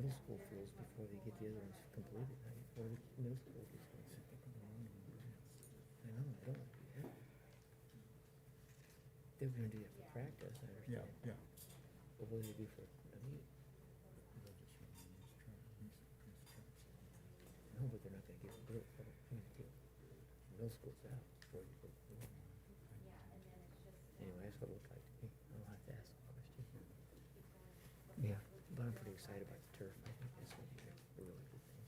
middle school feels before they get the other ones completed, right? Or the middle school gets one. I know, I don't want to do that. They're gonna do that for practice, I understand. Yeah. But what do they do for, I mean, no, but they're not gonna give it, middle school's out before you go. Anyway, that's what it looked like to me. I'll have to ask the question. Yeah, but I'm pretty excited about the turf. I think that's gonna be a really good thing.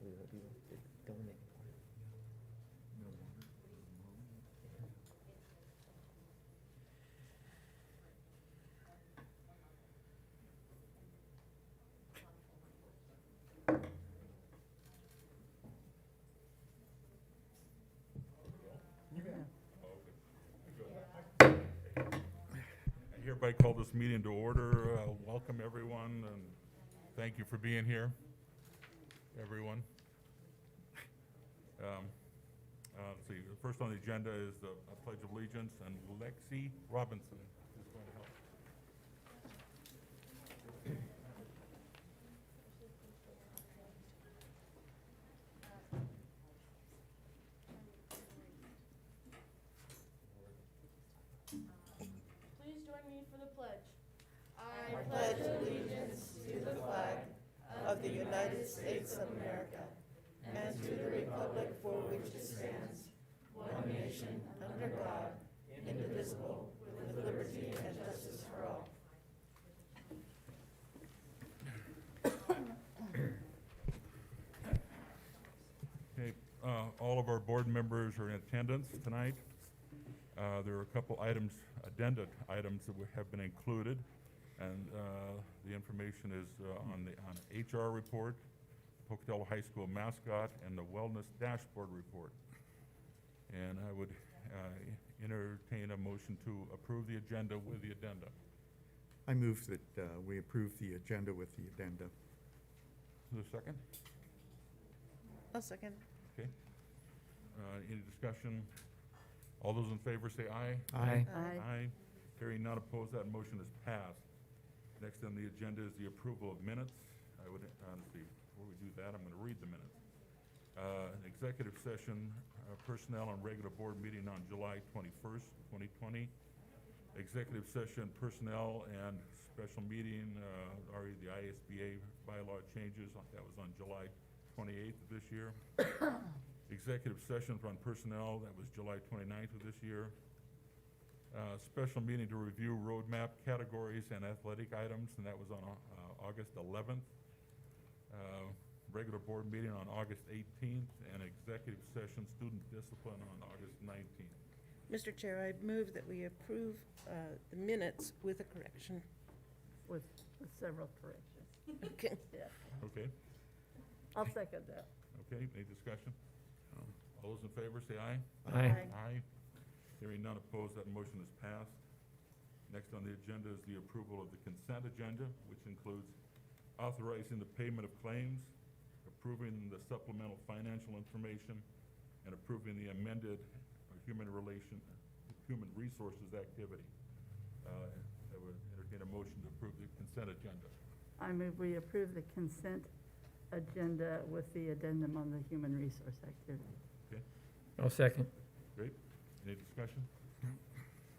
We won't be able to donate for it. I hereby call this meeting to order. Welcome, everyone, and thank you for being here, everyone. Let's see, first on the agenda is the Pledge of Allegiance, and Lexi Robinson is going to help. Please join me for the pledge. I pledge allegiance to the flag of the United States of America and to the republic for which it stands, one nation, under God, indivisible, with liberty and justice for all. Okay, all of our board members are in attendance tonight. There are a couple items, addenda items that have been included, and the information is on the HR report, Pocatello High School Mascot, and the Wellness Dashboard report. And I would entertain a motion to approve the agenda with the addenda. I move that we approve the agenda with the addenda. Is there a second? A second. Okay. Any discussion? All those in favor say aye. Aye. Aye. Hearing none opposed, that motion is passed. Next on the agenda is the approval of minutes. I would, let's see, before we do that, I'm going to read the minutes. Executive session, personnel and regular board meeting on July 21st, 2020. Executive session, personnel and special meeting, the ISBA bylaw changes, that was on July 28th of this year. Executive sessions on personnel, that was July 29th of this year. Special meeting to review roadmap categories and athletic items, and that was on August 11th. Regular board meeting on August 18th, and executive session student discipline on August 19th. Mr. Chair, I move that we approve the minutes with a correction. With several corrections. Okay. Yeah, Okay, I'll second that. okay, any discussion? All those in favor say aye. Aye. Aye. Hearing none opposed, that motion is passed. Next on the agenda is the approval of the consent agenda, which includes authorizing the payment of claims, approving the supplemental financial information, and approving the amended human resources activity. I would entertain a motion to approve the consent agenda. I move we approve the consent agenda with the addendum on the human resource activity. Okay, I'll second. great. Any discussion?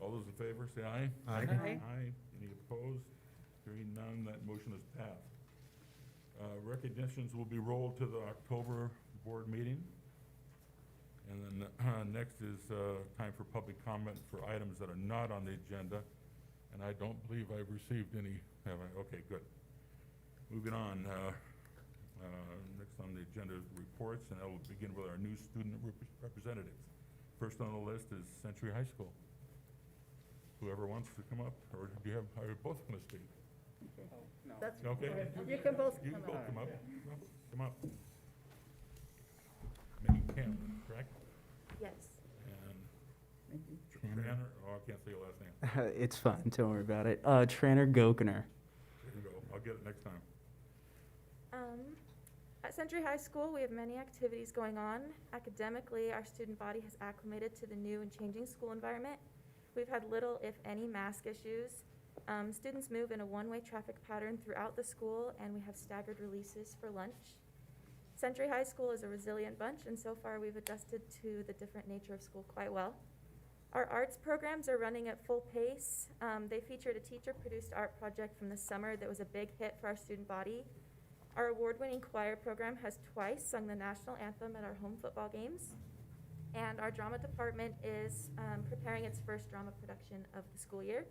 All those in favor, say aye. Aye. Aye. Aye. Any opposed? Hearing none, that motion is passed. Recognitions will be rolled to the October board meeting. And then next is time for public comment for items that are not on the agenda. And I don't believe I've received any, have I? Okay, good. Moving on, next on the agenda is reports, and I will begin with our new student representatives. First on the list is Century High School. Whoever wants to come up, or do you have, are you both going to speak? Okay. That's Okay. You can both You can come both up. come up. No, come up. Main Cameron, correct? Yes. And Maybe. Tranner, oh, I can't say your last name. It's fine, don't worry about it. Tranner Gokner. There you go. I'll get it next time. At Century High School, we have many activities going on. Academically, our student body has acclimated to the new and changing school environment. We've had little, if any, mask issues. Students move in a one-way traffic pattern throughout the school, and we have staggered releases for lunch. Century High School is a resilient bunch, and so far we've adjusted to the different nature of school quite well. Our arts programs are running at full pace. They featured a teacher-produced art project from the summer that was a big hit for our student body. Our award-winning choir program has twice sung the national anthem at our home football games. And our drama department is preparing its first drama production of the school year.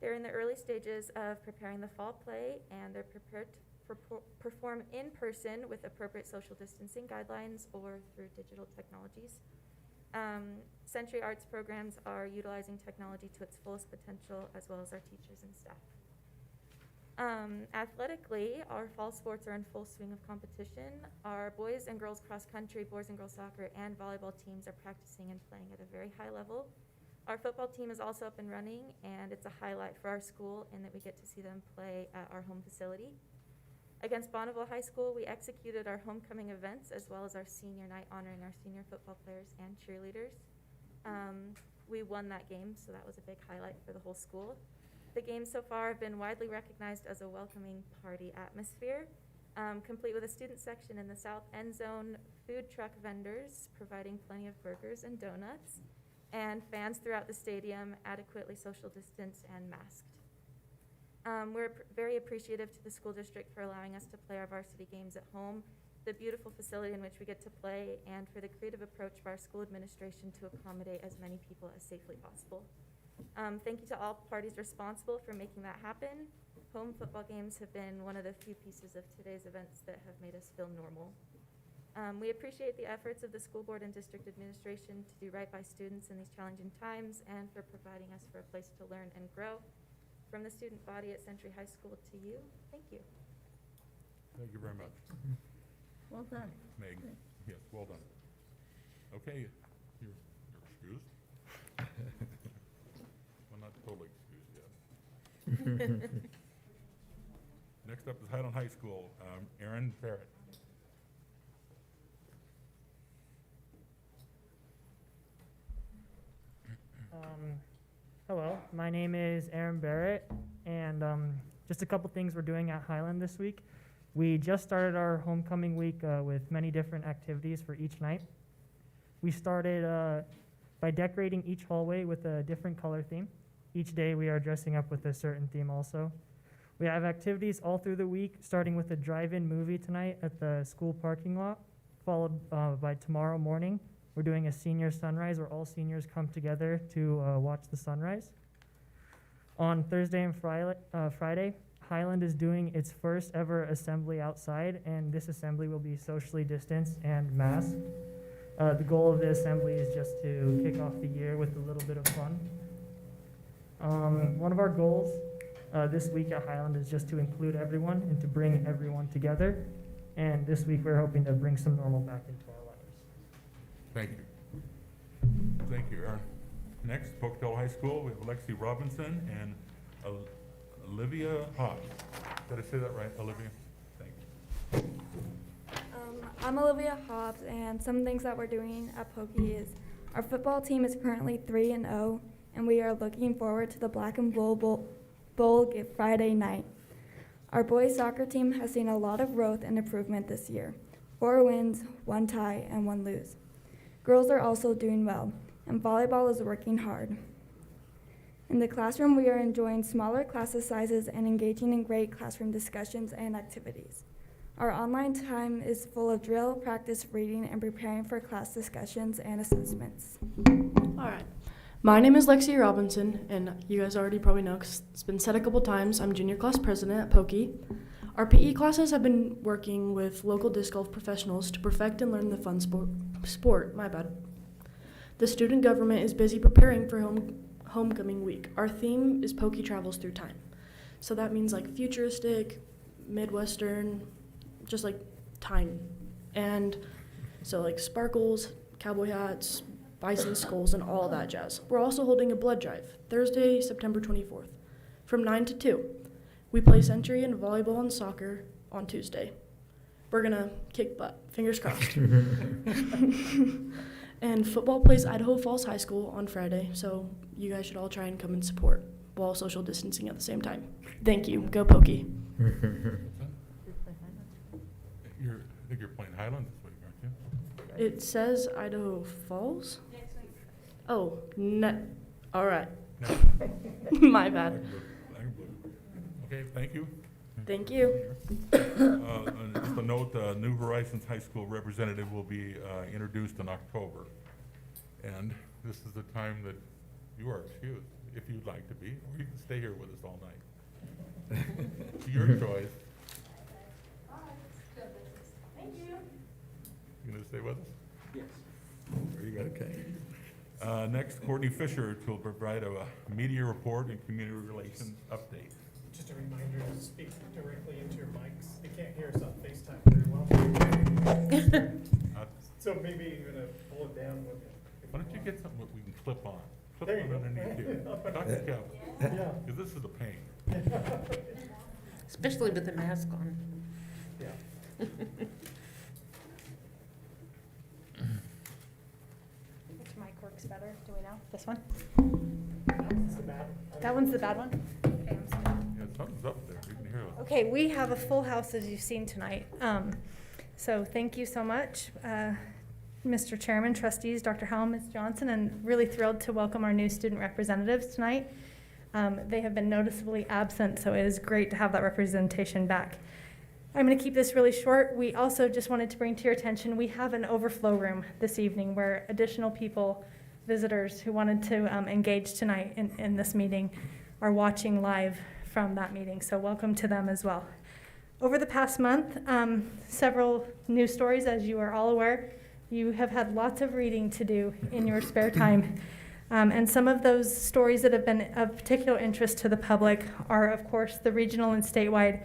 They're in the early stages of preparing the fall play, and they're prepared to perform in person with appropriate social distancing guidelines or through digital technologies. Century Arts programs are utilizing technology to its fullest potential, as well as our teachers and staff. Athletically, our fall sports are in full swing of competition. Our boys and girls cross country, boys and girls soccer, and volleyball teams are practicing and playing at a very high level. Our football team is also up and running, and it's a highlight for our school in that we get to see them play at our home facility. Against Bonneville High School, we executed our homecoming events as well as our senior night honoring our senior football players and cheerleaders. We won that game, so that was a big highlight for the whole school. The games so far have been widely recognized as a welcoming party atmosphere, complete with a student section in the south end zone, food truck vendors providing plenty of burgers and donuts, and fans throughout the stadium, adequately social distanced and masked. We're very appreciative to the school district for allowing us to play our varsity games at home, the beautiful facility in which we get to play, and for the creative approach of our school administration to accommodate as many people as safely possible. Thank you to all parties responsible for making that happen. Home football games have been one of the few pieces of today's events that have made us feel normal. We appreciate the efforts of the school board and district administration to do right by students in these challenging times and for providing us for a place to learn and grow. From the student body at Century High School to you, thank you. Thank you very much. Well done. Meg, yes, well done. Okay, you're excused. Well, not totally excused yet. Next up is Highland High School, Aaron Barrett. Hello, my name is Aaron Barrett, and just a couple things we're doing at Highland this week. We just started our homecoming week with many different activities for each night. We started by decorating each hallway with a different color theme. Each day we are dressing up with a certain theme also. We have activities all through the week, starting with a drive-in movie tonight at the school parking lot, followed by tomorrow morning. We're doing a senior sunrise where all seniors come together to watch the sunrise. On Thursday and Friday, Highland is doing its first ever assembly outside, and this assembly will be socially distanced and masked. The goal of the assembly is just to kick off the year with a little bit of fun. One of our goals this week at Highland is just to include everyone and to bring everyone together. And this week we're hoping to bring some normal back into our lives. Thank you. Thank you, Aaron. Next, Pocatello High School, we have Alexi Robinson and Olivia Hobbs. Did I say that right, Olivia? Thank you. I'm Olivia Hobbs, and some things that we're doing at Pokey is our football team is currently 3-0, and we are looking forward to the Black and Blue Bowl Friday night. Our boys soccer team has seen a lot of growth and improvement this year. 4 wins, 1 tie, and 1 lose. Girls are also doing well, and volleyball is working hard. In the classroom, we are enjoying smaller class sizes and engaging in great classroom discussions and activities. Our online time is full of drill, practice, reading, and preparing for class discussions and assessments. All right. My name is Lexi Robinson, and you guys already probably know because it's been said a couple times. I'm junior class president at Pokey. Our PE classes have been working with local disc golf professionals to perfect and learn the fun sport. The student government is busy preparing for homecoming week. Our theme is Pokey Travels Through Time. So that means like futuristic, Midwestern, just like time. And so like sparkles, cowboy hats, bison skulls, and all that jazz. We're also holding a blood drive, Thursday, September 24th, from 9 to 2. We play century and volleyball and soccer on Tuesday. We're gonna kick butt, fingers crossed. And football plays Idaho Falls High School on Friday, so you guys should all try and come and support. while social distancing at the same time. Thank you. Go Pokey. I think you're playing Highlands this week, aren't you? It says Idaho Falls? Oh, all right. My bad. Okay, thank you. Thank you. Just a note, New Horizons High School representative will be introduced in October. And this is the time that you are excused, if you'd like to be, or you can stay here with us all night. Your choice. Thank you. You gonna stay with us? Yes. Very good. Okay. Next, Courtney Fisher will provide a media report and community relations update. Just a reminder to speak directly into your mics. You can't hear us on FaceTime very well. So maybe you're gonna pull it down with it. Why don't you get something that we can clip on? Clip There you on go. underneath you. Talk to Kevin, Yeah. because this is a pain. Especially with the mask on. Yeah. Which mic works better? Do we know? This one? It's the bad. That one's the bad one? Okay, I'm sorry. Yeah, something's up there, you can hear it. Okay, we have a full house as you've seen tonight. So thank you so much, Mr. Chairman, trustees, Dr. Howell, Ms. Johnson, and really thrilled to welcome our new student representatives tonight. They have been noticeably absent, so it is great to have that representation back. I'm going to keep this really short. We also just wanted to bring to your attention, we have an overflow room this evening where additional people, visitors who wanted to engage tonight in this meeting are watching live from that meeting, so welcome to them as well. Over the past month, several news stories, as you are all aware. You have had lots of reading to do in your spare time. And some of those stories that have been of particular interest to the public are, of course, the regional and statewide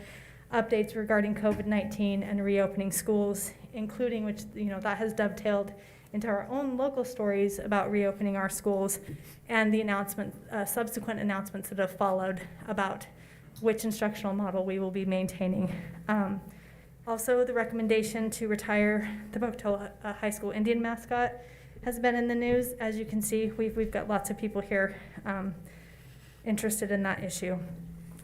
updates regarding COVID-19 and reopening schools, including which, that has dovetailed into our own local stories about reopening our schools and the subsequent announcements that have followed about which instructional model we will be maintaining. Also, the recommendation to retire the Pocatello High School Indian mascot has been in the news. As you can see, we've got lots of people here interested in that issue.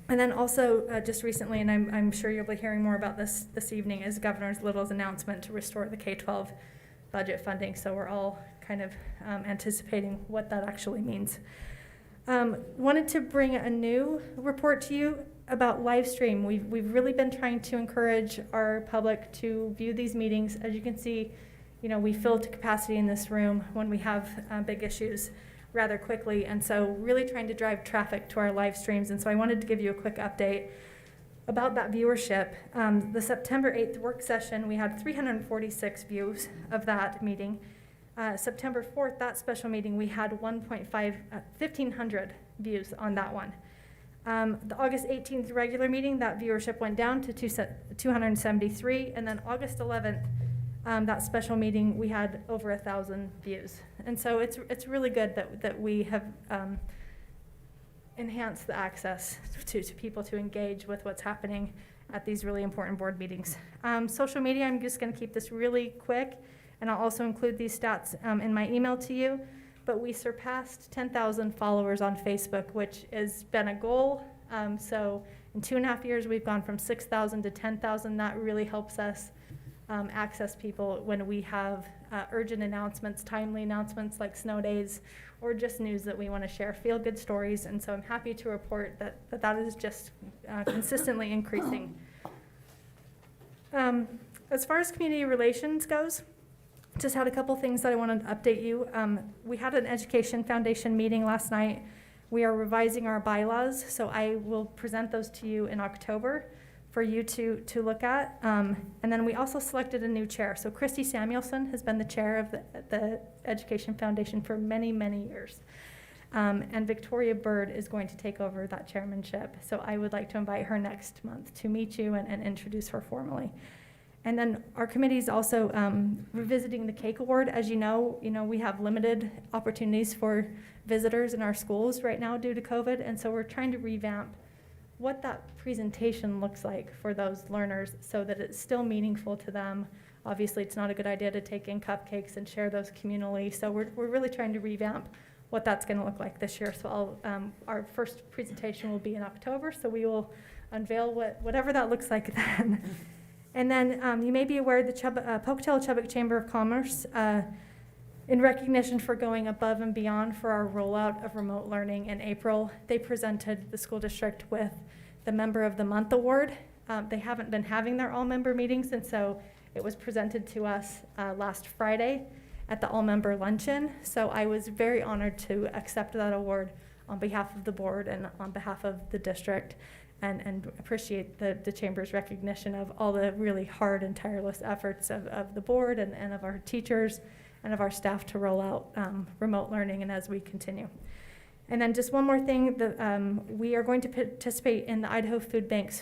And then also, just recently, and I'm sure you'll be hearing more about this evening, is Governor Little's announcement to restore the K-12 budget funding. So we're all kind of anticipating what that actually means. Wanted to bring a new report to you about live stream. We've really been trying to encourage our public to view these meetings. As you can see, we fill to capacity in this room when we have big issues rather quickly, and so really trying to drive traffic to our live streams. And so I wanted to give you a quick update about that viewership. The September 8th work session, we had 346 views of that meeting. September 4th, that special meeting, we had 1,500 views on that one. The August 18th regular meeting, that viewership went down to 273, and then August 11th, that special meeting, we had over 1,000 views. And so it's really good that we have enhanced the access to people to engage with what's happening at these really important board meetings. Social media, I'm just going to keep this really quick, and I'll also include these stats in my email to you. But we surpassed 10,000 followers on Facebook, which has been a goal. So in 2.5 years, we've gone from 6,000 to 10,000. That really helps us access people when we have urgent announcements, timely announcements like snow days, or just news that we want to share, feel-good stories. And so I'm happy to report that is just consistently increasing. As far as community relations goes, just had a couple things that I wanted to update you. We had an Education Foundation meeting last night. We are revising our bylaws, so I will present those to you in October for you to look at. And then we also selected a new chair. So Christy Samuelson has been the chair of the Education Foundation for many, many years. And Victoria Bird is going to take over that chairmanship. So I would like to invite her next month to meet you and introduce her formally. And then our committee is also revisiting the Cake Award. As you know, we have limited opportunities for visitors in our schools right now due to COVID, and so we're trying to revamp what that presentation looks like for those learners so that it's still meaningful to them. Obviously, it's not a good idea to take in cupcakes and share those communally, so we're really trying to revamp what that's going to look like this year. So our first presentation will be in October, so we will unveil whatever that looks like then. And then you may be aware the Pocatello Chubbuck Chamber of Commerce, in recognition for going above and beyond for our rollout of remote learning in April, they presented the school district with the Member of the Month award. They haven't been having their all-member meetings, and so it was presented to us last Friday at the all-member luncheon. So I was very honored to accept that award on behalf of the board and on behalf of the district, and appreciate the Chamber's recognition of all the really hard and tireless efforts of the board and of our teachers and of our staff to roll out remote learning and as we continue. And then just one more thing, we are going to participate in the Idaho Food Bank's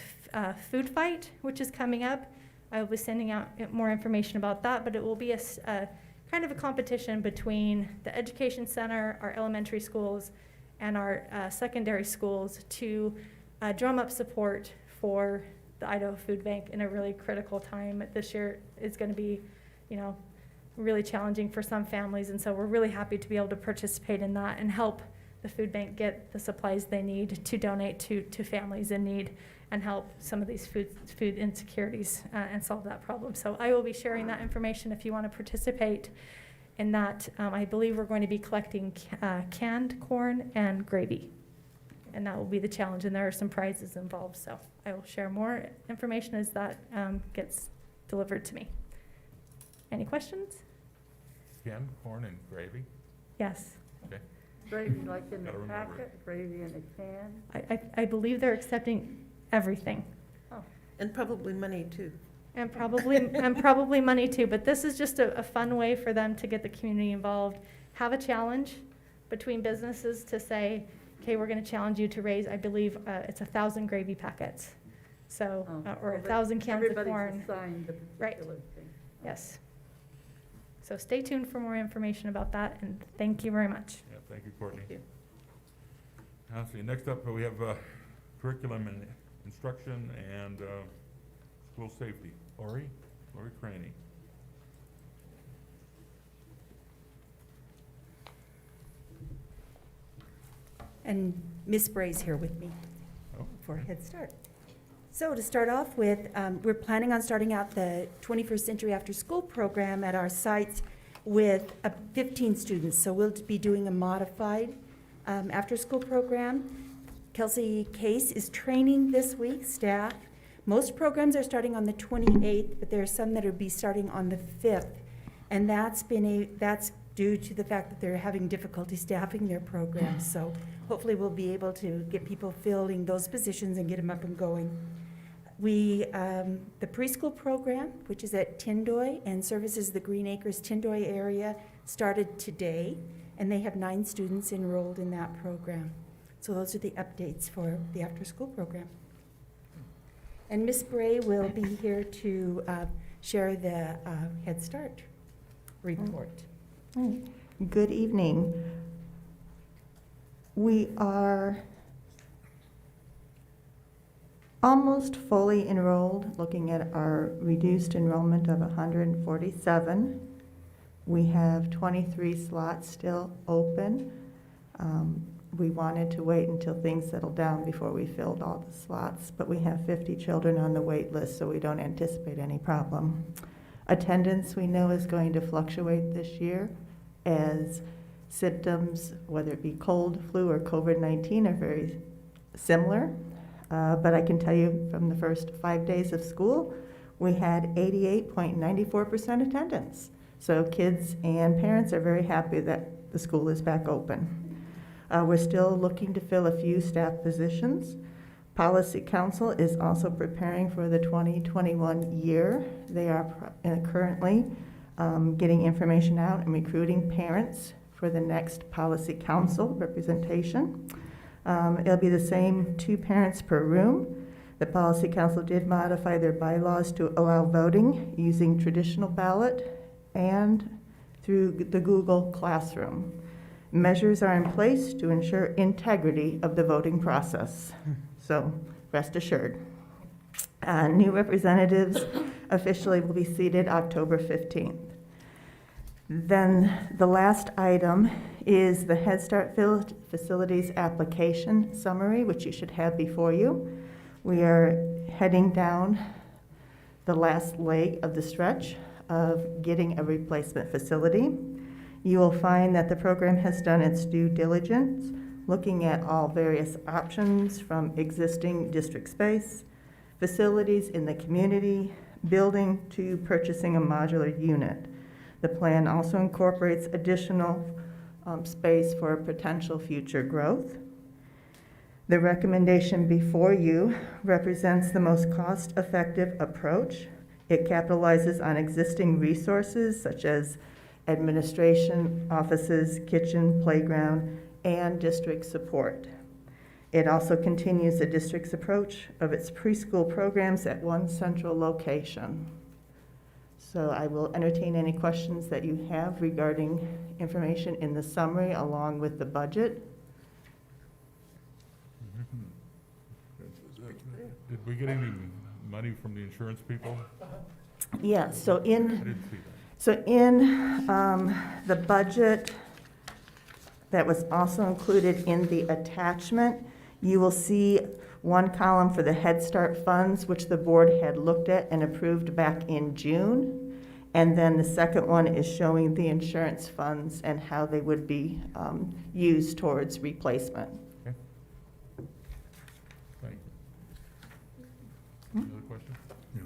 food fight, which is coming up. I will be sending out more information about that, but it will be a kind of a competition between the Education Center, our elementary schools, and our secondary schools to drum up support for the Idaho Food Bank in a really critical time. This year is going to be, really challenging for some families, and so we're really happy to be able to participate in that and help the food bank get the supplies they need to donate to families in need and help some of these food insecurities and solve that problem. So I will be sharing that information if you want to participate in that. I believe we're going to be collecting canned corn and gravy, and that will be the challenge, and there are some prizes involved. So I will share more information as that gets delivered to me. Any questions? Canned corn and gravy? Yes. Okay. Gravy like in the Gotta remember packet, gravy in a can. I believe they're accepting everything. And probably money too. And probably money too, but this is just a fun way for them to get the community involved. Have a challenge between businesses to say, okay, we're going to challenge you to raise, I believe it's 1,000 gravy packets. So, or 1,000 cans of corn. Everybody's assigned the Right. particular thing. Yes. So stay tuned for more information about that, and thank you very much. Yeah, thank you, Courtney. Thank you. Now, see, next up, we have curriculum and instruction and school safety. Lori Craney. And Miss Bray's here with me Oh. for Head Start. So to start off with, we're planning on starting out the 21st Century After School program at our sites with 15 students. So we'll be doing a modified after-school program. Kelsey Case is training this week, staff. Most programs are starting on the 28th, but there are some that will be starting on the 5th. And that's due to the fact that they're having difficulty staffing their programs. So hopefully we'll be able to get people filling those positions and get them up and going. The preschool program, which is at Tindoy and services the Green Acres Tindoy area, started today, and they have 9 students enrolled in that program. So those are the updates for the after-school program. And Ms. Bray will be here to share the Head Start report. Good evening. We are almost fully enrolled, looking at our reduced enrollment of 147. We have 23 slots still open. We wanted to wait until things settled down before we filled all the slots, but we have 50 children on the wait list, so we don't anticipate any problem. Attendance, we know, is going to fluctuate this year as symptoms, whether it be cold, flu, or COVID-19, are very similar. But I can tell you from the first 5 days of school, we had 88.94% attendance. So kids and parents are very happy that the school is back open. We're still looking to fill a few staff positions. Policy Council is also preparing for the 2021 year. They are currently getting information out and recruiting parents for the next Policy Council representation. It'll be the same 2 parents per room. The Policy Council did modify their bylaws to allow voting using traditional ballot and through the Google Classroom. Measures are in place to ensure integrity of the voting process. So rest assured. New representatives officially will be seated October 15th. Then the last item is the Head Start Facilities Application Summary, which you should have before you. We are heading down the last leg of the stretch of getting a replacement facility. You will find that the program has done its due diligence, looking at all various options from existing district space, facilities in the community, building to purchasing a modular unit. The plan also incorporates additional space for potential future growth. The recommendation before you represents the most cost-effective approach. It capitalizes on existing resources such as administration, offices, kitchen, playground, and district support. It also continues the district's approach of its preschool programs at one central location. So I will entertain any questions that you have regarding information in the summary along with the budget. Did we get any money from the insurance people? Yeah, so I didn't see that. So in the budget that was also included in the attachment, you will see one column for the Head Start funds, which the board had looked at and approved back in June. And then the second one is showing the insurance funds and how they would be used towards replacement. Okay. Thank you. Any other questions? No.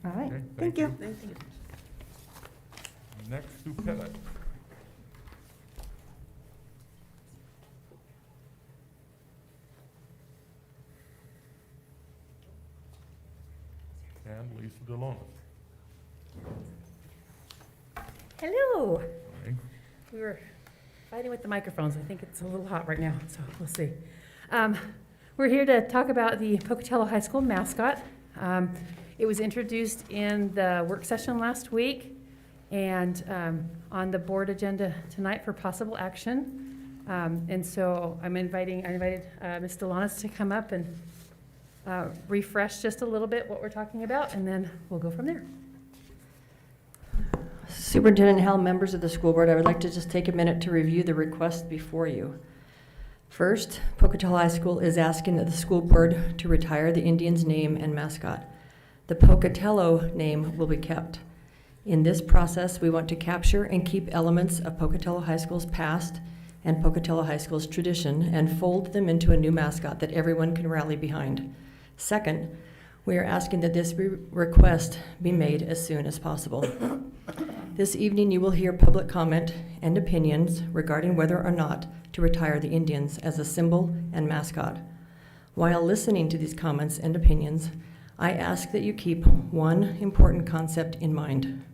All right, Okay, thank you. Thank you. Next to Pettit. And Lisa DeLona. Hello. Okay. We were fighting with the microphones. I think it's a little hot right now, so we'll see. We're here to talk about the Pocatello High School mascot. It was introduced in the work session last week and on the board agenda tonight for possible action. And so I invited Ms. DeLonis to come up and refresh just a little bit what we're talking about, and then we'll go from there. Superintendent Helm, members of the school board, I would like to just take a minute to review the request before you. First, Pocatello High School is asking that the school board to retire the Indians' name and mascot. The Pocatello name will be kept. In this process, we want to capture and keep elements of Pocatello High School's past and Pocatello High School's tradition and fold them into a new mascot that everyone can rally behind. Second, we are asking that this request be made as soon as possible. This evening, you will hear public comment and opinions regarding whether or not to retire the Indians as a symbol and mascot. While listening to these comments and opinions, I ask that you keep one important concept in mind.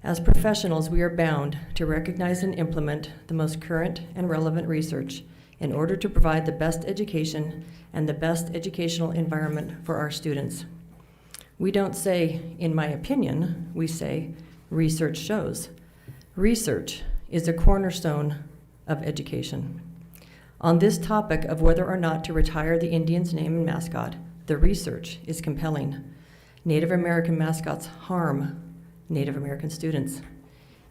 As professionals, we are bound to recognize and implement the most current and relevant research in order to provide the best education and the best educational environment for our students. We don't say, in my opinion, we say, research shows. Research is a cornerstone of education. On this topic of whether or not to retire the Indians' name and mascot, the research is compelling. Native American mascots harm Native American students.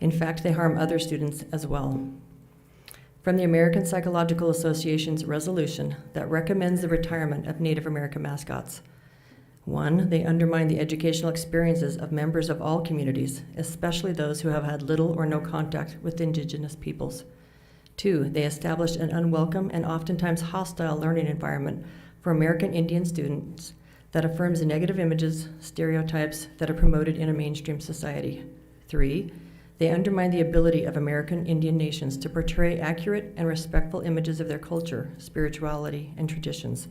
In fact, they harm other students as well. From the American Psychological Association's resolution that recommends the retirement of Native American mascots. 1, they undermine the educational experiences of members of all communities, especially those who have had little or no contact with Indigenous peoples. 2, they establish an unwelcome and oftentimes hostile learning environment for American Indian students that affirms the negative images, stereotypes that are promoted in a mainstream society. 3, they undermine the ability of American Indian nations to portray accurate and respectful images of their culture, spirituality, and traditions.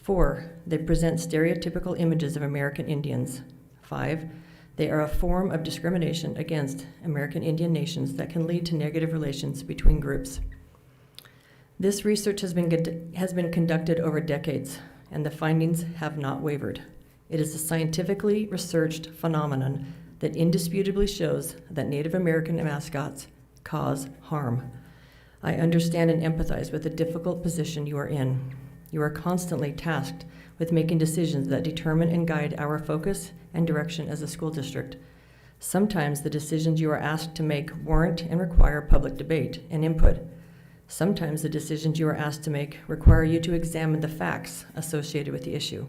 4, they present stereotypical images of American Indians. 5, they are a form of discrimination against American Indian nations that can lead to negative relations between groups. This research has been conducted over decades, and the findings have not wavered. It is a scientifically researched phenomenon that indisputably shows that Native American mascots cause harm. I understand and empathize with the difficult position you are in. You are constantly tasked with making decisions that determine and guide our focus and direction as a school district. Sometimes the decisions you are asked to make warrant and require public debate and input. Sometimes the decisions you are asked to make require you to examine the facts associated with the issue.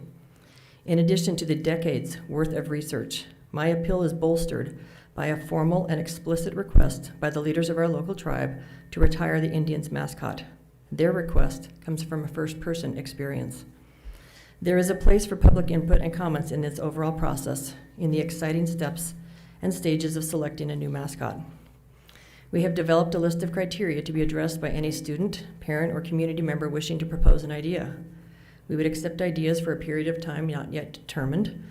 In addition to the decades worth of research, my appeal is bolstered by a formal and explicit request by the leaders of our local tribe to retire the Indians' mascot. Their request comes from a first-person experience. There is a place for public input and comments in this overall process, in the exciting steps and stages of selecting a new mascot. We have developed a list of criteria to be addressed by any student, parent, or community member wishing to propose an idea. We would accept ideas for a period of time not yet determined.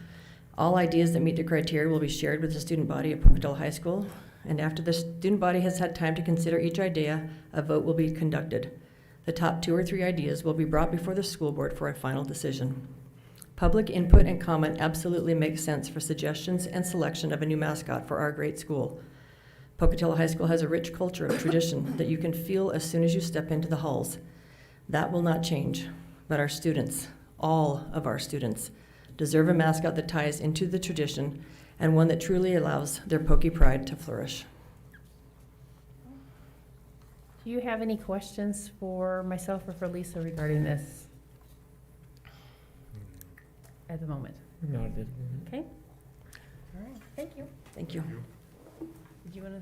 All ideas that meet the criteria will be shared with the student body at Pocatello High School, and after the student body has had time to consider each idea, a vote will be conducted. The top 2 or 3 ideas will be brought before the school board for a final decision. Public input and comment absolutely makes sense for suggestions and selection of a new mascot for our great school. Pocatello High School has a rich culture of tradition that you can feel as soon as you step into the halls. That will not change, but our students, all of our students, deserve a mascot that ties into the tradition and one that truly allows their Pokie pride to flourish. Do you have any questions for myself or for Lisa regarding this at the moment? Not at this moment. Okay. All right, thank you. Thank you. Did you want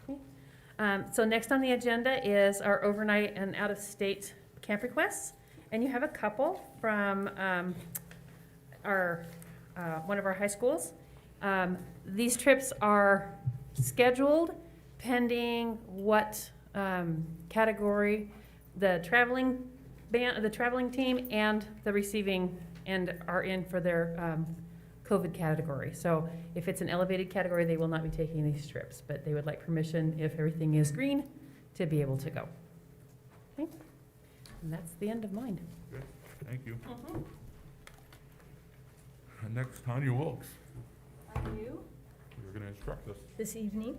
to? Okay. So next on the agenda is our overnight and out-of-state camp requests. And you have a couple from one of our high schools. These trips are scheduled pending what category the traveling team and the receiving end are in for their COVID category. So if it's an elevated category, they will not be taking these trips, but they would like permission, if everything is green, to be able to go. Okay? And that's the end of mine. Good, thank you. Next, Tanya Wilkes. You? You're going to instruct us. This evening.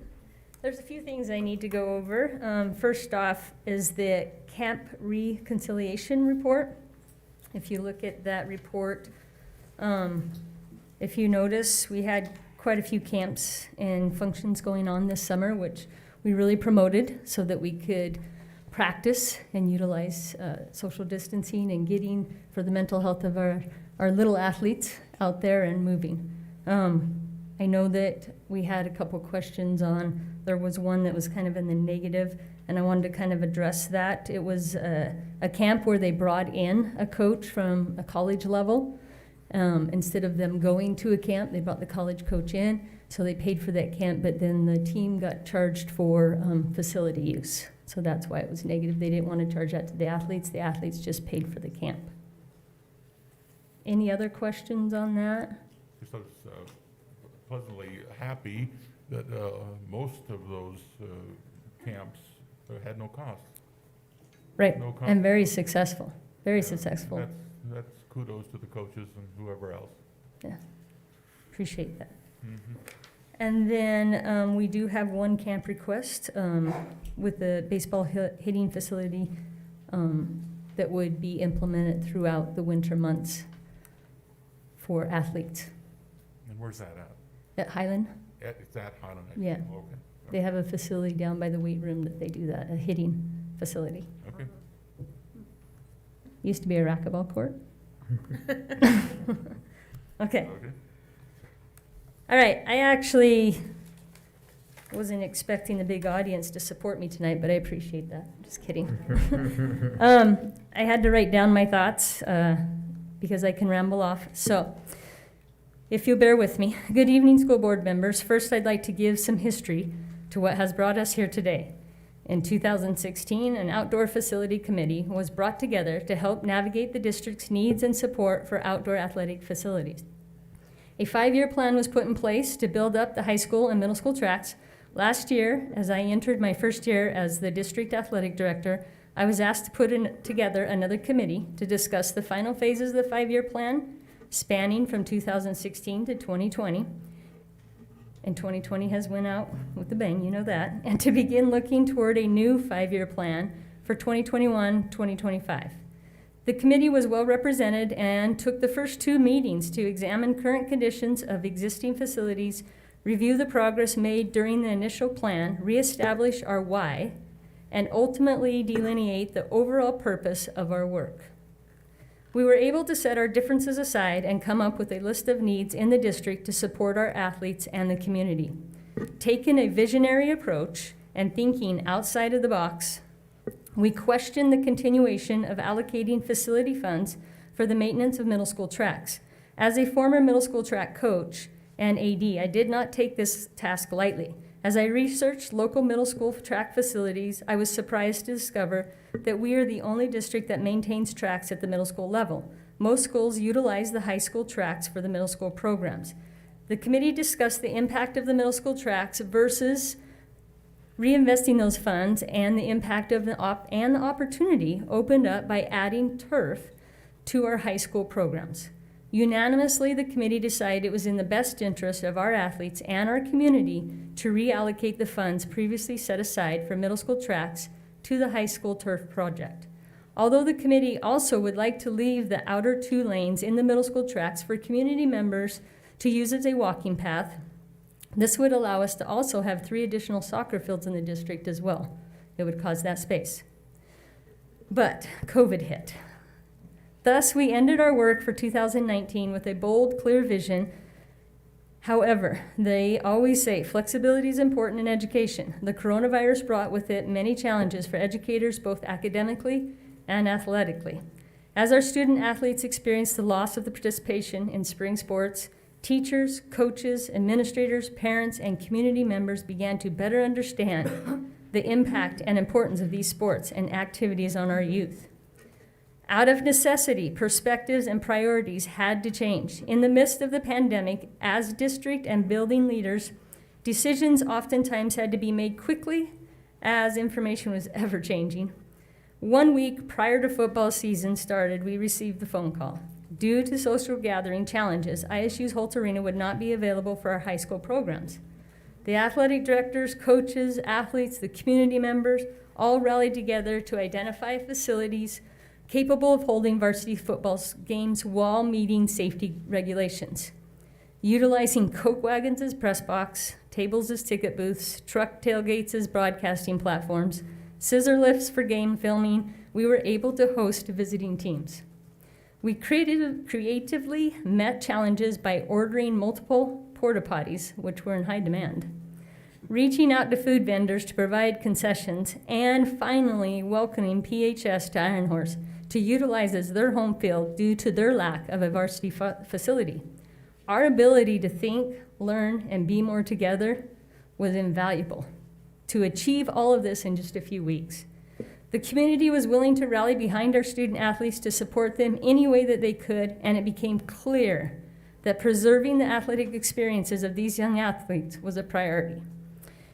There's a few things I need to go over. First off is the camp reconciliation report. If you look at that report, if you notice, we had quite a few camps and functions going on this summer, which we really promoted so that we could practice and utilize social distancing and getting for the mental health of our little athletes out there and moving. I know that we had a couple questions on, there was one that was kind of in the negative, and I wanted to kind of address that. It was a camp where they brought in a coach from a college level. Instead of them going to a camp, they brought the college coach in, so they paid for that camp, but then the team got charged for facility use. So that's why it was negative. They didn't want to charge that to the athletes just paid for the camp. Any other questions on that? Just I was pleasantly happy that most of those camps had no cost. Right, No cost. and very successful, very successful. That's kudos to the coaches and whoever else. Yeah, appreciate that. Mm-hmm. And then we do have one camp request with the baseball hitting facility that would be implemented throughout the winter months for athletes. And where's that at? At Highland? It's at Highland. Yeah. Okay. They have a facility down by the weight room that they do that, a hitting facility. Okay. Used to be a racquetball court. Okay. All right, I actually wasn't expecting the big audience to support me tonight, but I appreciate that. Just kidding. I had to write down my thoughts because I can ramble off. So if you'll bear with me. Good evening, school board members. First, I'd like to give some history to what has brought us here today. In 2016, an outdoor facility committee was brought together to help navigate the district's needs and support for outdoor athletic facilities. A 5-year plan was put in place to build up the high school and middle school tracks. Last year, as I entered my first year as the district athletic director, I was asked to put together another committee to discuss the final phases of the 5-year plan, spanning from 2016 to 2020. And 2020 has went out with a bang, you know that, and to begin looking toward a new 5-year plan for 2021-2025. The committee was well represented and took the first 2 meetings to examine current conditions of existing facilities review the progress made during the initial plan, reestablish our why, and ultimately delineate the overall purpose of our work. We were able to set our differences aside and come up with a list of needs in the district to support our athletes and the community. Taking a visionary approach and thinking outside of the box, we questioned the continuation of allocating facility funds for the maintenance of middle school tracks. As a former middle school track coach and AD, I did not take this task lightly. As I researched local middle school track facilities, I was surprised to discover that we are the only district that maintains tracks at the middle school level. Most schools utilize the high school tracks for the middle school programs. The committee discussed the impact of the middle school tracks versus reinvesting those funds and the impact of the opportunity opened up by adding turf to our high school programs. Unanimously, the committee decided it was in the best interest of our athletes and our community to reallocate the funds previously set aside for middle school tracks to the high school turf project. Although the committee also would like to leave the outer 2 lanes in the middle school tracks for community members to use as a walking path, this would allow us to also have 3 additional soccer fields in the district as well. It would cause that space. But COVID hit. Thus, we ended our work for 2019 with a bold, clear vision. However, they always say flexibility is important in education. The coronavirus brought with it many challenges for educators, both academically and athletically. As our student athletes experienced the loss of the participation in spring sports, teachers, coaches, administrators, parents, and community members began to better understand the impact and importance of these sports and activities on our youth. Out of necessity, perspectives and priorities had to change. In the midst of the pandemic, as district and building leaders, decisions oftentimes had to be made quickly as information was ever changing. 1 week prior to football season started, we received the phone call. Due to social gathering challenges, ISU's Holt Arena would not be available for our high school programs. The athletic directors, coaches, athletes, the community members all rallied together to identify facilities capable of holding varsity football games while meeting safety regulations. Utilizing Coke wagons as press box, tables as ticket booths, truck tailgates as broadcasting platforms, scissor lifts for game filming, we were able to host visiting teams. We creatively met challenges by ordering multiple porta potties, which were in high demand, reaching out to food vendors to provide concessions, and finally welcoming PHS to Iron Horse to utilize as their home field due to their lack of a varsity facility. Our ability to think, learn, and be more together was invaluable to achieve all of this in just a few weeks. The community was willing to rally behind our student athletes to support them any way that they could, and it became clear that preserving the athletic experiences of these young athletes was a priority.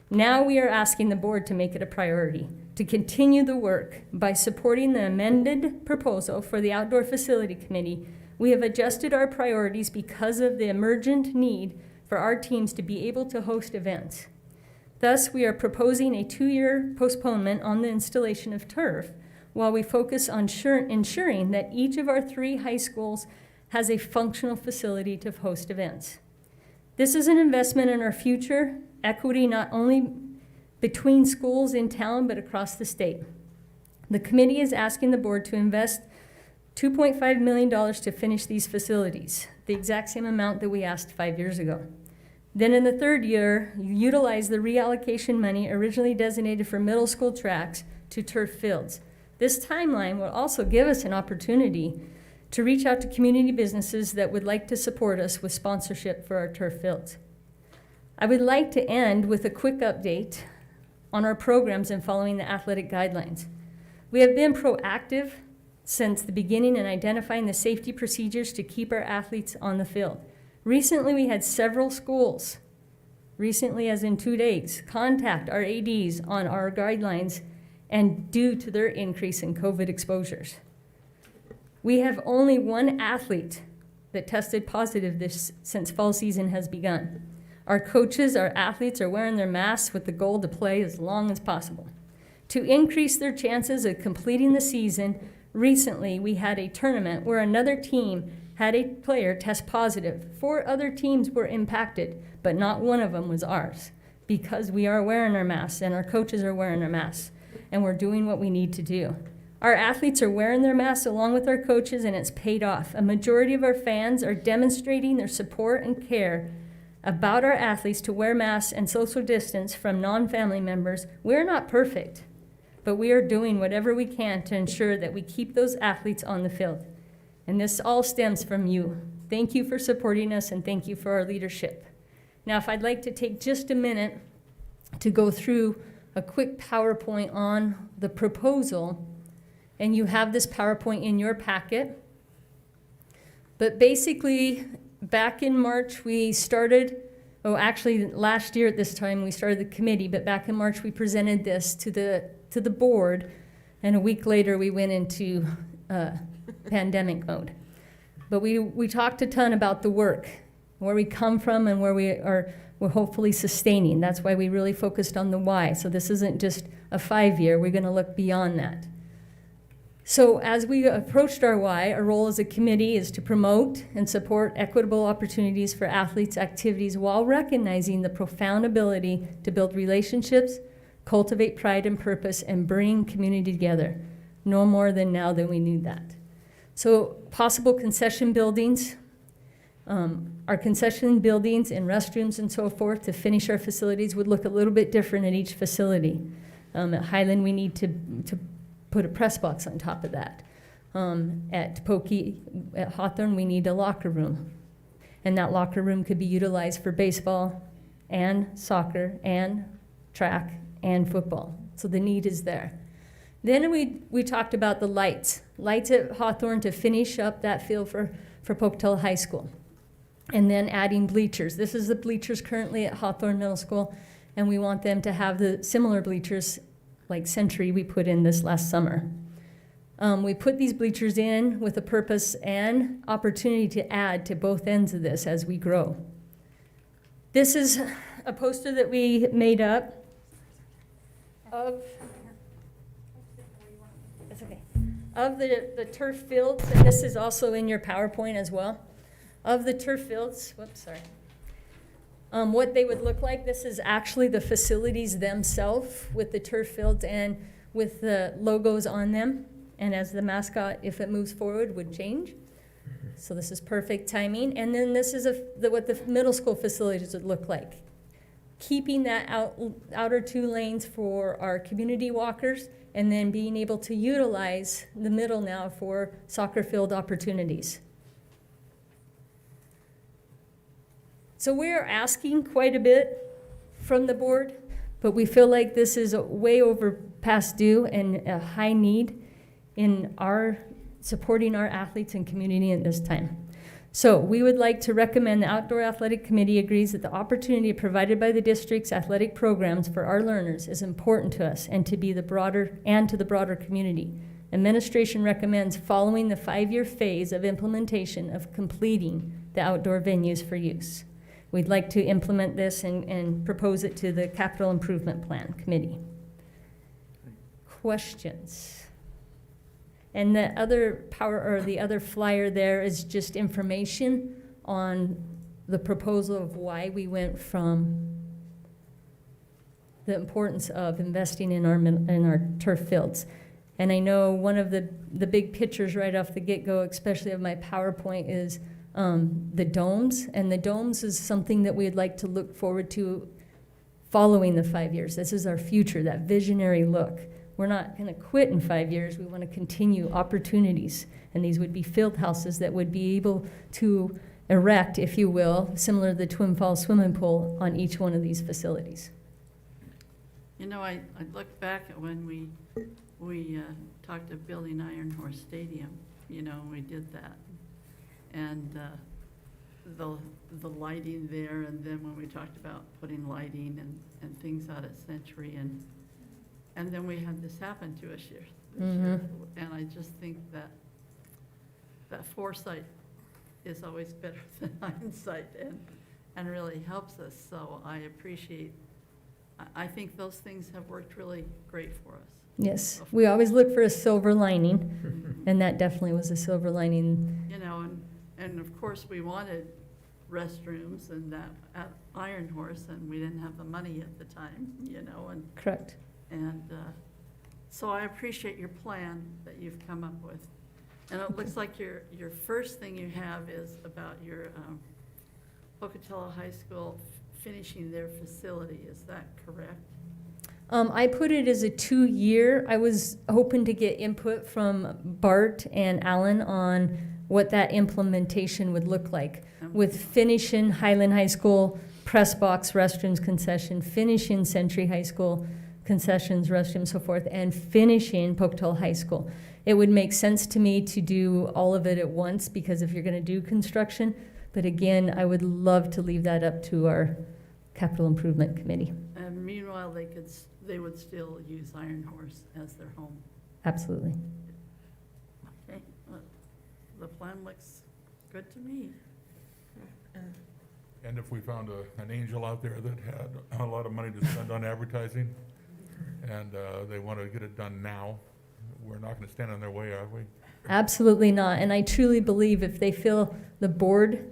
Now we are asking the board to make it a priority, to continue the work by supporting the amended proposal for the Outdoor Facility Committee. We have adjusted our priorities because of the emergent need for our teams to be able to host events. Thus, we are proposing a 2-year postponement on the installation of turf while we focus on ensuring that each of our 3 high schools has a functional facility to host events. This is an investment in our future, equity not only between schools in town but across the state. The committee is asking the board to invest $2.5 million to finish these facilities, the exact same amount that we asked 5 years ago. Then in the 3rd year, you utilize the reallocation money originally designated for middle school tracks to turf fields. This timeline will also give us an opportunity to reach out to community businesses that would like to support us with sponsorship for our turf fields. I would like to end with a quick update on our programs and following the athletic guidelines. We have been proactive since the beginning in identifying the safety procedures to keep our athletes on the field. Recently, we had several schools, recently as in 2 days, contact our ADs on our guidelines and due to their increase in COVID exposures. We have only 1 athlete that tested positive since fall season has begun. Our coaches, our athletes are wearing their masks with the goal to play as long as possible. To increase their chances of completing the season, recently we had a tournament where another team had a player test positive. 4 other teams were impacted, but not one of them was ours, because we are wearing our masks and our coaches are wearing our masks, and we're doing what we need to do. Our athletes are wearing their masks along with our coaches, and it's paid off. A majority of our fans are demonstrating their support and care about our athletes to wear masks and social distance from non-family members. We're not perfect, but we are doing whatever we can to ensure that we keep those athletes on the field. And this all stems from you. Thank you for supporting us, and thank you for our leadership. Now, if I'd like to take just a minute to go through a quick PowerPoint on the proposal, and you have this PowerPoint in your packet. But basically, back in March, we started, actually last year at this time, we started the committee, but back in March, we presented this to the board, and a week later, we went into pandemic mode. But we talked a ton about the work, where we come from and where we're hopefully sustaining. That's why we really focused on the why. So this isn't just a 5-year, we're gonna look beyond that. So as we approached our why, our role as a committee is to promote and support equitable opportunities for athletes' activities while recognizing the profound ability to build relationships, cultivate pride and purpose, and bring community together. No more than now than we need that. So possible concession buildings, our concession buildings and restrooms and so forth to finish our facilities would look a little bit different at each facility. At Highland, we need to put a press box on top of that. At Hawthorne, we need a locker room. And that locker room could be utilized for baseball and soccer and track and football. So the need is there. Then we talked about the lights. Lights at Hawthorne to finish up that field for Pocatello High School. And then adding bleachers. This is the bleachers currently at Hawthorne Middle School, and we want them to have the similar bleachers like Century we put in this last summer. We put these bleachers in with a purpose and opportunity to add to both ends of this as we grow. This is a poster that we made up of, it's okay, of the turf fields, and this is also in your PowerPoint as well. Of the turf fields, what they would look like. This is actually the facilities themselves with the turf fields and with the logos on them. And as the mascot, if it moves forward, would change. So this is perfect timing. And then this is what the middle school facilities would look like. Keeping that outer 2 lanes for our community walkers, and then being able to utilize the middle now for soccer field opportunities. So we're asking quite a bit from the board, but we feel like this is way over past due and a high need in our supporting our athletes and community at this time. So we would like to recommend the Outdoor Athletic Committee agrees that the opportunity provided by the district's athletic programs for our learners is important to us and to the broader community. Administration recommends following the 5-year phase of implementation of completing the outdoor venues for use. We'd like to implement this and propose it to the Capital Improvement Plan Committee. Questions? And the other the other flyer there is just information on the proposal of why we went from the importance of investing in our turf fields. And I know one of the big pictures right off the get-go, especially of my PowerPoint, is the domes, and the domes is something that we'd like to look forward to following the 5 years. This is our future, that visionary look. We're not going to quit in 5 years. We want to continue opportunities, and these would be field houses that would be able to erect, if you will, similar to the Twin Falls swimming pool on each one of these facilities. You know, I look back at when we talked of building Iron Horse Stadium, you know, we did that. And the lighting there, and then when we talked about putting lighting and things out at Century, and then we had this happen to us this year. And I just think that foresight is always better than hindsight and really helps us. So I think those things have worked really great for us. Yes, we always look for a silver lining, and that definitely was a silver lining. You know, And of course, we wanted restrooms and that at Iron Horse, and we didn't have the money at the time, you know, and. Correct. And so I appreciate your plan that you've come up with. And it looks like your first thing you have is about your Pocatello High School finishing their facility. Is that correct? I put it as a 2-year. I was hoping to get input from Bart and Alan on what that implementation would look like, with finishing Highland High School, press box, restrooms, concession, finishing Century High School, concessions, restrooms, so forth, and finishing Pocatello High School. It would make sense to me to do all of it at once, because if you're going to do construction, but again, I would love to leave that up to our Capital Improvement Committee. And meanwhile, they would still use Iron Horse as their home. Absolutely. Okay, well, the plan looks good to me. And if we found an angel out there that had a lot of money to spend on advertising, and they want to get it done now, we're not going to stand in their way, are we? Absolutely not. And I truly believe if they feel the board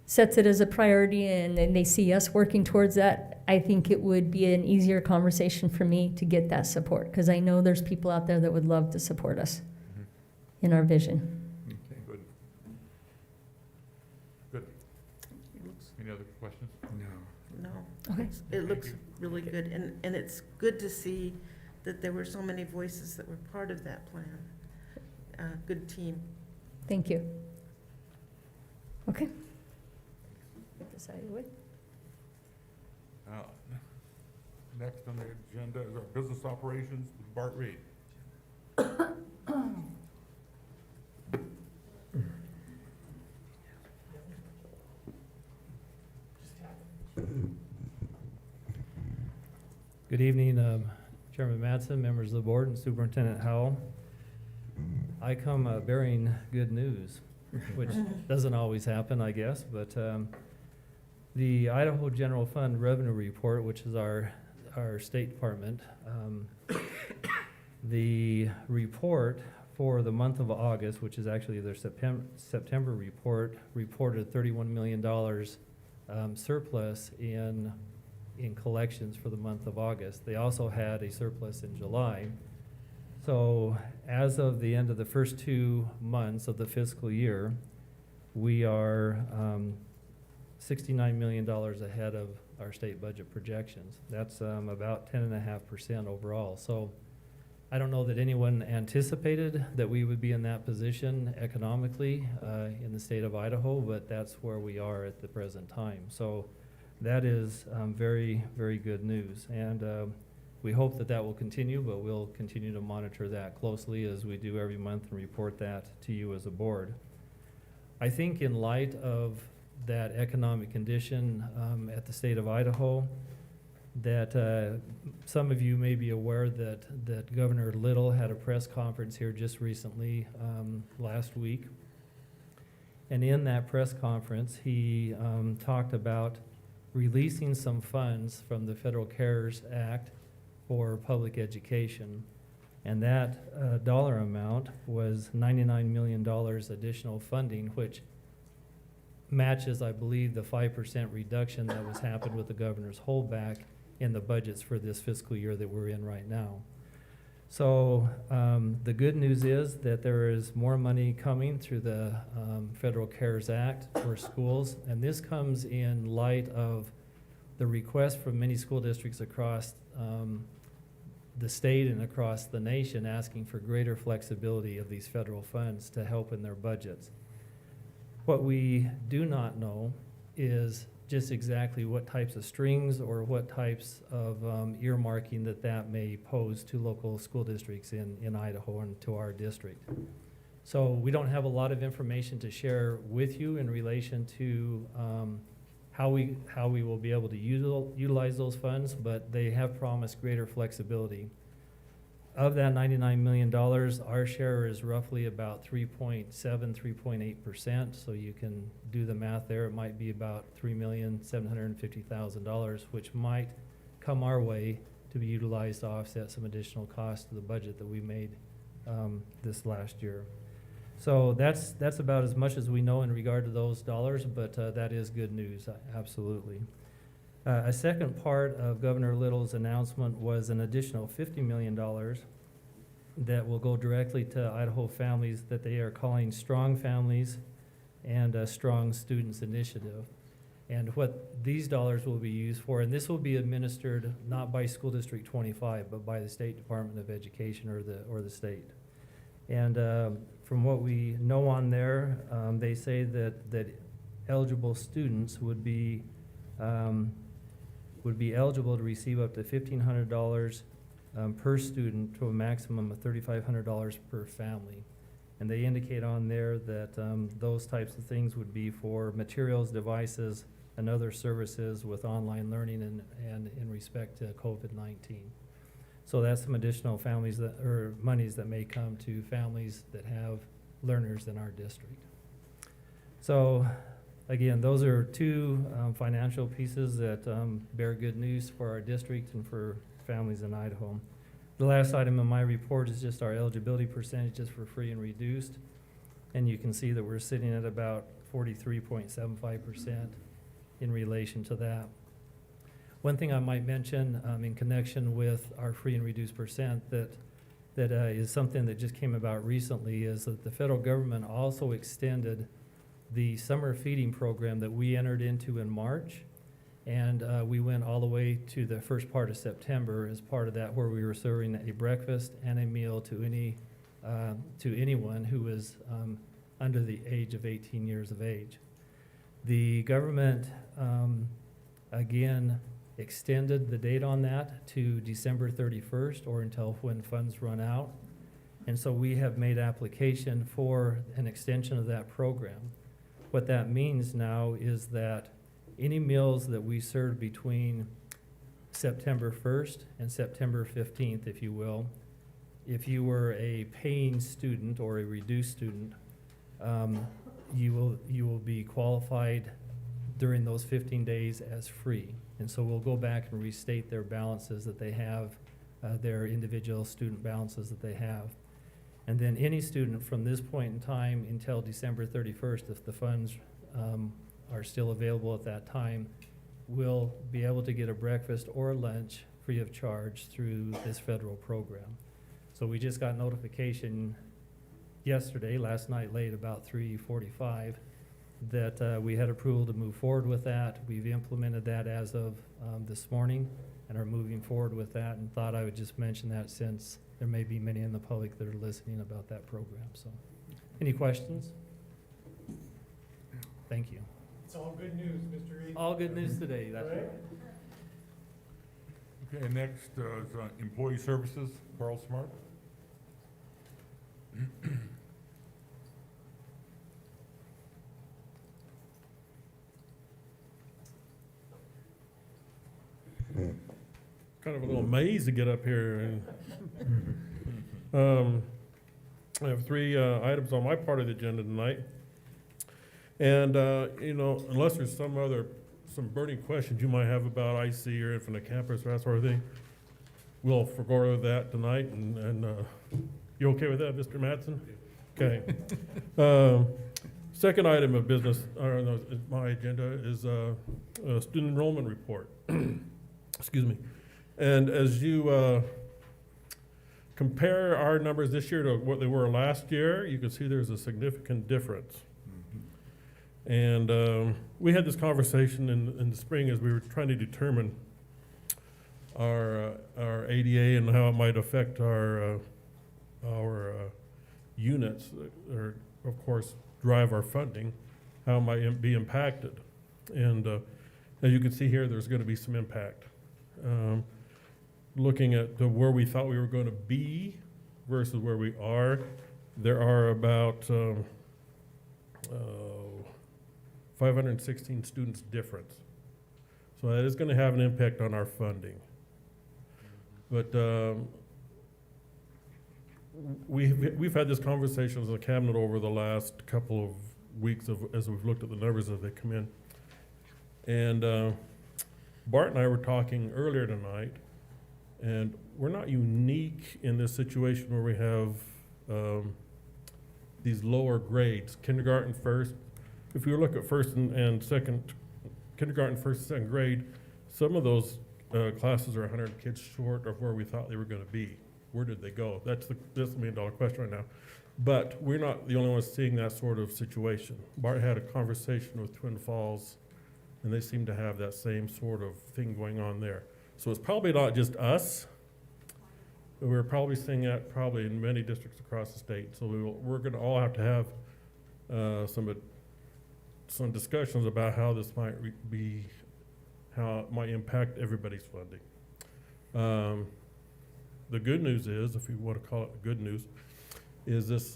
sets it as a priority and then they see us working towards that, I think it would be an easier conversation for me to get that support, because I know there's people out there that would love to support us in our vision. Okay, good. Good. Any other questions? No. Okay. It looks really good, and it's good to see that there were so many voices that were part of that plan. Good team. Thank you. Okay. Decided with. Next on the agenda is our business operations with Bart Reed. Good evening, Chairman Mattson, members of the board, and Superintendent Howell. I come bearing good news, which doesn't always happen, I guess, but the Idaho General Fund Revenue Report, which is our State Department, the report for the month of August, which is actually their September report, reported $31 million surplus in collections for the month of August. They also had a surplus in July. So as of the end of the first 2 months of the fiscal year, we are $69 million ahead of our state budget projections. That's about 10.5% overall. So I don't know that anyone anticipated that we would be in that position economically in the state of Idaho, but that's where we are at the present time. So that is very, very good news. And we hope that that will continue, but we'll continue to monitor that closely as we do every month and report that to you as a board. I think in light of that economic condition at the state of Idaho, that some of you may be aware that Governor Little had a press conference here just recently, last week. And in that press conference, he talked about releasing some funds from the Federal CARES Act for public education. And that dollar amount was $99 million additional funding, which matches, I believe, the 5% reduction that was happened with the governor's holdback in the budgets for this fiscal year that we're in right now. So the good news is that there is more money coming through the Federal CARES Act for schools, and this comes in light of the request from many school districts across the state and across the nation asking for greater flexibility of these federal funds to help in their budgets. What we do not know is just exactly what types of strings or what types of earmarking that may pose to local school districts in Idaho and to our district. So we don't have a lot of information to share with you in relation to how we will be able to utilize those funds, but they have promised greater flexibility. Of that $99 million, our share is roughly about 3.8%, so you can do the math there. It might be about $3,750,000, which might come our way to be utilized to offset some additional costs to the budget that we made this last year. So that's about as much as we know in regard to those dollars, but that is good news, absolutely. A second part of Governor Little's announcement was an additional $50 million that will go directly to Idaho families that they are calling Strong Families and Strong Students Initiative. And what these dollars will be used for, and this will be administered not by School District 25, but by the State Department of Education or the state. And from what we know on there, they say that eligible students would be eligible to receive up to $1,500 per student to a maximum of $3,500 per family. And they indicate on there that those types of things would be for materials, devices, and other services with online learning and in respect to COVID-19. So that's some additional families or monies that may come to families that have learners in our district. So again, those are two financial pieces that bear good news for our district and for families in Idaho. The last item in my report is just our eligibility percentages for free and reduced. And you can see that we're sitting at about 43.75% in relation to that. One thing I might mention in connection with our free and reduced percent that is something that just came about recently is that the federal government also extended the summer feeding program that we entered into in March. And we went all the way to the first part of September as part of that, where we were serving a breakfast and a meal to anyone who was under the age of 18 years of age. The government, again, extended the date on that to December 31st or until when funds run out. And so we have made application for an extension of that program. What that means now is that any meals that we serve between September 1st and September 15th, if you will, if you were a paying student or a reduced student, you will be qualified during those 15 days as free. And so we'll go back and restate their balances that they have, their individual student balances that they have. And then any student from this point in time until December 31st, if the funds are still available at that time, will be able to get a breakfast or lunch free of charge through this federal program. So we just got notification yesterday, last night late, about 3:45, that we had approval to move forward with that. We've implemented that as of this morning and are moving forward with that, and thought I would just mention that since there may be many in the public that are listening about that program. So, any questions? Thank you. It's all good news, Mr. Reed. All good news today, that's right. Okay, next is Employee Services, Carl Smart. Kind of a little maze to get up here. And I have three items on my part of the agenda tonight. And, you know, unless there's some burning questions you might have about IC or Infinite Campus or that sort of thing, we'll forego that tonight. And you okay with that, Mr. Mattson? Okay. Second item of business, or no, my agenda is a student enrollment report. Excuse me. And as you compare our numbers this year to what they were last year, you can see there's a significant difference. And we had this conversation in the spring as we were trying to determine our ADA and how it might affect our units that are, of course, drive our funding, how it might be impacted. And as you can see here, there's going to be some impact. Looking at where we thought we were going to be versus where we are, there are about 516 students difference. So that is going to have an impact on our funding. But we've had this conversation as a cabinet over the last couple of weeks as we've looked at the numbers as they come in. And Bart and I were talking earlier tonight, and we're not unique in this situation where we have these lower grades, kindergarten first. If you look at first and second, kindergarten, first, and second grade, some of those classes are 100 kids short of where we thought they were going to be. Where did they go? That's the million-dollar question right now. But we're not the only ones seeing that sort of situation. Bart had a conversation with Twin Falls, and they seem to have that same sort of thing going on there. So it's probably not just us. We're probably seeing that probably in many districts across the state. So we're going to all have to have some discussions about how this might how it might impact everybody's funding. The good news is, if you want to call it good news, is this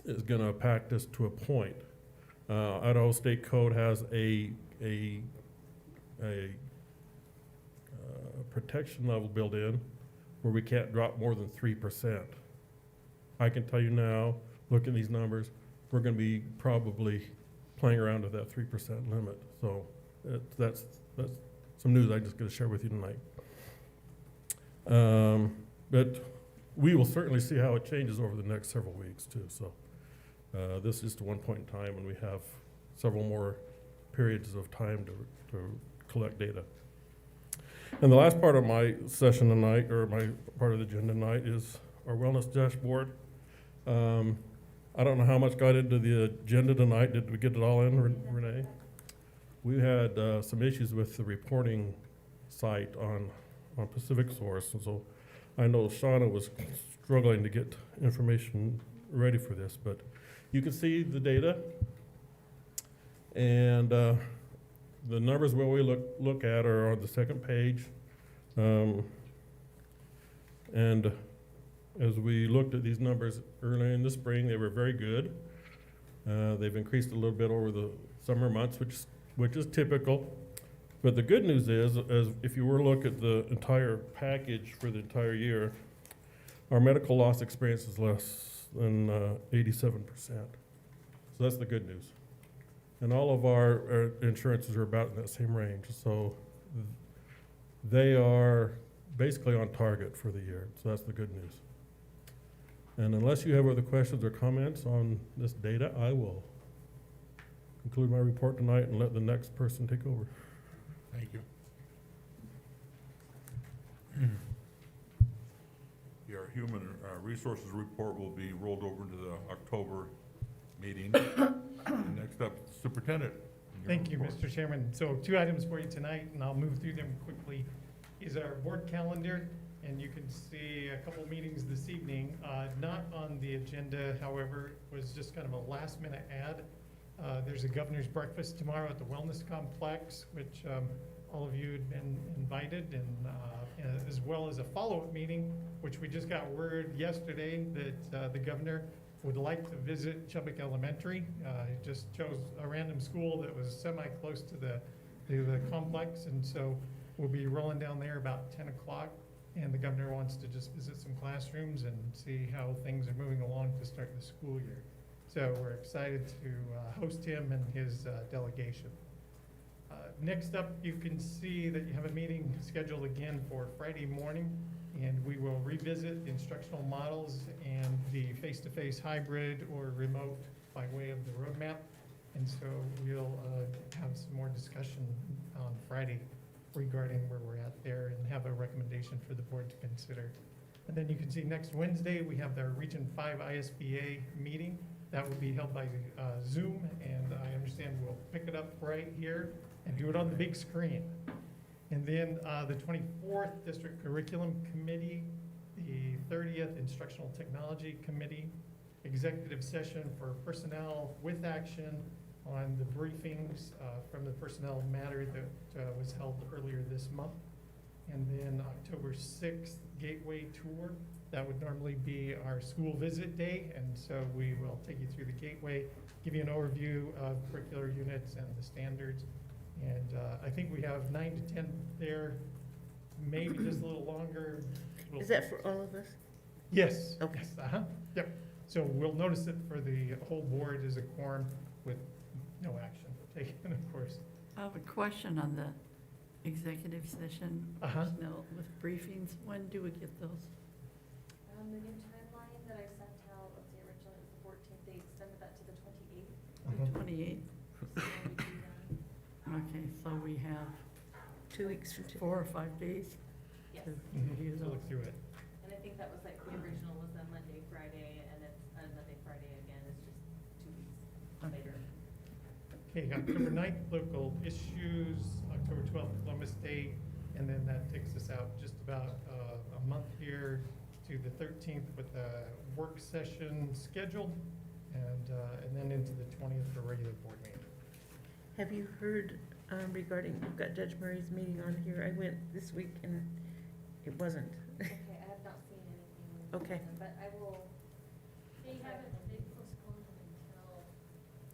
is going to impact us to a point. Idaho State Code has a protection level built in where we can't drop more than 3%. I can tell you now, looking at these numbers, we're going to be probably playing around with that 3% limit. So that's some news I'm just going to share with you tonight. But we will certainly see how it changes over the next several weeks too. So this is just one point in time, and we have several more periods of time to collect data. And the last part of my session tonight, or my part of the agenda tonight, is our wellness dashboard. I don't know how much got into the agenda tonight. Did we get it all in, Renee? We had some issues with the reporting site on Pacific Source, and so I know Shauna was struggling to get information ready for this, but you can see the data, and the numbers where we look at are on the second page. And as we looked at these numbers earlier in the spring, they were very good. They've increased a little bit over the summer months, which is typical. But the good news is, if you were to look at the entire package for the entire year, our medical loss experience is less than 87%. So that's the good news. And all of our insurances are about in that same range. So they are basically on target for the year. So that's the good news. And unless you have other questions or comments on this data, I will conclude my report tonight and let the next person take over. Thank you. Your human resources report will be rolled over into the October meeting. Next up, Superintendent. Thank you, Mr. Chairman. So 2 items for you tonight, and I'll move through them quickly, is our board calendar. And you can see a couple meetings this evening. Not on the agenda, however, was just kind of a last minute ad. There's a governor's breakfast tomorrow at the Wellness Complex, which all of you had been invited, and as well as a follow-up meeting, which we just got word yesterday that the governor would like to visit Chubbuck Elementary. He just chose a random school that was semi-close to the complex, and so we'll be rolling down there about 10 o'clock. And the governor wants to just visit some classrooms and see how things are moving along to start the school year. So we're excited to host him and his delegation. Next up, you can see that you have a meeting scheduled again for Friday morning, and we will revisit the instructional models and the face-to-face hybrid or remote by way of the roadmap. And so we'll have some more discussion on Friday regarding where we're at there and have a recommendation for the board to consider. And then you can see next Wednesday, we have the Region 5 ISBA meeting. That will be held by Zoom, and I understand we'll pick it up right here and do it on the big screen. And then the 24th District Curriculum Committee, the 30th Instructional Technology Committee, executive session for personnel with action on the briefings from the personnel matter that was held earlier this month. And then October 6th, Gateway Tour. That would normally be our school visit day, and so we will take you through the Gateway, give you an overview of curricular units and the standards. And I think we have 9 to 10 there, maybe just a little longer. Is that for all of us? Yes. Okay. Yes, yep. So we'll notice it for the whole board as a quorum with no action taken, of course. I have a question on the executive session personnel with briefings. When do we get those? The new timeline that I sent out, let's see, originally it was 28th. Okay, so we have 2 weeks from today. 4 or 5 days Yes. to Mhm, review to those. look through it. And I think that was like, the original was a Monday, Friday, and it's a Monday, Friday again, it's just 2 weeks later. Okay, October 9th, local issues, October 12th, Columbus Day, and then that takes us out just about a month here to the 13th with a work session scheduled, and then into the 20th for regular board meeting. Have you heard regarding, we've got Judge Murray's meeting on here. I went this week and it wasn't. Okay, I have not seen anything. Okay. But I will. They postponed it until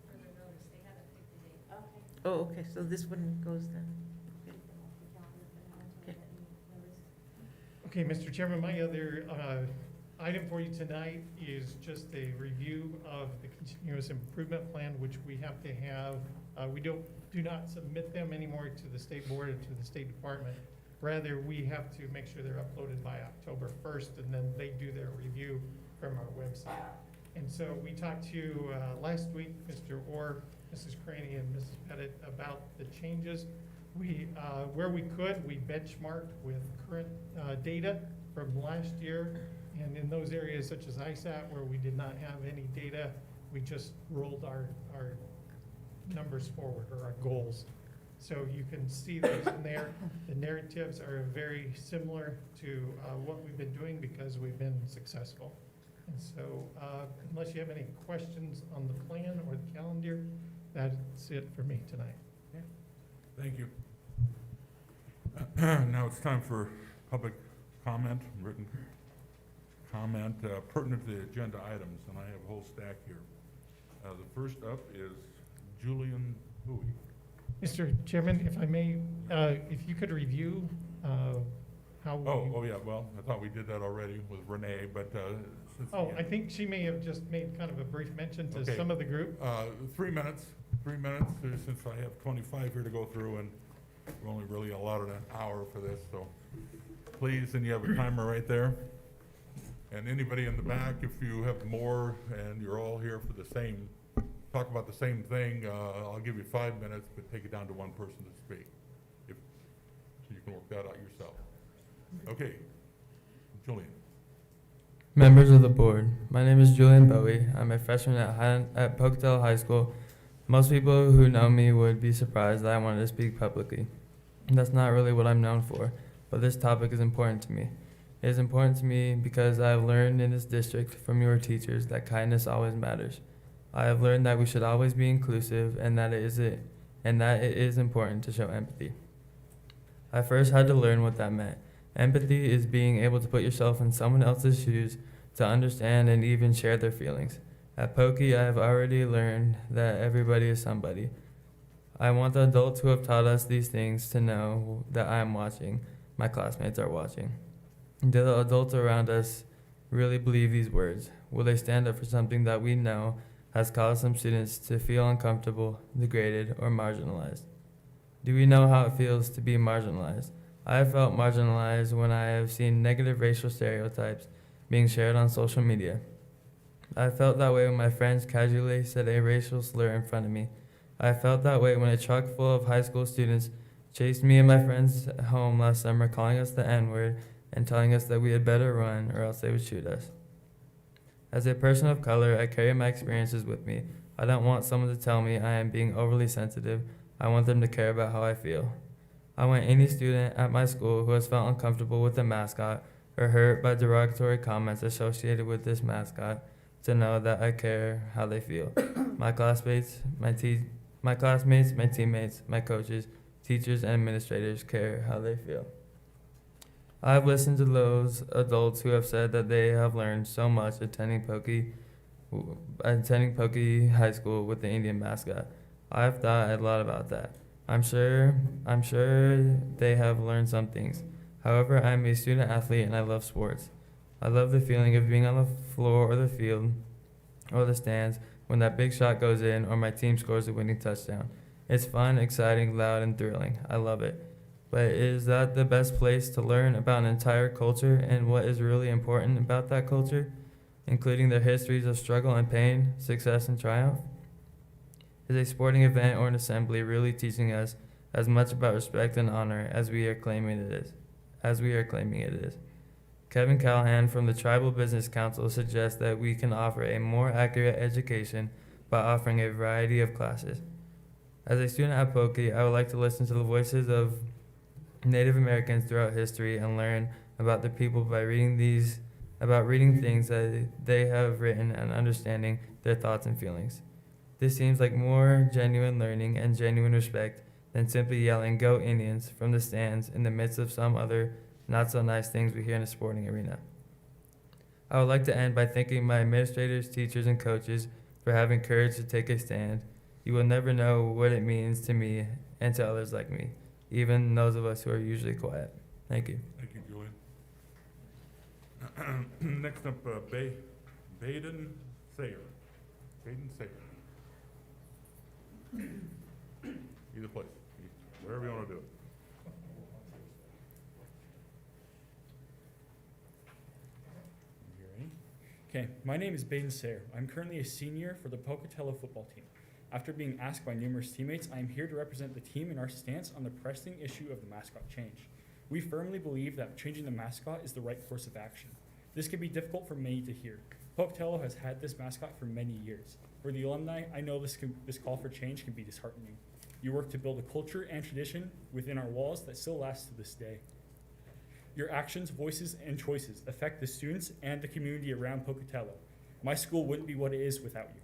further notice, they haven't picked a date. Okay. Oh, okay, so this one goes then. Okay, Mr. Chairman, my other item for you tonight is just a review of the continuous improvement plan, which we have to have. We do not submit them anymore to the state board and to the State Department. Rather, we have to make sure they're uploaded by October 1st, and then they do their review from our website. And so we talked to you last week, Mr. Orr, Mrs. Craney, and Mrs. Pettit about the changes. We, where we could, we benchmarked with current data from last year. And in those areas such as ISAT, where we did not have any data, we just rolled our numbers forward, or our goals. So you can see those in there. The narratives are very similar to what we've been doing because we've been successful. And so unless you have any questions on the plan or the calendar, that's it for me tonight. Thank you. Now it's time for public comment, written comment pertinent to the agenda items, and I have a whole stack here. The first up is Julian Huey. Mr. Chairman, if I may, if you could review how we... Oh, yeah, well, I thought we did that already with Renee, but... since Oh, the I think she may have just made kind of a brief mention to Okay. some of the group. 3 minutes, since I have 25 here to go through, and we're only really allotted an hour for this, so please, and you have a timer right there. And anybody in the back, if you have more and you're all here for the same, talk about the same thing, I'll give you 5 minutes, but take it down to one person to speak. So you can work that out yourself. Okay, Julian. Members of the board, my name is Julian Bowie. I'm a freshman at Pocatello High School. Most people who know me would be surprised that I wanted to speak publicly. That's not really what I'm known for, but this topic is important to me. It is important to me because I have learned in this district from your teachers that kindness always matters. I have learned that we should always be inclusive and that it is important to show empathy. I first had to learn what that meant. Empathy is being able to put yourself in someone else's shoes, to understand and even share their feelings. At Pokey, I have already learned that everybody is somebody. I want the adults who have taught us these things to know that I am watching, my classmates are watching. Do the adults around us really believe these words? Will they stand up for something that we know has caused some students to feel uncomfortable, degraded, or marginalized? Do we know how it feels to be marginalized? I have felt marginalized when I have seen negative racial stereotypes being shared on social media. I felt that way when my friends casually said a racial slur in front of me. I felt that way when a truck full of high school students chased me and my friends home last summer, calling us the N-word and telling us that we had better run or else they would shoot us. As a person of color, I carry my experiences with me. I don't want someone to tell me I am being overly sensitive. I want them to care about how I feel. I want any student at my school who has felt uncomfortable with the mascot or hurt by derogatory comments associated with this mascot to know that I care how they feel. My classmates, my teammates, my coaches, teachers, and administrators care how they feel. I have listened to those adults who have said that they have learned so much attending Pokey High School with the Indian mascot. I have thought a lot about that. I'm sure they have learned some things. However, I'm a student athlete and I love sports. I love the feeling of being on the floor or the field or the stands when that big shot goes in or my team scores a winning touchdown. It's fun, exciting, loud, and thrilling. I love it. But is that the best place to learn about an entire culture and what is really important about that culture, including their histories of struggle and pain, success and triumph? Is a sporting event or an assembly really teaching us as much about respect and honor as we are claiming it is? Kevin Callahan from the Tribal Business Council suggests that we can offer a more accurate education by offering a variety of classes. As a student at Pokey, I would like to listen to the voices of Native Americans throughout history and learn about the people by reading things that they have written and understanding their thoughts and feelings. This seems like more genuine learning and genuine respect than simply yelling "Go Indians" from the stands in the midst of some other not so nice things we hear in a sporting arena. I would like to end by thanking my administrators, teachers, and coaches for having courage to take a stand. You will never know what it means to me and to others like me, even those of us who are usually quiet. Thank you. Thank you, Julian. Next up, Baden Sayer. Baden Sayer. Either place, wherever you want to do it. Okay, my name is Baden Sayer. I'm currently a senior for the Pocatello football team. After being asked by numerous teammates, I am here to represent the team in our stance on the pressing issue of the mascot change. We firmly believe that changing the mascot is the right course of action. This can be difficult for many to hear. Pocatello has had this mascot for many years. For the alumni, I know this call for change can be disheartening. You work to build a culture and tradition within our walls that still lasts to this day. Your actions, voices, and choices affect the students and the community around Pocatello. My school wouldn't be what it is without you.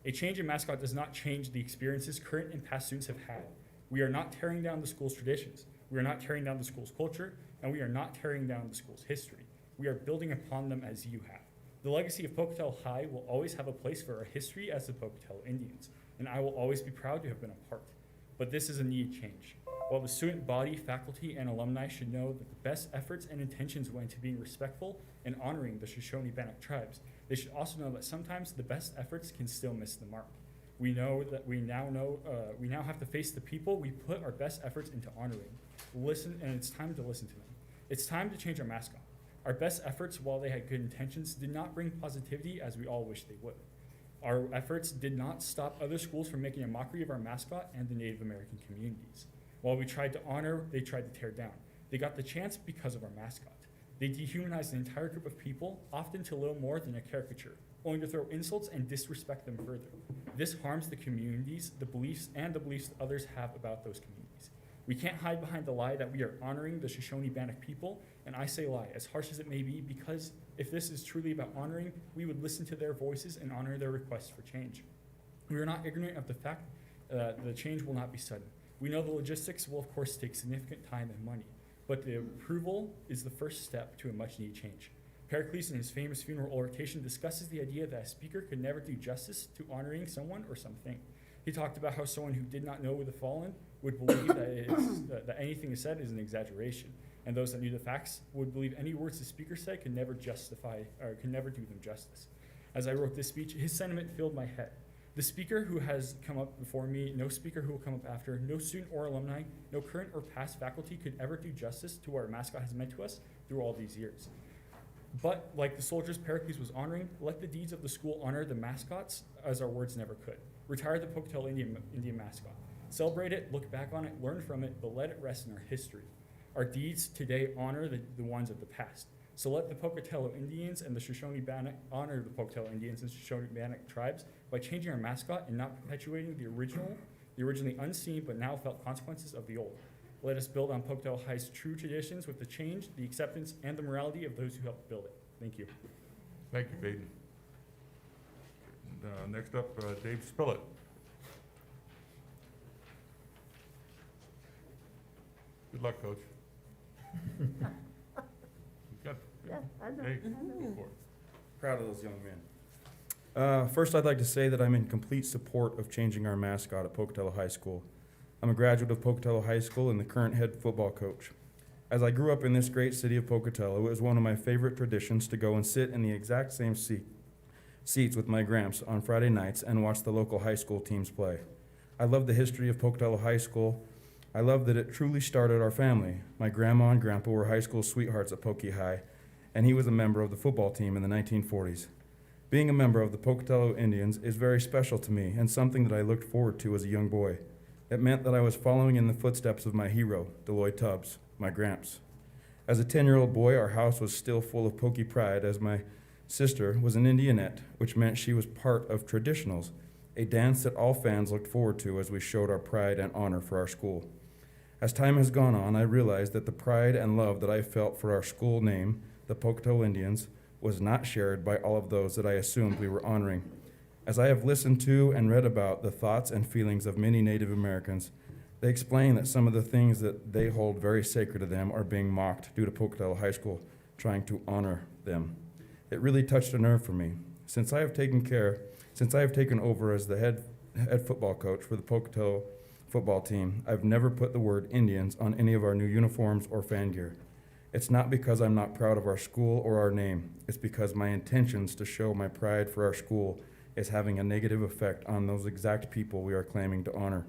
A change in mascot does not change the experiences current and past students have had. We are not tearing down the school's traditions. We are not tearing down the school's culture, and we are not tearing down the school's history. We are building upon them as you have. The legacy of Pocatello High will always have a place for our history as the Pocatello Indians, and I will always be proud to have been a part. But this is a needed change. While the student body, faculty, and alumni should know that the best efforts and intentions went to being respectful and honoring the Shoshone-Bannock tribes, they should also know that sometimes the best efforts can still miss the mark. We now have to face the people we put our best efforts into honoring. Listen, and it's time to listen to them. It's time to change our mascot. Our best efforts, while they had good intentions, did not bring positivity as we all wish they would. Our efforts did not stop other schools from making a mockery of our mascot and the Native American communities. While we tried to honor, they tried to tear down. They got the chance because of our mascot. They dehumanized an entire group of people, often to little more than a caricature, only to throw insults and disrespect them further. This harms the communities, the beliefs others have about those communities. We can't hide behind the lie that we are honoring the Shoshone-Bannock people, and I say lie, as harsh as it may be, because if this is truly about honoring, we would listen to their voices and honor their requests for change. We are not ignorant of the fact that the change will not be sudden. We know the logistics will, of course, take significant time and money, but the approval is the first step to a much-needed change. Pericles, in his famous funeral oration, discusses the idea that a speaker could never do justice to honoring someone or something. He talked about how someone who did not know the fallen would believe that anything is said is an exaggeration, and those that knew the facts would believe any words the speaker said could never do them justice. As I wrote this speech, his sentiment filled my head. The speaker who has come up before me, no speaker who will come up after, no student or alumni, no current or past faculty could ever do justice to what our mascot has meant to us through all these years. But like the soldiers Pericles was honoring, let the deeds of the school honor the mascots as our words never could. Retire the Pocatello Indian mascot. Celebrate it, look back on it, learn from it, but let it rest in our history. Our deeds today honor the ones of the past. So let the Pocatello Indians and the Shoshone-Bannock honor the Pocatello Indians and Shoshone-Bannock tribes by changing our mascot and not perpetuating the originally unseen but now felt consequences of the old. Let us build on Pocatello High's true traditions with the change, the acceptance, and the morality of those who helped build it. Thank you. Thank you, Baden. And, next up, Dave Spillett. Good luck, Coach. Proud of those young men. First, I'd like to say that I'm in complete support of changing our mascot at Pocatello High School. I'm a graduate of Pocatello High School and the current head football coach. As I grew up in this great city of Pocatello, it was one of my favorite traditions to go and sit in the exact same seats with my gramps on Friday nights and watch the local high school teams play. I love the history of Pocatello High School. I love that it truly started our family. My grandma and grandpa were high school sweethearts at Pokey High, and he was a member of the football team in the 1940s. Being a member of the Pocatello Indians is very special to me and something that I looked forward to as a young boy. It meant that I was following in the footsteps of my hero, Deloy Tubbs, my Gramps. As a 10-year-old boy, our house was still full of Pokey pride as my sister was an Indianette, which meant she was part of traditionals, a dance that all fans looked forward to as we showed our pride and honor for our school. As time has gone on, I realized that the pride and love that I felt for our school name, the Pocatello Indians, was not shared by all of those that I assumed we were honoring. As I have listened to and read about the thoughts and feelings of many Native Americans, they explain that some of the things that they hold very sacred to them are being mocked due to Pocatello High School trying to honor them. It really touched a nerve for me. Since I have taken over as the head football coach for the Pocatello football team, I've never put the word Indians on any of our new uniforms or fan gear. It's not because I'm not proud of our school or our name. It's because my intentions to show my pride for our school is having a negative effect on those exact people we are claiming to honor.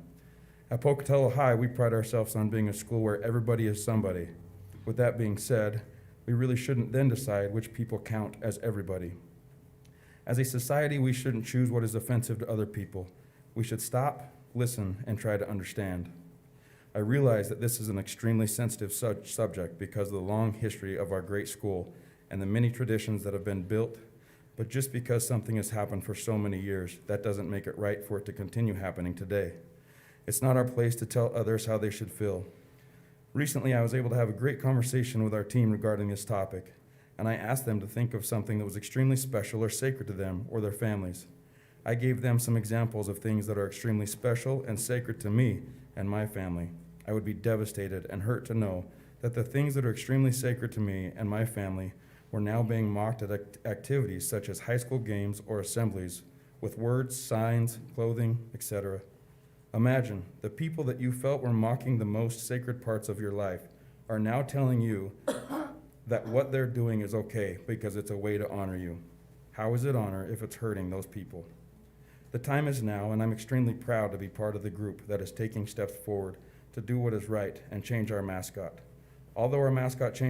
At Pocatello High, we pride ourselves on being a school where everybody is somebody. With that being said, we really shouldn't then decide which people count as everybody. As a society, we shouldn't choose what is offensive to other people. We should stop, listen, and try to understand. I realize that this is an extremely sensitive subject because of the long history of our great school and the many traditions that have been built, but just because something has happened for so many years, that doesn't make it right for it to continue happening today. It's not our place to tell others how they should feel. Recently, I was able to have a great conversation with our team regarding this topic, and I asked them to think of something that was extremely special or sacred to them or their families. I gave them some examples of things that are extremely special and sacred to me and my family. I would be devastated and hurt to know that the things that are extremely sacred to me and my family were now being mocked at activities such as high school games or assemblies with words, signs, clothing, etc. Imagine the people that you felt were mocking the most sacred parts of your life are now telling you that what they're doing is okay because it's a way to honor you. How is it honor if it's hurting those people? The time is now, and I'm extremely proud to be part of the group that is taking steps forward to do what is right and change our mascot. Although our mascot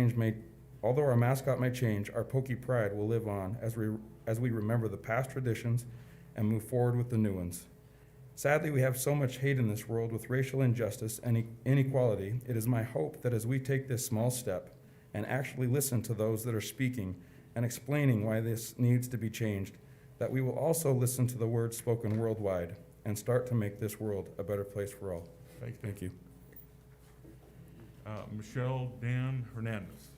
may change, our Pokey pride will live on as we remember the past traditions and move forward with the new ones. Sadly, we have so much hate in this world with racial injustice and inequality. It is my hope that as we take this small step and actually listen to those that are speaking and explaining why this needs to be changed, that we will also listen to the words spoken worldwide and start to make this world a better place for all. Thank you. Michelle Dan Hernandez.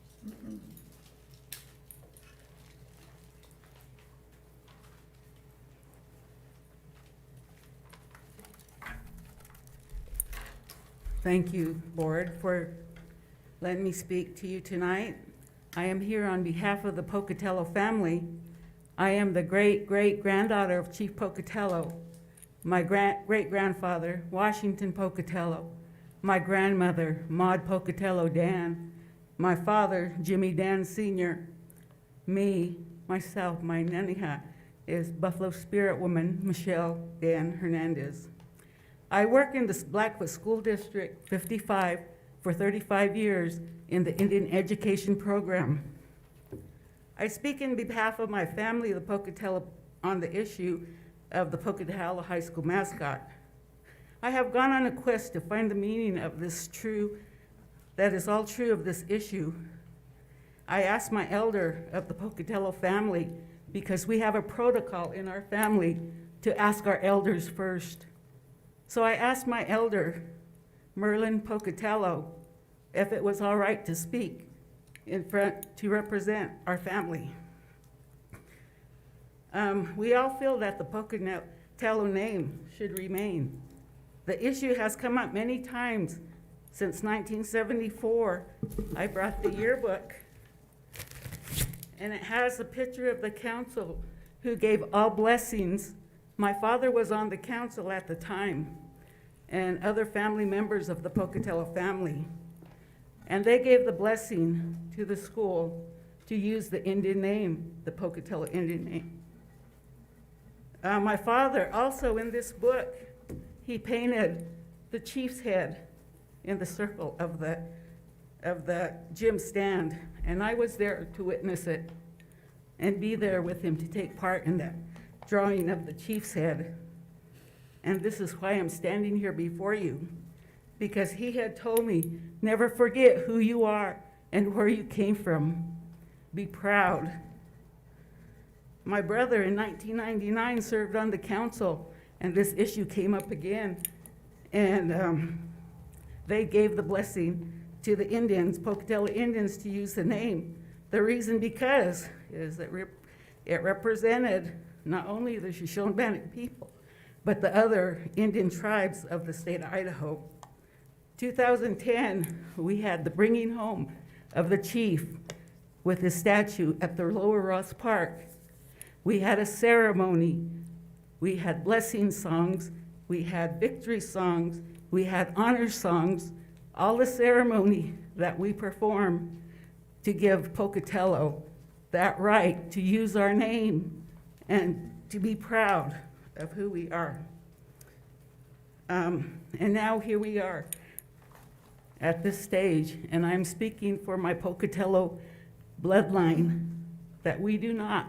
Thank you, Board, for letting me speak to you tonight. I am here on behalf of the Pocatello family. I am the great-great-granddaughter of Chief Pocatello, my great-grandfather, Washington Pocatello, my grandmother, Maud Pocatello Dan, my father, Jimmy Dan Sr., myself, my naniha is Buffalo Spirit woman, Michelle Dan Hernandez. I work in the Blackfoot School District 55 for 35 years in the Indian Education Program. I speak in behalf of my family, the Pocatello, on the issue of the Pocatello High School mascot. I have gone on a quest to find the meaning of this that is all true of this issue. I asked my elder of the Pocatello family, because we have a protocol in our family to ask our elders first. So I asked my elder, Merlin Pocatello, if it was all right to speak in front to represent our family. We all feel that the Pocatello name should remain. The issue has come up many times since 1974. I brought the yearbook, and it has a picture of the council who gave all blessings. My father was on the council at the time, and other family members of the Pocatello family. And they gave the blessing to the school to use the Indian name, the Pocatello Indian name. My father, also in this book, he painted the chief's head in the circle of the gym stand, and I was there to witness it. and be there with him to take part in that drawing of the chief's head. And this is why I'm standing here before you, because he had told me, never forget who you are and where you came from. Be proud. My brother in 1999 served on the council, and this issue came up again. And they gave the blessing to the Indians, Pocatello Indians, to use the name. The reason because is that it represented not only the Shoshone people, but the other Indian tribes of the state of Idaho. 2010, we had the bringing home of the chief with his statue at the Lower Ross Park. We had a ceremony. We had blessing songs. We had victory songs. We had honor songs. All the ceremony that we perform to give Pocatello that right to use our name and to be proud of who we are. And now here we are at this stage, and I'm speaking for my Pocatello bloodline, that we do not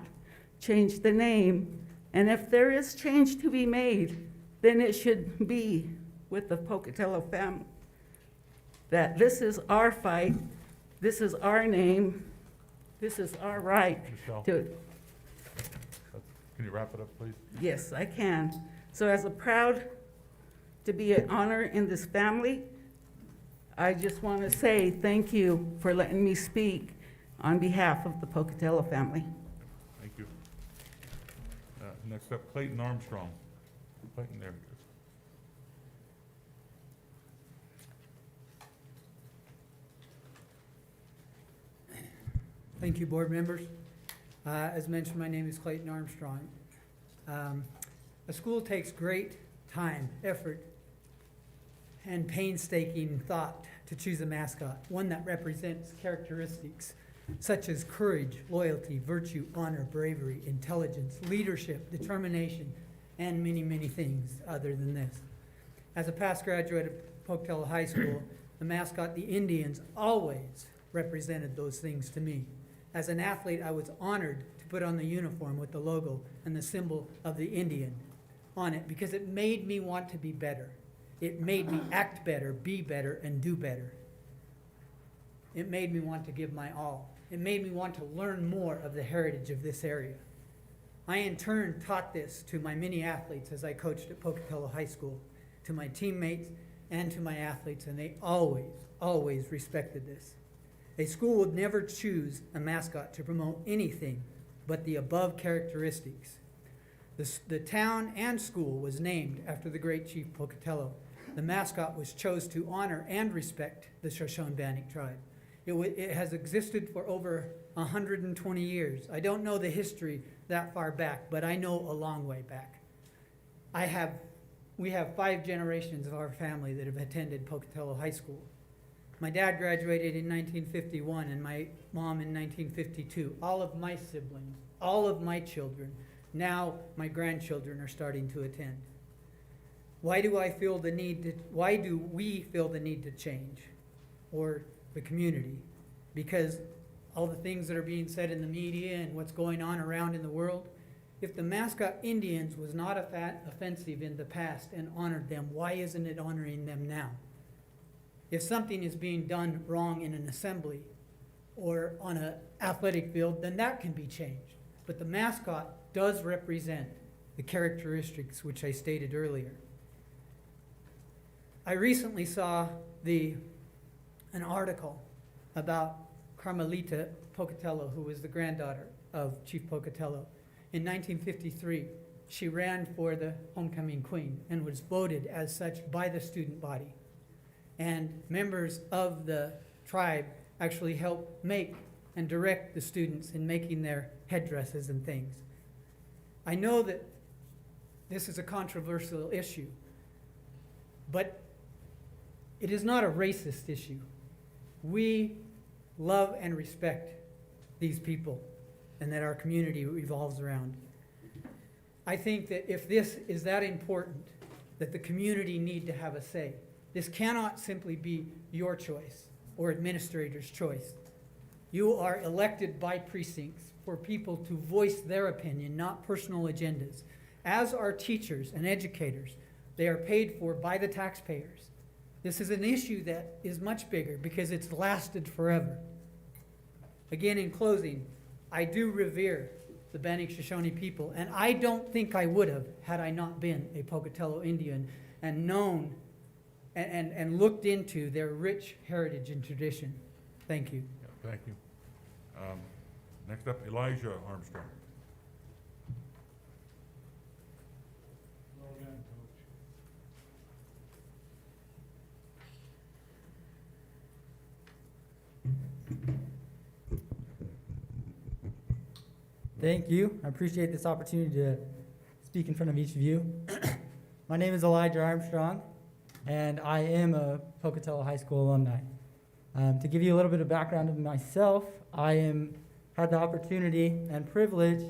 change the name, and if there is change to be made, then it should be with the Pocatello family. That this is our fight, this is our name, this is our right Michelle, to. can you wrap it up, please? Yes, I can. So as a proud to be an honor in this family, I just want to say thank you for letting me speak on behalf of the Pocatello family. Thank you. Next up, Clayton Armstrong. Clayton, there he is. Thank you, board members. As mentioned, my name is Clayton Armstrong. A school takes great time, effort, and painstaking thought to choose a mascot, one that represents characteristics such as courage, loyalty, virtue, honor, bravery, intelligence, leadership, determination, and many, many things other than this. As a past graduate of Pocatello High School, the mascot, the Indians, always represented those things to me. As an athlete, I was honored to put on the uniform with the logo and the symbol of the Indian on it because it made me want to be better. It made me act better, be better, and do better. It made me want to give my all. It made me want to learn more of the heritage of this area. I, in turn, taught this to my many athletes as I coached at Pocatello High School, to my teammates and to my athletes, and they always, always respected this. A school would never choose a mascot to promote anything but the above characteristics. The town and school was named after the great Chief Pocatello. The mascot was chose to honor and respect the Shoshone-Bannock tribe. It has existed for over 120 years. I don't know the history that far back, but I know a long way back. We have 5 generations of our family that have attended Pocatello High School. My dad graduated in 1951 and my mom in 1952. All of my siblings, all of my children, now my grandchildren are starting to attend. Why do we feel the need to change, or the community? Because all the things that are being said in the media and what's going on around in the world, if the mascot Indians was not offensive in the past and honored them, why isn't it honoring them now? If something is being done wrong in an assembly or on an athletic field, then that can be changed. But the mascot does represent the characteristics which I stated earlier. I recently saw an article about Carmelita Pocatello, who was the granddaughter of Chief Pocatello. In 1953, she ran for the homecoming queen and was voted as such by the student body. And members of the tribe actually helped make and direct the students in making their headdresses and things. I know that this is a controversial issue, but it is not a racist issue. We love and respect these people and that our community revolves around. I think that if this is that important, that the community need to have a say. This cannot simply be your choice or administrator's choice. You are elected by precincts for people to voice their opinion, not personal agendas. As are teachers and educators. They are paid for by the taxpayers. This is an issue that is much bigger because it's lasted forever. Again, in closing, I do revere the Bannock Shoshone people, and I don't think I would have had I not been a Pocatello Indian and known and looked into their rich heritage and tradition. Thank you. Yeah, thank you. Next up, Elijah Armstrong. Thank you. I appreciate this opportunity to speak in front of each of you. My name is Elijah Armstrong, and I am a Pocatello High School alumni. To give you a little bit of background of myself, I had the opportunity and privilege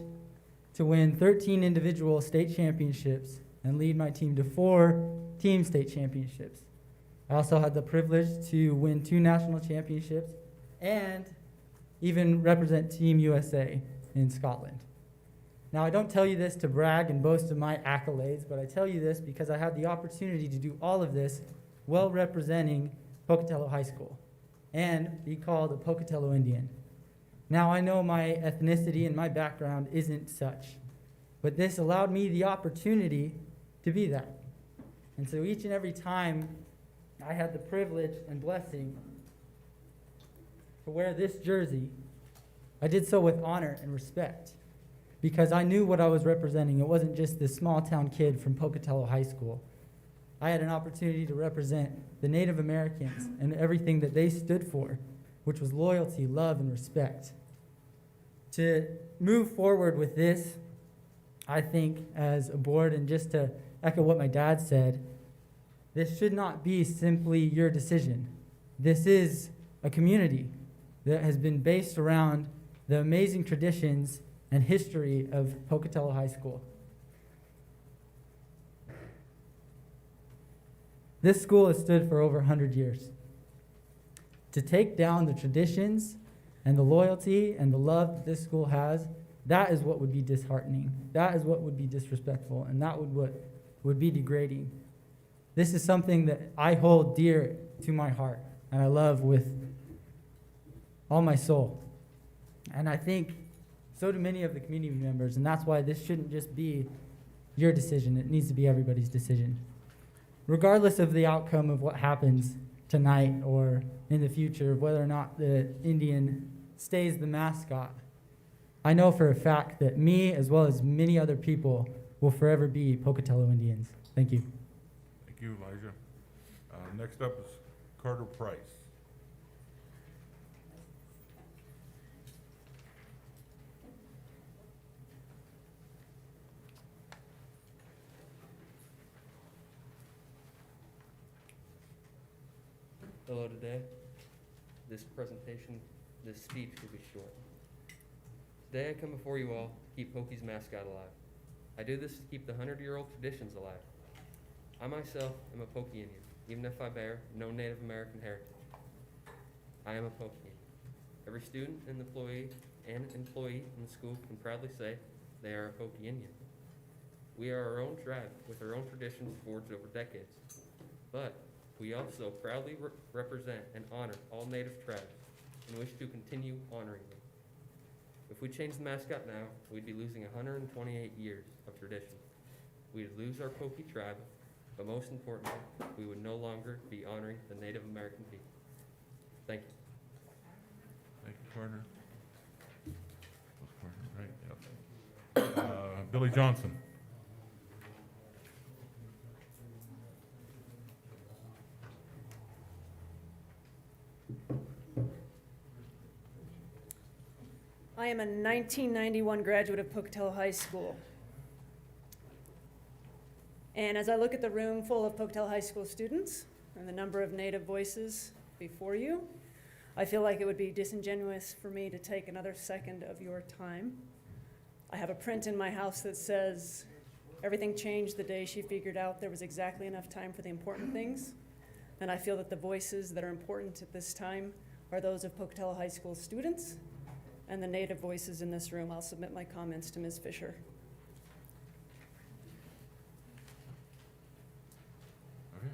to win 13 individual state championships and lead my team to 4 team state championships. I also had the privilege to win 2 national championships and even represent Team USA in Scotland. Now, I don't tell you this to brag and boast of my accolades, but I tell you this because I had the opportunity to do all of this while representing Pocatello High School and be called a Pocatello Indian. Now, I know my ethnicity and my background isn't such, but this allowed me the opportunity to be that. And so each and every time I had the privilege and blessing to wear this jersey, I did so with honor and respect because I knew what I was representing. It wasn't just this small town kid from Pocatello High School. I had an opportunity to represent the Native Americans and everything that they stood for, which was loyalty, love, and respect. To move forward with this, I think as a board, and just to echo what my dad said, this should not be simply your decision. This is a community that has been based around the amazing traditions and history of Pocatello High School. This school has stood for over 100 years. To take down the traditions and the loyalty and the love that this school has, that is what would be disheartening. That is what would be disrespectful, and that would be degrading. This is something that I hold dear to my heart, and I love with all my soul. And I think so do many of the community members, and that's why this shouldn't just be your decision. It needs to be everybody's decision. Regardless of the outcome of what happens tonight or in the future, whether or not the Indian stays the mascot, I know for a fact that me, as well as many other people, will forever be Pocatello Indians. Thank you. Thank you, Elijah. Next up is Carter Price. Hello today. This speech will be short. Today I come before you all to keep Pokey's mascot alive. I do this to keep the 100-year-old traditions alive. I myself am a Pokey Indian, even if I bear no Native American heritage. I am a Pokey Indian. Every student and employee in the school can proudly say they are a Pokey Indian. We are our own tribe with our own traditions forged over decades. But we also proudly represent and honor all Native tribes and wish to continue honoring them. If we change the mascot now, we'd be losing 128 years of tradition. We'd lose our Pokey tribe, but most importantly, we would no longer be honoring the Native American people. Thank you. Thank you, Carter. Right, yep. Billy Johnson. I am a 1991 graduate of Pocatello High School. And as I look at the room full of Pocatello High School students and the number of Native voices before you, I feel like it would be disingenuous for me to take another second of your time. I have a print in my house that says, everything changed the day she figured out there was exactly enough time for the important things. And I feel that the voices that are important at this time are those of Pocatello High School students and the Native voices in this room. I'll submit my comments to Ms. Fisher. Okay.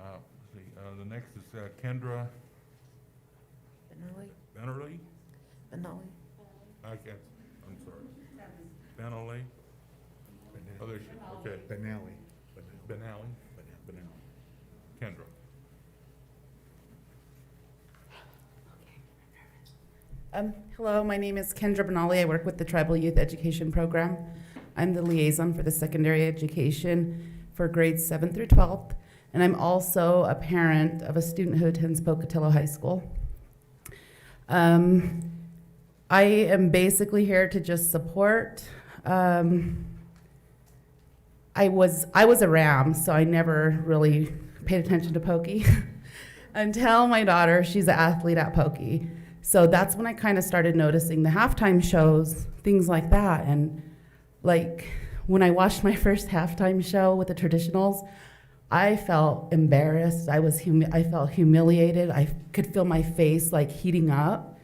Let's see, the next is Kendra Bennerly? I can't, I'm sorry. Bennerly? Oh, there she, okay. Benally. Kendra. Hello, my name is Kendra Benali. I work with the Tribal Youth Education Program. I'm the liaison for the secondary education for grades 7 through 12th, and I'm also a parent of a student who attends Pocatello High School. I am basically here to just support. I was a Ram, so I never really paid attention to Pokey until my daughter, she's an athlete at Pokey. So that's when I kind of started noticing the halftime shows, things like that. And like when I watched my first halftime show with the traditionals, I felt embarrassed. I felt humiliated. I could feel my face like heating up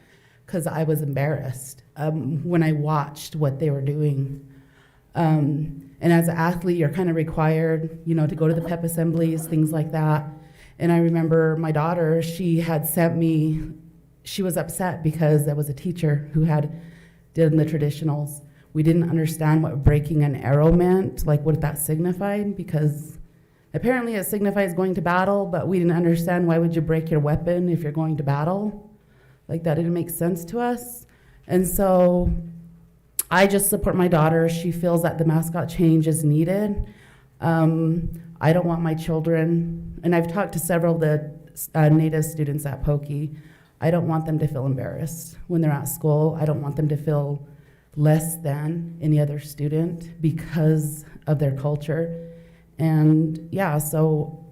because I was embarrassed when I watched what they were doing. And as an athlete, you're kind of required, to go to the pep assemblies, things like that. And I remember my daughter, she was upset because there was a teacher who had done the traditionals. We didn't understand what breaking an arrow meant, like what that signified, because apparently it signifies going to battle, but we didn't understand why would you break your weapon if you're going to battle. Like that didn't make sense to us. And so I just support my daughter. She feels that the mascot change is needed. I don't want my children, and I've talked to several of the Native students at Pokey. I don't want them to feel embarrassed when they're at school. I don't want them to feel less than any other student because of their culture. And yeah, so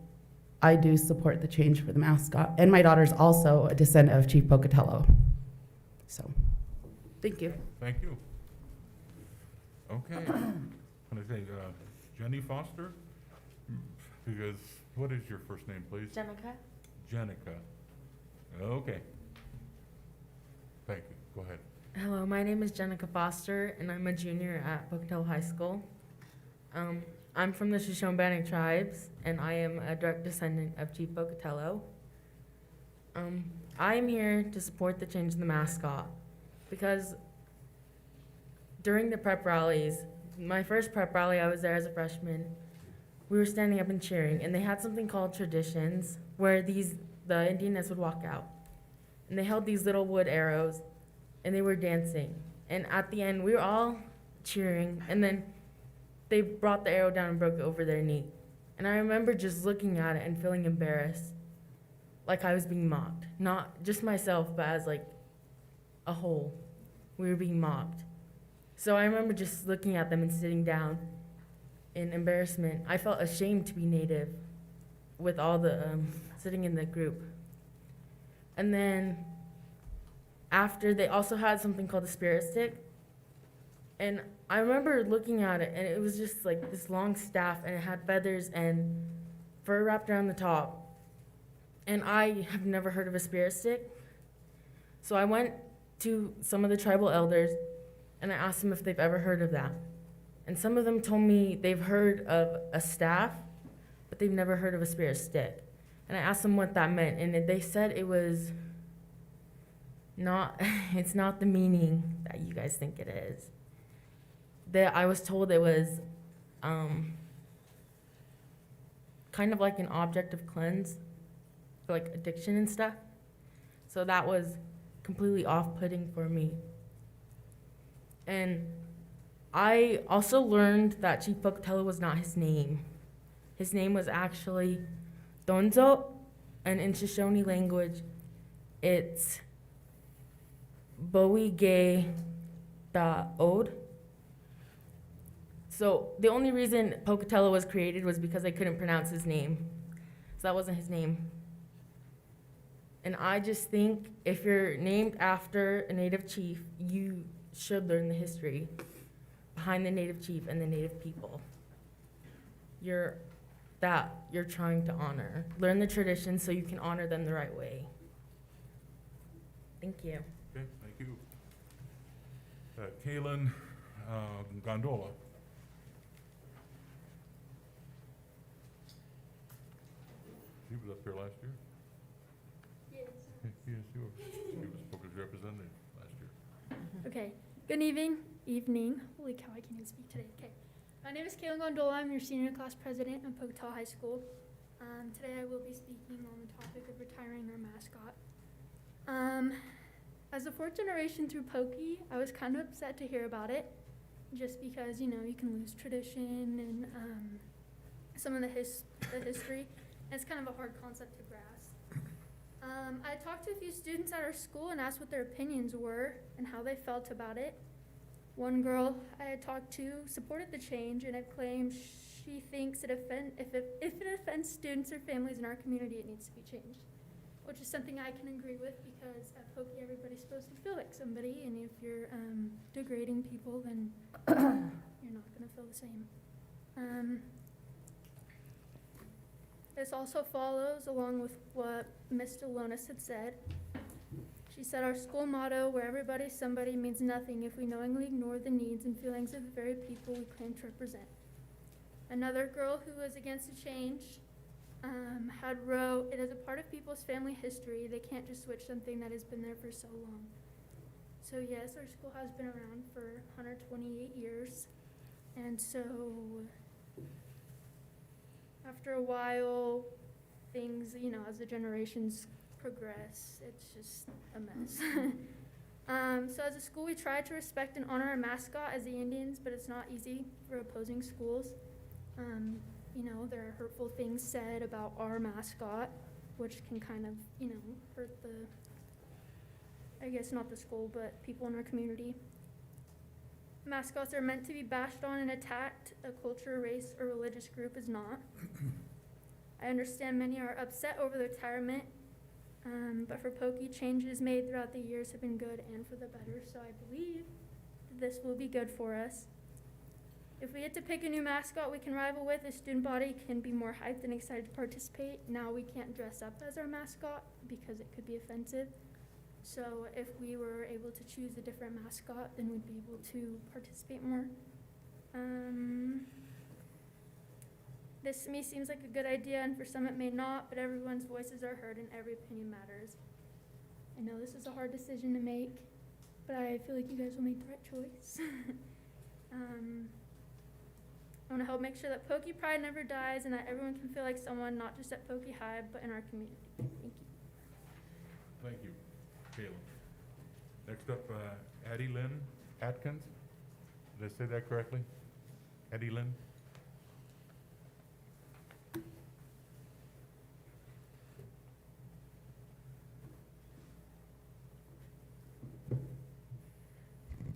I do support the change for the mascot. And my daughter's also a descendant of Chief Pocatello. So, thank you. Thank you. Okay. I'm going to say Jenny Foster, because what is your first name, please? Jenica. Okay. Thank you. Go ahead. Hello, my name is Jenica Foster, and I'm a junior at Pocatello High School. I'm from the Shoshone-Bannock tribes, and I am a direct descendant of Chief Pocatello. I am here to support the change in the mascot because during the prep rallies, my first prep rally, I was there as a freshman, we were standing up and cheering, and they had something called traditions where the Indianness would walk out, and they held these little wood arrows, and they were dancing. And at the end, we were all cheering, and then they brought the arrow down and broke it over their knee. And I remember just looking at it and feeling embarrassed, like I was being mocked. Not just myself, but as like a whole. We were being mocked. So I remember just looking at them and sitting down in embarrassment. I felt ashamed to be Native with all the sitting in the group. And then after, they also had something called a spirit stick. And I remember looking at it, and it was just like this long staff, and it had feathers and fur wrapped around the top. And I have never heard of a spirit stick. So I went to some of the tribal elders, and I asked them if they've ever heard of that. And some of them told me they've heard of a staff, but they've never heard of a spirit stick. And I asked them what that meant, and they said it was not, it's not the meaning that you guys think it is. That I was told it was kind of like an object of cleanse, for like addiction and stuff. So that was completely off-putting for me. And I also learned that Chief Pocatello was not his name. His name was actually Donzo, and in Shoshone language, it's Bowie Gay Da Ode. So the only reason Pocatello was created was because I couldn't pronounce his name. So that wasn't his name. And I just think if you're named after a Native chief, you should learn the history behind the Native chief and the Native people. You're trying to honor. Learn the traditions so you can honor them the right way. Thank you. Okay, thank you. Kaylin Gondola. She was up here last year. Yes. Yes, you were. She was Poca's representative last year. Okay. Good evening. Holy cow, I can't even speak today. Okay. My name is Kaylin Gondola. I'm your senior class president at Pocatello High School. Today I will be speaking on the topic of retiring our mascot. As a fourth generation through Pokey, I was kind of upset to hear about it, just because, you know, you can lose tradition and some of the history. And it's kind of a hard concept to grasp. I talked to a few students at our school and asked what their opinions were and how they felt about it. One girl I had talked to supported the change and had claimed she thinks if it offends students or families in our community, it needs to be changed, which is something I can agree with, because at Pokey everybody's supposed to feel like somebody, and if you're degrading people, then you're not going to feel the same. This also follows along with what Ms. Delonis had said. She said our school motto, where everybody's somebody, means nothing if we knowingly ignore the needs and feelings of the very people we claim to represent. Another girl who was against the change had wrote, "It is a part of people's family history. They can't just switch something that has been there for so long." So yes, our school has been around for 128 years. And so after a while, things, you know, as the generations progress, it's just a mess. So as a school, we try to respect and honor our mascot as the Indians, but it's not easy for opposing schools. You know, there are hurtful things said about our mascot, which can kind of, you know, hurt I guess not the school, but people in our community. Mascots are meant to be bashed on and attacked. A culture, race, or religious group is not. I understand many are upset over the retirement, but for Pokey, changes made throughout the years have been good and for the better, so I believe this will be good for us. If we get to pick a new mascot we can rival with, the student body can be more hyped and excited to participate. Now we can't dress up as our mascot because it could be offensive. So if we were able to choose a different mascot, then we'd be able to participate more. This to me seems like a good idea, and for some it may not, but everyone's voices are heard and every opinion matters. I know this is a hard decision to make, but I feel like you guys will make the right choice. I want to help make sure that Pokey pride never dies and that everyone can feel like someone, not just at Pokey High, but in our community. Thank you. Thank you, Caleb. Next up, Addie Lynn Atkins. Did I say that correctly? Addie Lynn?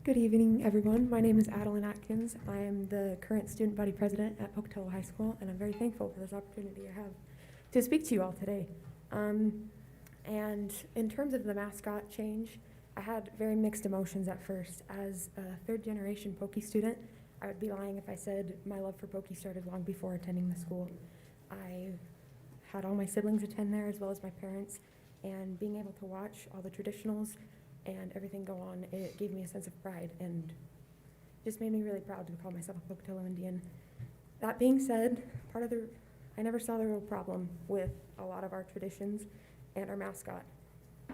Good evening, everyone. My name is Adeline Atkins. I am the current student body president at Pocatello High School, and I'm very thankful for this opportunity I have to speak to you all today. And in terms of the mascot change, I had very mixed emotions at first. As a third-generation Pokey student, I would be lying if I said my love for Pokey started long before attending the school. I had all my siblings attend there, as well as my parents, and being able to watch all the traditionals and everything go on, it gave me a sense of pride and just made me really proud to call myself a Pocatello Indian. That being said, I never saw the real problem with a lot of our traditions and our mascot,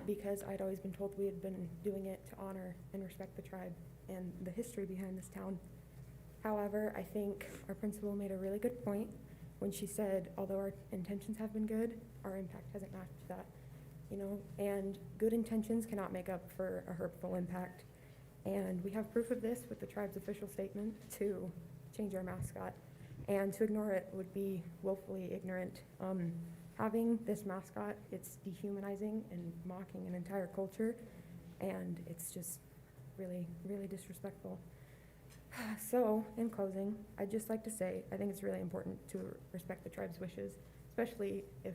because I'd always been told we had been doing it to honor and respect the tribe and the history behind this town. However, I think our principal made a really good point when she said, although our intentions have been good, our impact hasn't matched that. You know, and good intentions cannot make up for a hurtful impact. And we have proof of this with the tribe's official statement to change our mascot. And to ignore it would be willfully ignorant. Having this mascot, it's dehumanizing and mocking an entire culture, and it's just really, really disrespectful. So, in closing, I'd just like to say, I think it's really important to respect the tribe's wishes, especially if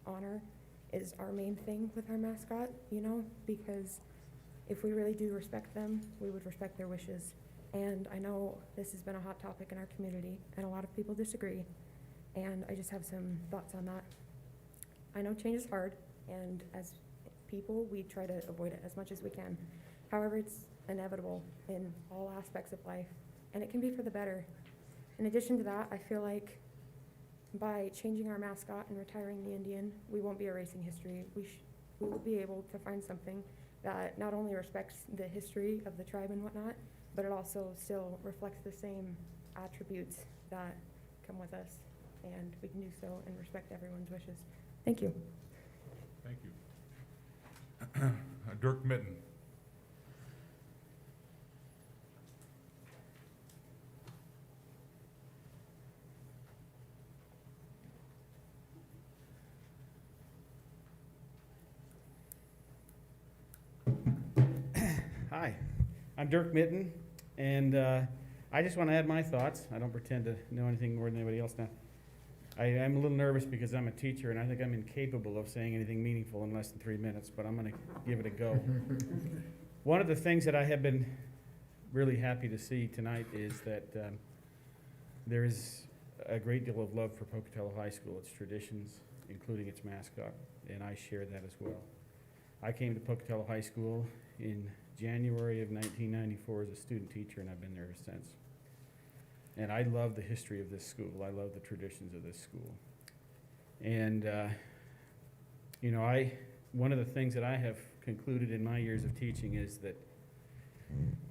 honor is our main thing with our mascot, you know, because if we really do respect them, we would respect their wishes. And I know this has been a hot topic in our community, and a lot of people disagree, and I just have some thoughts on that. I know change is hard, and as people, we try to avoid it as much as we can. However, it's inevitable in all aspects of life, and it can be for the better. In addition to that, I feel like by changing our mascot and retiring the Indian, we won't be erasing history. We will be able to find something that not only respects the history of the tribe and whatnot, but it also still reflects the same attributes that come with us, and we can do so and respect everyone's wishes. Thank you. Thank you. Dirk Mitten. Hi, I'm Dirk Mitten, and I just want to add my thoughts. I don't pretend to know anything more than anybody else now. I'm a little nervous because I'm a teacher, and I think I'm incapable of saying anything meaningful in less than 3 minutes, but I'm going to give it a go. One of the things that I have been really happy to see tonight is that there is a great deal of love for Pocatello High School, its traditions, including its mascot, and I share that as well. I came to Pocatello High School in January of 1994 as a student teacher, and I've been there ever since. And I love the history of this school. I love the traditions of this school. And, you know, one of the things that I have concluded in my years of teaching is that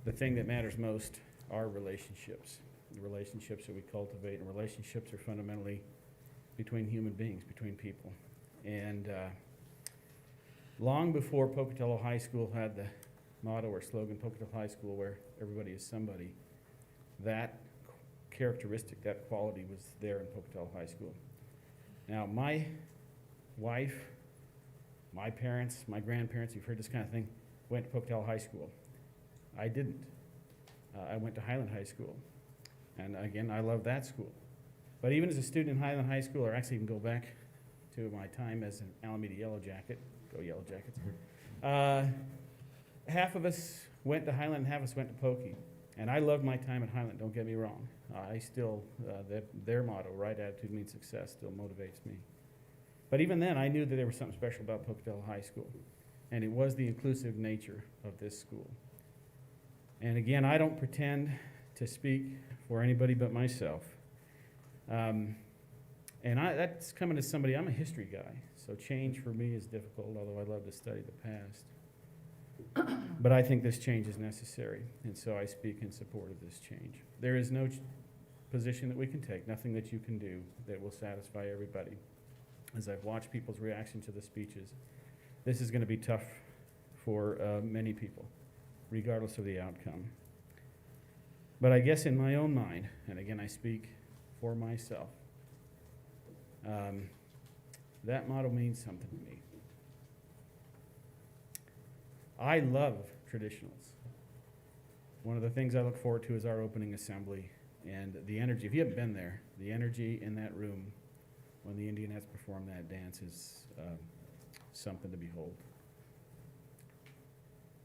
the thing that matters most are relationships. The relationships that we cultivate, and relationships are fundamentally between human beings, between people. And long before Pocatello High School had the motto or slogan, Pocatello High School, where everybody is somebody, that characteristic, that quality was there in Pocatello High School. Now, my wife, my parents, my grandparents, you've heard this kind of thing, went to Pocatello High School. I didn't. I went to Highland High School. And again, I love that school. But even as a student in Highland High School, or actually even go back to my time as an Alameda Yellow Jacket, go Yellow Jackets, half of us went to Highland and half of us went to Pokey. And I loved my time at Highland, don't get me wrong. I still, their motto, right attitude means success, still motivates me. But even then, I knew that there was something special about Pocatello High School. And it was the inclusive nature of this school. And again, I don't pretend to speak for anybody but myself. And that's coming as somebody, I'm a history guy, so change for me is difficult, although I love to study the past. But I think this change is necessary, and so I speak in support of this change. There is no position that we can take, nothing that you can do that will satisfy everybody. As I've watched people's reaction to the speeches, this is going to be tough for many people, regardless of the outcome. But I guess in my own mind, and again I speak for myself, that motto means something to me. I love traditionals. One of the things I look forward to is our opening assembly and the energy. If you haven't been there, the energy in that room when the Indian has performed that dance is something to behold.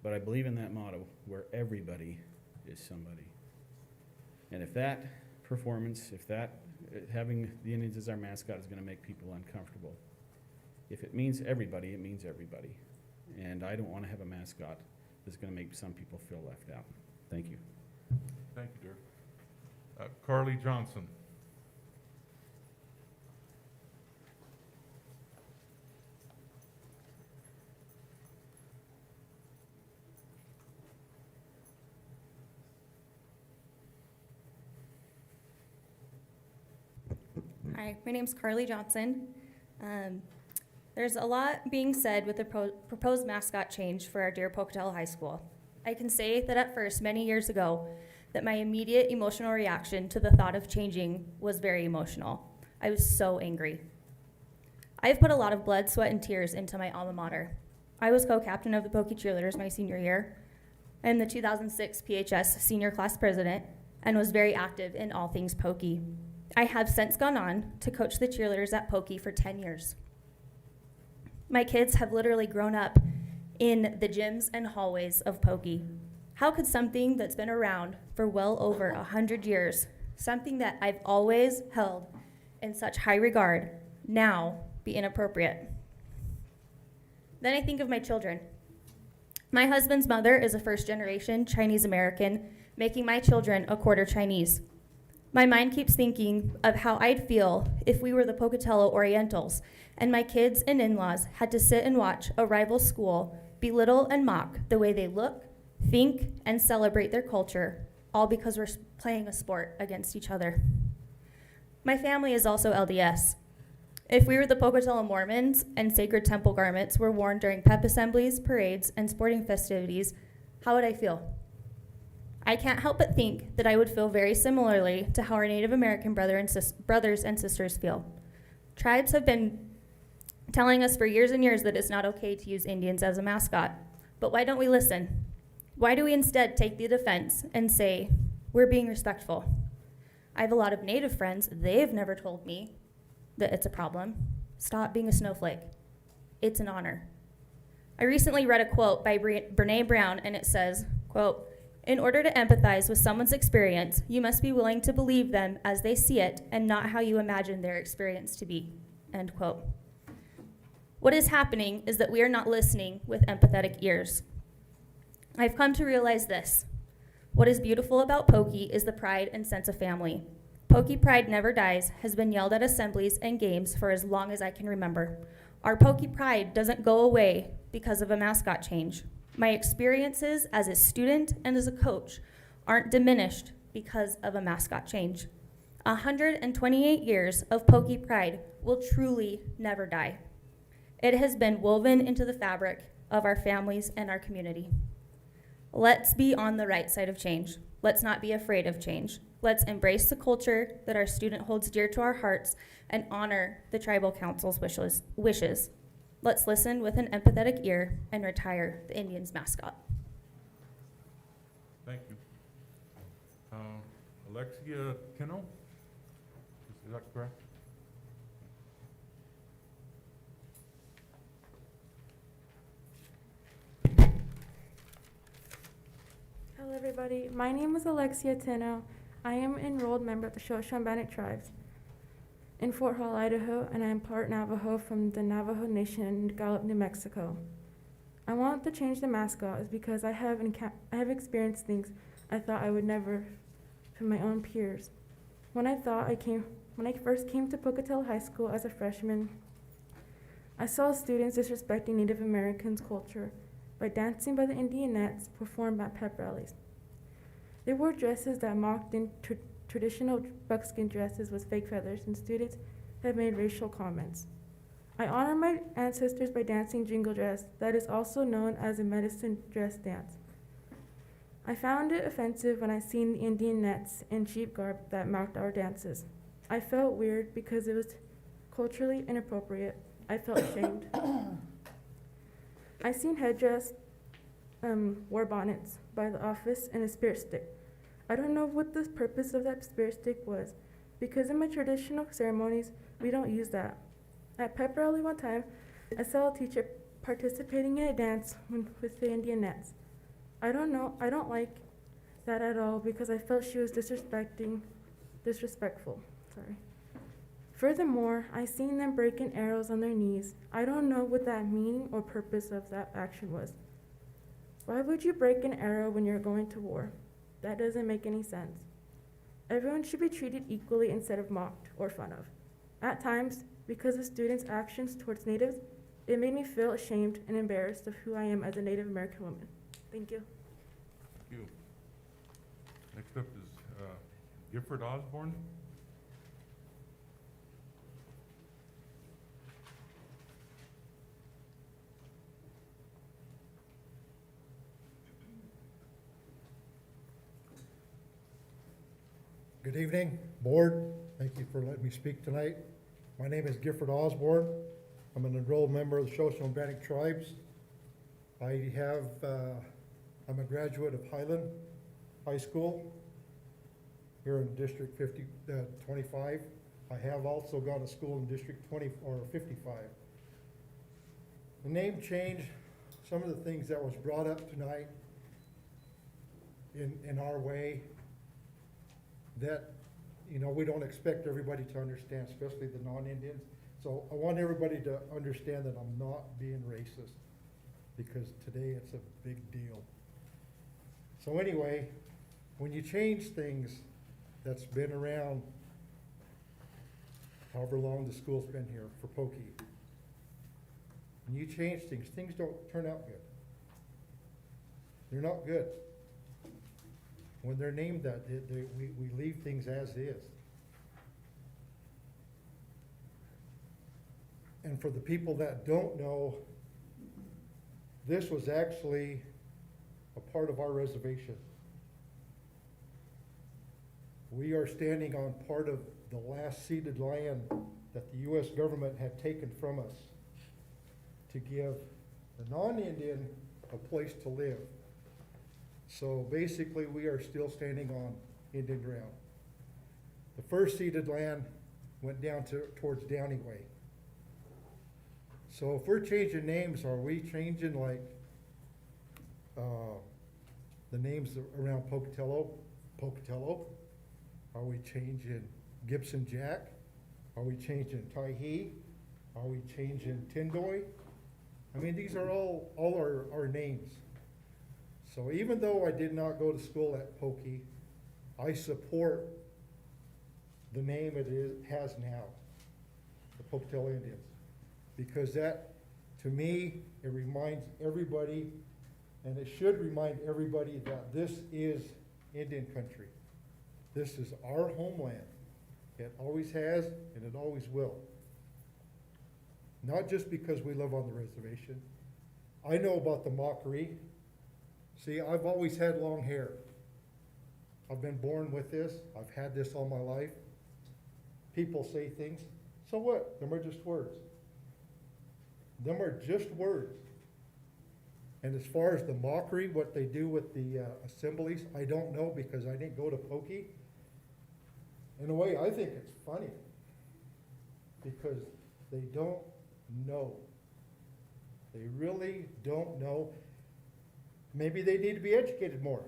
But I believe in that motto, where everybody is somebody. And if that performance, if that having the Indians as our mascot is going to make people uncomfortable, if it means everybody, it means everybody. And I don't want to have a mascot that's going to make some people feel left out. Thank you. Thank you, Dirk. Carly Johnson. Hi, my name's Carly Johnson. There's a lot being said with the proposed mascot change for our dear Pocatello High School. I can say that at first, many years ago, that my immediate emotional reaction to the thought of changing was very emotional. I was so angry. I've put a lot of blood, sweat, and tears into my alma mater. I was co-captain of the Pokey Cheerleaders my senior year. I am the 2006 PHS senior class president and was very active in all things Pokey. I have since gone on to coach the cheerleaders at Pokey for 10 years. My kids have literally grown up in the gyms and hallways of Pokey. How could something that's been around for well over 100 years, something that I've always held in such high regard, now be inappropriate? Then I think of my children. My husband's mother is a first-generation Chinese American, making my children a quarter Chinese. My mind keeps thinking of how I'd feel if we were the Pocatello Orientals and my kids and in-laws had to sit and watch a rival school belittle and mock the way they look, think, and celebrate their culture, all because we're playing a sport against each other. My family is also LDS. If we were the Pocatello Mormons and sacred temple garments were worn during pep assemblies, parades, and sporting festivities, how would I feel? I can't help but think that I would feel very similarly to how our Native American brothers and sisters feel. Tribes have been telling us for years and years that it's not okay to use Indians as a mascot. But why don't we listen? Why do we instead take the defense and say, we're being respectful? I have a lot of Native friends. They've never told me that it's a problem. Stop being a snowflake. It's an honor. I recently read a quote by Brene Brown, and it says, quote, "In order to empathize with someone's experience, you must be willing to believe them as they see it and not how you imagine their experience to be," end quote. What is happening is that we are not listening with empathetic ears. I've come to realize this. What is beautiful about Pokey is the pride and sense of family. Pokey pride never dies has been yelled at assemblies and games for as long as I can remember. Our Pokey pride doesn't go away because of a mascot change. My experiences as a student and as a coach aren't diminished because of a mascot change. 128 years of Pokey pride will truly never die. It has been woven into the fabric of our families and our community. Let's be on the right side of change. Let's not be afraid of change. Let's embrace the culture that our student holds dear to our hearts and honor the tribal council's wishes. Let's listen with an empathetic ear and retire the Indians mascot. Thank you. Alexia Tino, is that correct? Hello everybody, my name is Alexia Tino. I am an enrolled member of the Shoshone-Bannock tribes in Fort Hall, Idaho, and I am part Navajo from the Navajo Nation in Gallup, New Mexico. I want to change the mascot is because I have experienced things I thought I would never from my own peers. When I first came to Pocatello High School as a freshman, I saw students disrespecting Native Americans' culture by dancing by the Indianettes performed at pep rallies. They wore dresses that mocked in traditional buckskin dresses with fake feathers, and students have made racial comments. I honor my ancestors by dancing jingle dress, that is also known as a medicine dress dance. I found it offensive when I seen the Indianettes in sheep garb that mocked our dances. I felt weird because it was culturally inappropriate. I felt ashamed. I seen headdress, war bonnets by the office, and a spirit stick. I don't know what the purpose of that spirit stick was, because in my traditional ceremonies, we don't use that. At pep rally one time, I saw a teacher participating in a dance with the Indianettes. I don't like that at all because I felt she was disrespectful. Sorry. Furthermore, I seen them breaking arrows on their knees. I don't know what that meaning or purpose of that action was. Why would you break an arrow when you're going to war? That doesn't make any sense. Everyone should be treated equally instead of mocked or fun of. At times, because of students' actions towards natives, it made me feel ashamed and embarrassed of who I am as a Native American woman. Thank you. Thank you. Next up is Gifford Osborne. Good evening, board. Thank you for letting me speak tonight. My name is Gifford Osborne. I'm an enrolled member of the Shoshone-Bannock tribes. I'm a graduate of Highland High School here in District 25. I have also gone to school in District 55. The name change, some of the things that was brought up tonight in our way, that, we don't expect everybody to understand, especially the non-Indians. So I want everybody to understand that I'm not being racist. because today it's a big deal. So anyway, when you change things that's been around however long the school's been here for Pokey, when you change things, things don't turn out good. They're not good. When they're named that, we leave things as is. And for the people that don't know, this was actually a part of our reservation. We are standing on part of the last ceded land that the U.S. government had taken from us to give the non-Indian a place to live. So basically, we are still standing on Indian ground. The first ceded land went down towards Downey Way. So if we're changing names, are we changing like the names around Pocatello? Are we changing Gibson Jack? Are we changing Tyhee? Are we changing Tindoy? I mean, these are all our names. So even though I did not go to school at Pokey, I support the name it has now, the Pocatello Indians. Because that, to me, it reminds everybody, and it should remind everybody that this is Indian country. This is our homeland. It always has, and it always will. Not just because we live on the reservation. I know about the mockery. See, I've always had long hair. I've been born with this. I've had this all my life. People say things. So what? Them are just words. Them are just words. And as far as the mockery, what they do with the assemblies, I don't know because I didn't go to Pokey. In a way, I think it's funny because they don't know. They really don't know. Maybe they need to be educated more.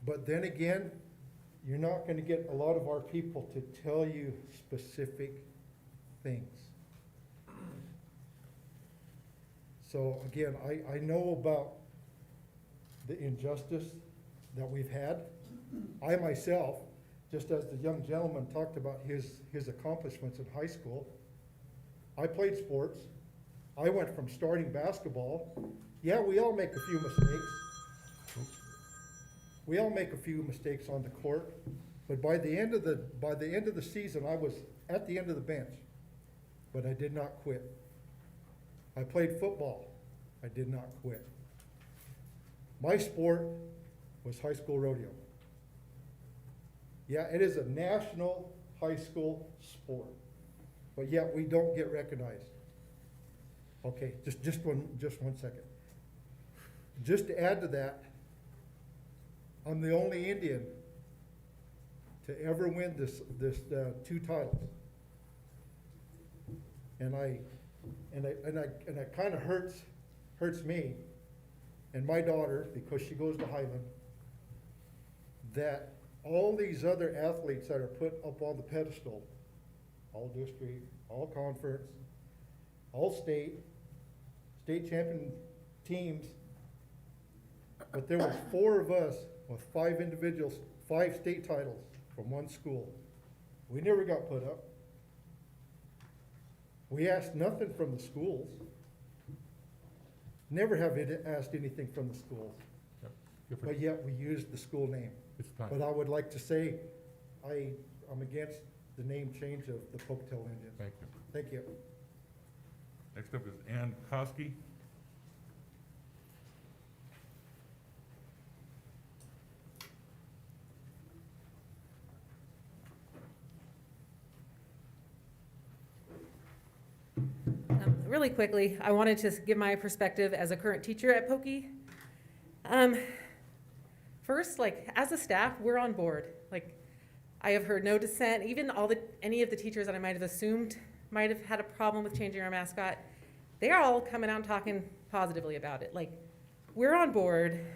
But then again, you're not going to get a lot of our people to tell you specific things. So again, I know about the injustice that we've had. I myself, just as the young gentleman talked about his accomplishments in high school, I played sports. I went from starting basketball. Yeah, we all make a few mistakes. We all make a few mistakes on the court, but by the end of the season, I was at the end of the bench, but I did not quit. I played football. I did not quit. My sport was high school rodeo. Yeah, it is a national high school sport, but yet we don't get recognized. Okay, just one second. Just to add to that, I'm the only Indian to ever win this 2 titles, and it kind of hurts me and my daughter because she goes to Highland. That all these other athletes that are put up on the pedestal, all district, all conference, all state champion teams, but there were 4 of us with 5 individuals, 5 state titles from one school. We never got put up. We asked nothing from the schools. Never have asked anything from the schools. Yep. But yet we used the school name. It's time. But I would like to say, I'm against the name change of the Pocatello Indians. Thank you. Thank you. Next up is Ann Koski. Really quickly, I wanted to give my perspective as a current teacher at Pokey. First, as a staff, we're on board. I have heard no dissent. Even any of the teachers that I might have assumed might have had a problem with changing our mascot, they are all coming out and talking positively about it. We're on board.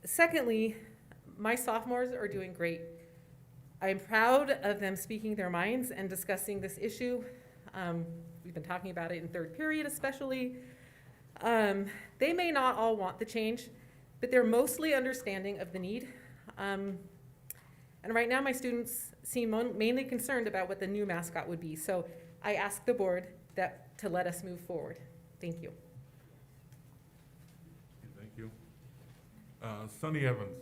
Secondly, my sophomores are doing great. I'm proud of them speaking their minds and discussing this issue. We've been talking about it in third period especially. They may not all want the change, but they're mostly understanding of the need. And right now my students seem mainly concerned about what the new mascot would be. So I ask the board to let us move forward. Thank you. Thank you. Sunny Evans.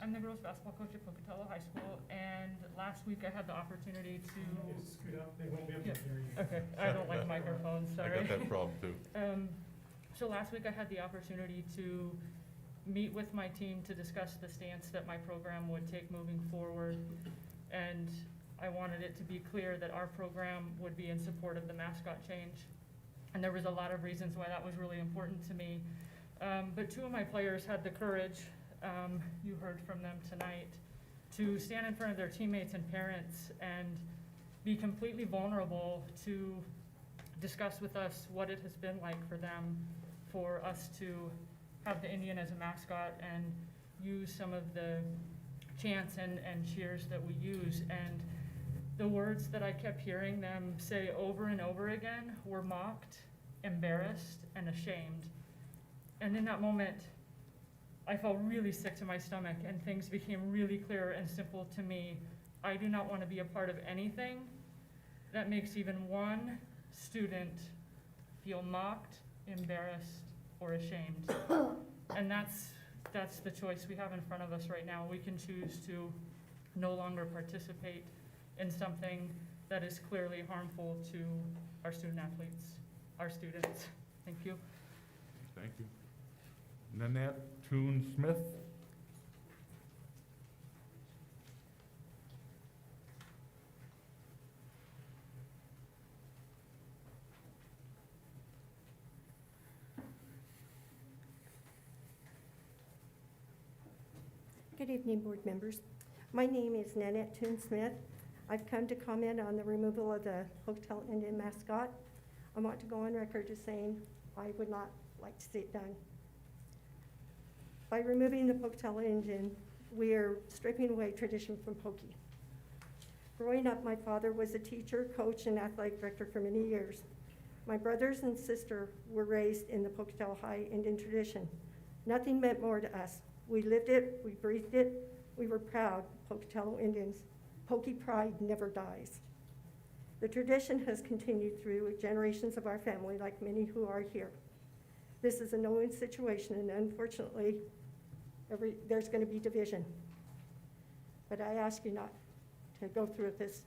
I'm the girls' basketball coach at Pocatello High School, and last week I had the opportunity to. Scoot up, they won't be able to hear you. Okay, I don't like microphones, sorry. I got that problem too. So last week I had the opportunity to meet with my team to discuss the stance that my program would take moving forward. And I wanted it to be clear that our program would be in support of the mascot change. And there was a lot of reasons why that was really important to me. But two of my players had the courage, you heard from them tonight, to stand in front of their teammates and parents and be completely vulnerable to discuss with us what it has been like for them, for us to have the Indian as a mascot and use some of the chants and cheers that we use. And the words that I kept hearing them say over and over again were mocked, embarrassed, and ashamed. And in that moment, I felt really sick to my stomach, and things became really clear and simple to me. I do not want to be a part of anything that makes even one student feel mocked, embarrassed, or ashamed. And that's the choice we have in front of us right now. We can choose to no longer participate in something that is clearly harmful to our student athletes, our students. Thank you. Thank you. Nanette Toon Smith. Good evening, board members. My name is Nanette Toon Smith. I've come to comment on the removal of the Pocatello Indian mascot. I want to go on record as saying I would not like to see it done. By removing the Pocatello Indian, we are stripping away tradition from Pokey. Growing up, my father was a teacher, coach, and athletic director for many years. My brothers and sister were raised in the Pocatello High Indian tradition. Nothing meant more to us. We lived it, we breathed it, we were proud Pocatello Indians. Pokey pride never dies. The tradition has continued through generations of our family, like many who are here. This is a no-win situation, and unfortunately, there's going to be division. But I ask you not to go through with this,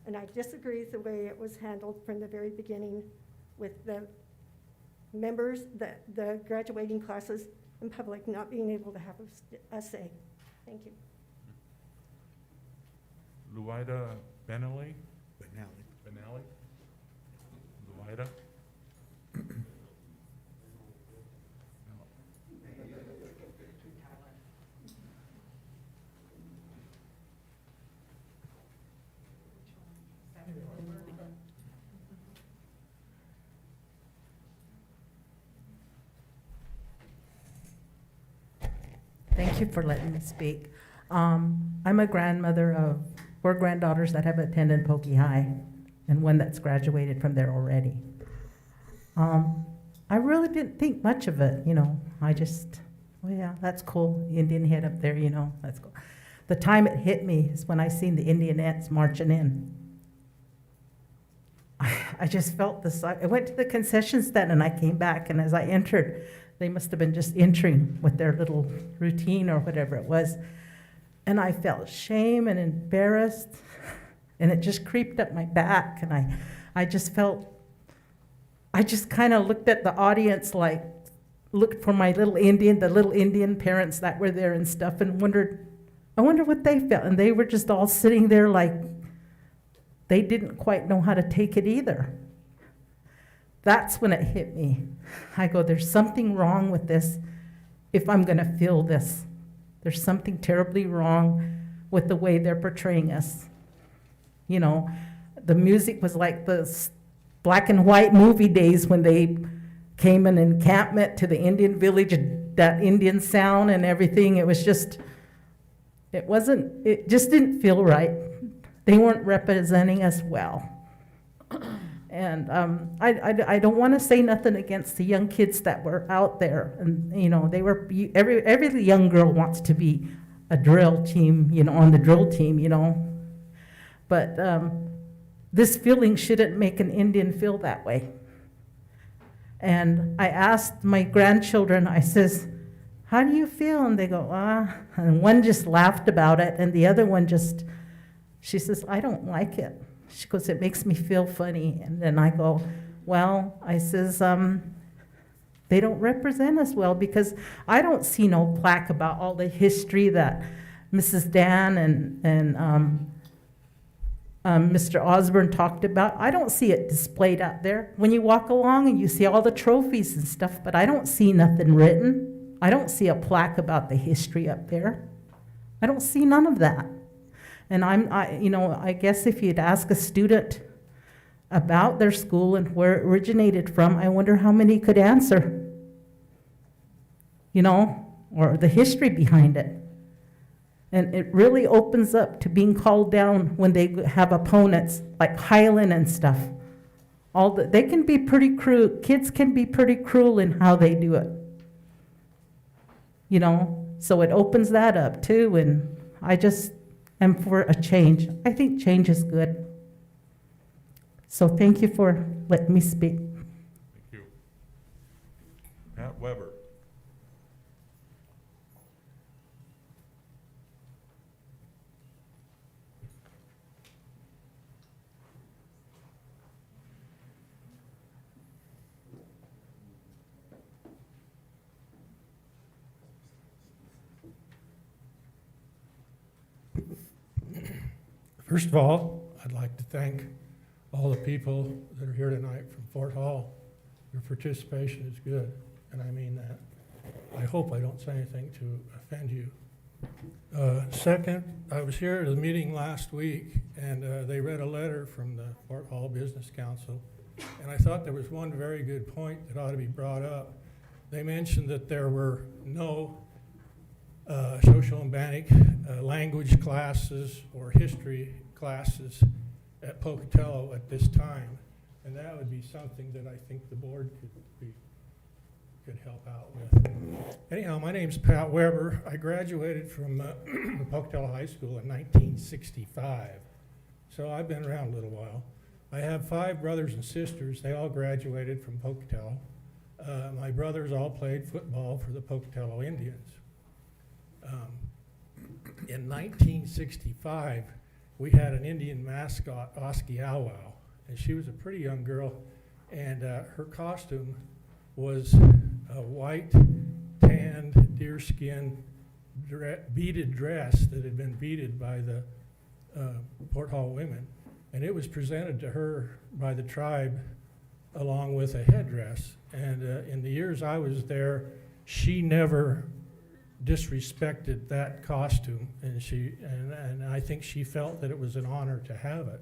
and I disagree with the way it was handled from the very beginning with the members, the graduating classes, and public not being able to have a say. Thank you. Luida Benally? Benally? Luida? Thank you for letting me speak. I'm a grandmother of 4 granddaughters that have attended Pokey High and one that's graduated from there already. I really didn't think much of it, you know. I just, oh yeah, that's cool. Indian head up there, you know, that's cool. The time it hit me is when I seen the Indianettes marching in. I just felt this. I went to the concession stand and I came back, and as I entered, they must have been just entering with their little routine or whatever it was. And I felt shame and embarrassed, and it just creeped up my back. And I just felt, I just kind of looked at the audience, like, looked for my the little Indian parents that were there and stuff, and I wonder what they felt. And they were just all sitting there like they didn't quite know how to take it either. That's when it hit me. I go, there's something wrong with this if I'm going to feel this. There's something terribly wrong with the way they're portraying us. You know, the music was like the black and white movie days when they came in encampment to the Indian village, that Indian sound and everything. It was just, it just didn't feel right. They weren't representing us well. And I don't want to say nothing against the young kids that were out there. And, you know, they were, every young girl wants to be a drill team, you know, on the drill team, you know. But this feeling shouldn't make an Indian feel that way. And I asked my grandchildren, I says, how do you feel? And they go, ah. And one just laughed about it, and the other one just, she says, I don't like it. She goes, it makes me feel funny. And then I go, well, I says, they don't represent us well, because I don't see no plaque about all the history that Mrs. Dan and Mr. Osborne talked about. I don't see it displayed out there. When you walk along and you see all the trophies and stuff, but I don't see nothing written. I don't see a plaque about the history up there. I don't see none of that. And I guess if you'd ask a student about their school and where it originated from, I wonder how many could answer, you know, or the history behind it. And it really opens up to being called down when they have opponents like Highland and stuff. They can be pretty cruel. Kids can be pretty cruel in how they do it. You know, so it opens that up too. And I just am for a change. I think change is good. So thank you for letting me speak. Thank you. Pat Weber. First of all, I'd like to thank all the people that are here tonight from Fort Hall. Your participation is good, and I mean that. I hope I don't say anything to offend you. Second, I was here at a meeting last week, and they read a letter from the Fort Hall Business Council, and I thought there was one very good point that ought to be brought up. They mentioned that there were no social and Bannock language classes or history classes at Pocatello at this time, and that would be something that I think the board could help out with. Anyhow, my name's Pat Weber. I graduated from Pocatello High School in 1965, so I've been around a little while. I have 5 brothers and sisters. They all graduated from Pocatello. My brothers all played football for the Pocatello Indians. In 1965, we had an Indian mascot, Oski Ow, and she was a pretty young girl, and her costume was a white, tanned, deerskin beaded dress that had been beaded by the Fort Hall women, and it was presented to her by the tribe along with a headdress. And in the years I was there, she never disrespected that costume, and I think she felt that it was an honor to have it.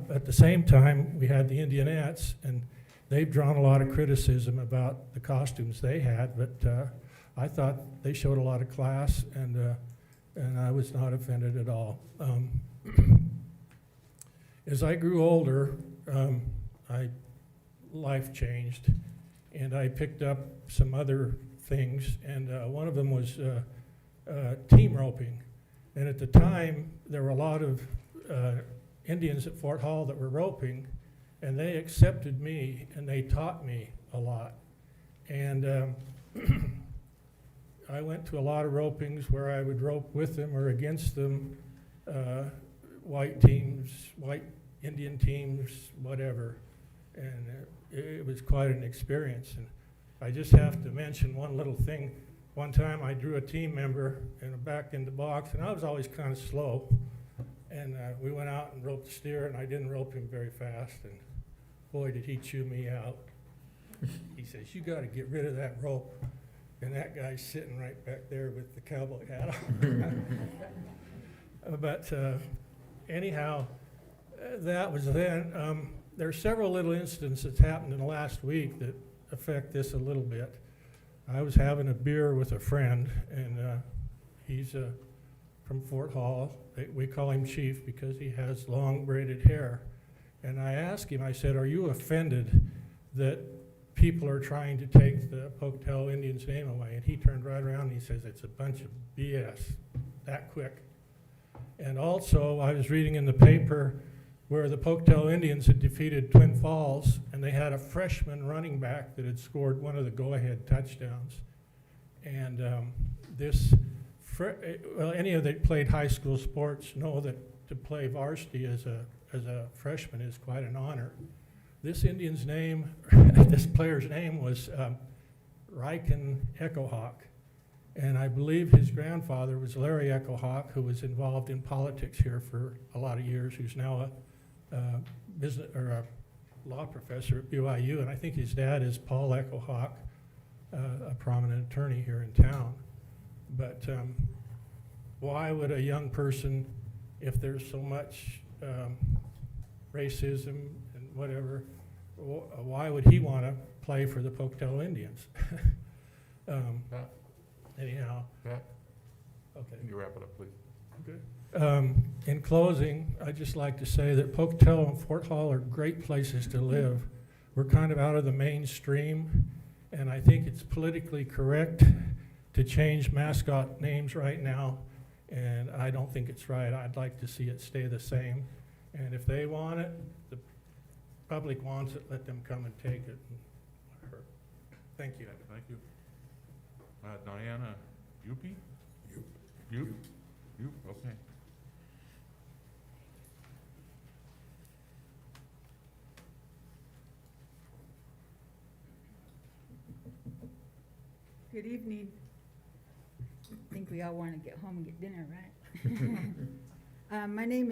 At the same time, we had the Indianettes, and they've drawn a lot of criticism about the costumes they had, but I thought they showed a lot of class, and I was not offended at all. As I grew older, life changed, and I picked up some other things, and one of them was team roping. And at the time, there were a lot of Indians at Fort Hall that were roping, and they accepted me, and they taught me a lot. And I went to a lot of ropings where I would rope with them or against them, white teams, white Indian teams, whatever. And it was quite an experience. And I just have to mention one little thing. One time I drew a team member back in the box, and I was always kind of slow. And we went out and roped the steer, and I didn't rope him very fast. And boy, did he chew me out. He says, "You got to get rid of that rope." And that guy's sitting right back there with the cowboy hat on. But anyhow, that was then. There are several little incidents that's happened in the last week that affect this a little bit. I was having a beer with a friend, and he's from Fort Hall. We call him Chief because he has long braided hair. And I asked him, I said, are you offended that people are trying to take the Pocatello Indians' name away? And he turned right around and he says, it's a bunch of BS, that quick. And also, I was reading in the paper where the Pocatello Indians had defeated Twin Falls, and they had a freshman running back that had scored one of the go-ahead touchdowns. And any of that played high school sports know that to play varsity as a freshman is quite an honor. This Indian's name, this player's name was Riken Echohawk. And I believe his grandfather was Larry Echohawk, who was involved in politics here for a lot of years, who's now a business or a law professor at BYU. And I think his dad is Paul Echohawk, a prominent attorney here in town. But why would a young person, if there's so much racism and whatever, why would he want to play for the Pocatello Indians? Anyhow. Pat? Okay. Can you wrap it up, please? Okay. In closing, I'd just like to say that Pocatello and Fort Hall are great places to live. We're kind of out of the mainstream, and I think it's politically correct to change Mascot names right now, and I don't think it's right. I'd like to see it stay the same. And if they want it, the public wants it, let them come and take it. Thank you. Thank you. Diana Yupi? Yup, okay. Good evening. I think we all want to get home and get dinner, right? My name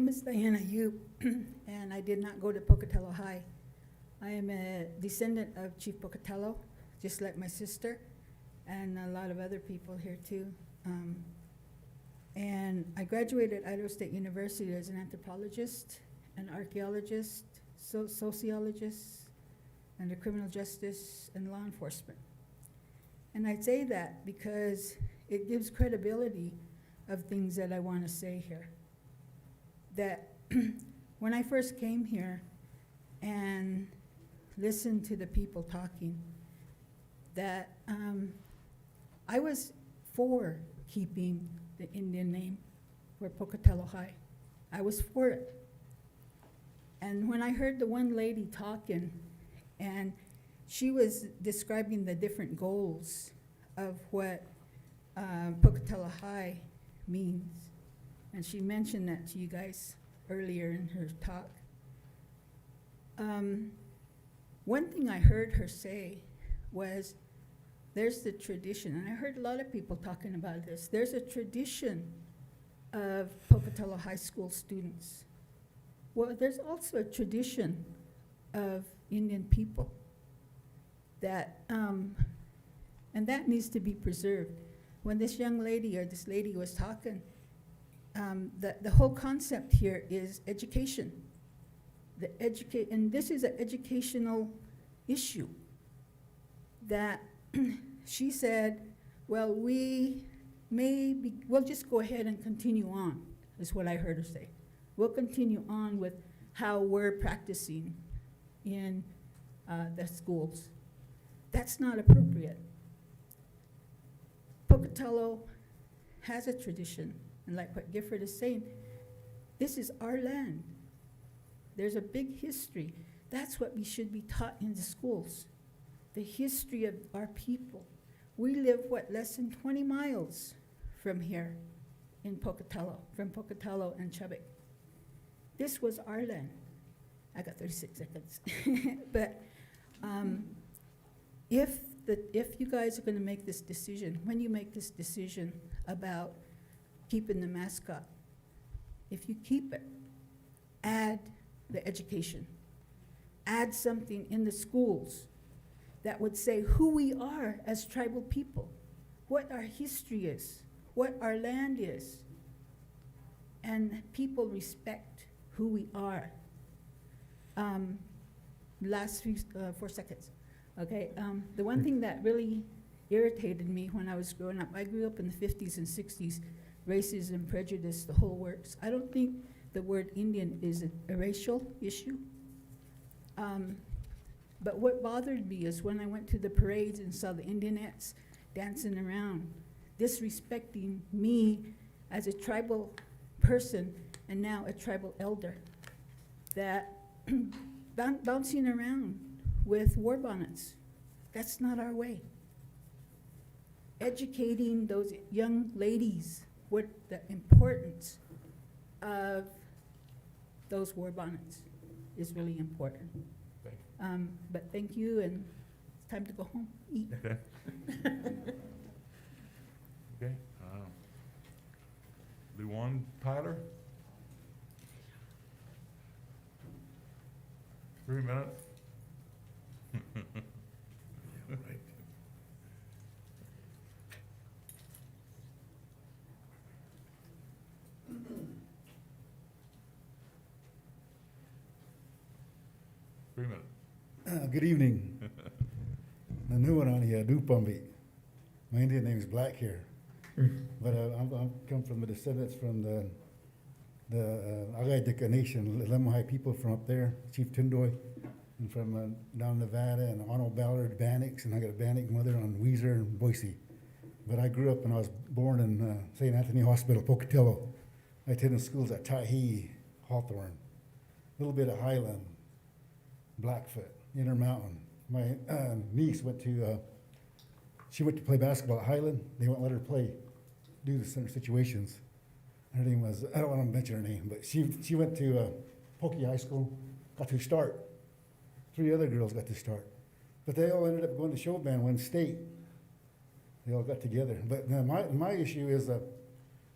is Diana Yup, and I did not go to Pocatello High. I am a descendant of Chief Pocatello, just like my sister, and a lot of other people here too. And I graduated at Idaho State University as an anthropologist, an archaeologist, sociologist, and a criminal justice and law enforcement. And I say that because it gives credibility of things that I want to say here. That when I first came here and listened to the people talking, that I was for keeping the Indian name for Pocatello High. I was for it. And when I heard the one lady talking, and she was describing the different goals of what Pocatello High means, and she mentioned that to you guys earlier in her talk. One thing I heard her say was, there's the tradition, and I heard a lot of people talking about this, there's a tradition of Pocatello High School students. Well, there's also a tradition of Indian people that, and that needs to be preserved. When this young lady or this lady was talking, the whole concept here is education. And this is an educational issue that she said, well, we'll just go ahead and continue on, is what I heard her say. We'll continue on with how we're practicing in the schools. That's not appropriate. Pocatello has a tradition, and like what Gifford is saying, this is our land. There's a big history. That's what we should be taught in the schools, the history of our people. We live, less than 20 miles from here in Pocatello, from Pocatello and Chubbuck. This was our land. I got 36 seconds. But if you guys are going to make this decision, when you make this decision about keeping the mascot, if you keep it, add the education. Add something in the schools that would say who we are as tribal people, what our history is, what our land is, and people respect who we are. Last few, 4 seconds. Okay, the one thing that really irritated me when I was growing up, I grew up in the 50s and 60s, racism, prejudice, the whole works. I don't think the word Indian is a racial issue. But what bothered me is when I went to the parades and saw the Indianettes dancing around, disrespecting me as a tribal person and now a tribal elder, that bouncing around with war bonnets. That's not our way. Educating those young ladies what the importance of those war bonnets is really important. But thank you, and it's time to go home, eat. Okay. Okay. Luan Tyler? 3 minutes. Yeah, right. Good evening. The new one on here, Dupambi. My Indian name is Black Hair. But I'm come from the descendants from the Agaidika Nation, Lemhi people from up there, Chief Tindoy, and from down Nevada, and Arnold Ballard, Bannocks, and I got a Bannock mother on Weiser and Boise. But I grew up and I was born in St. Anthony Hospital, Pocatello. I attended schools at Tahi, Hawthorne, a little bit of Highland, Blackfoot, Intermountain. My niece went to, she went to play basketball at Highland. They wouldn't let her play due to certain situations. Her name was, I don't want to mention her name, but she went to Pokey High School, got to start. 3 other girls got to start. But they all ended up going to show band, won state. They all got together. But my issue is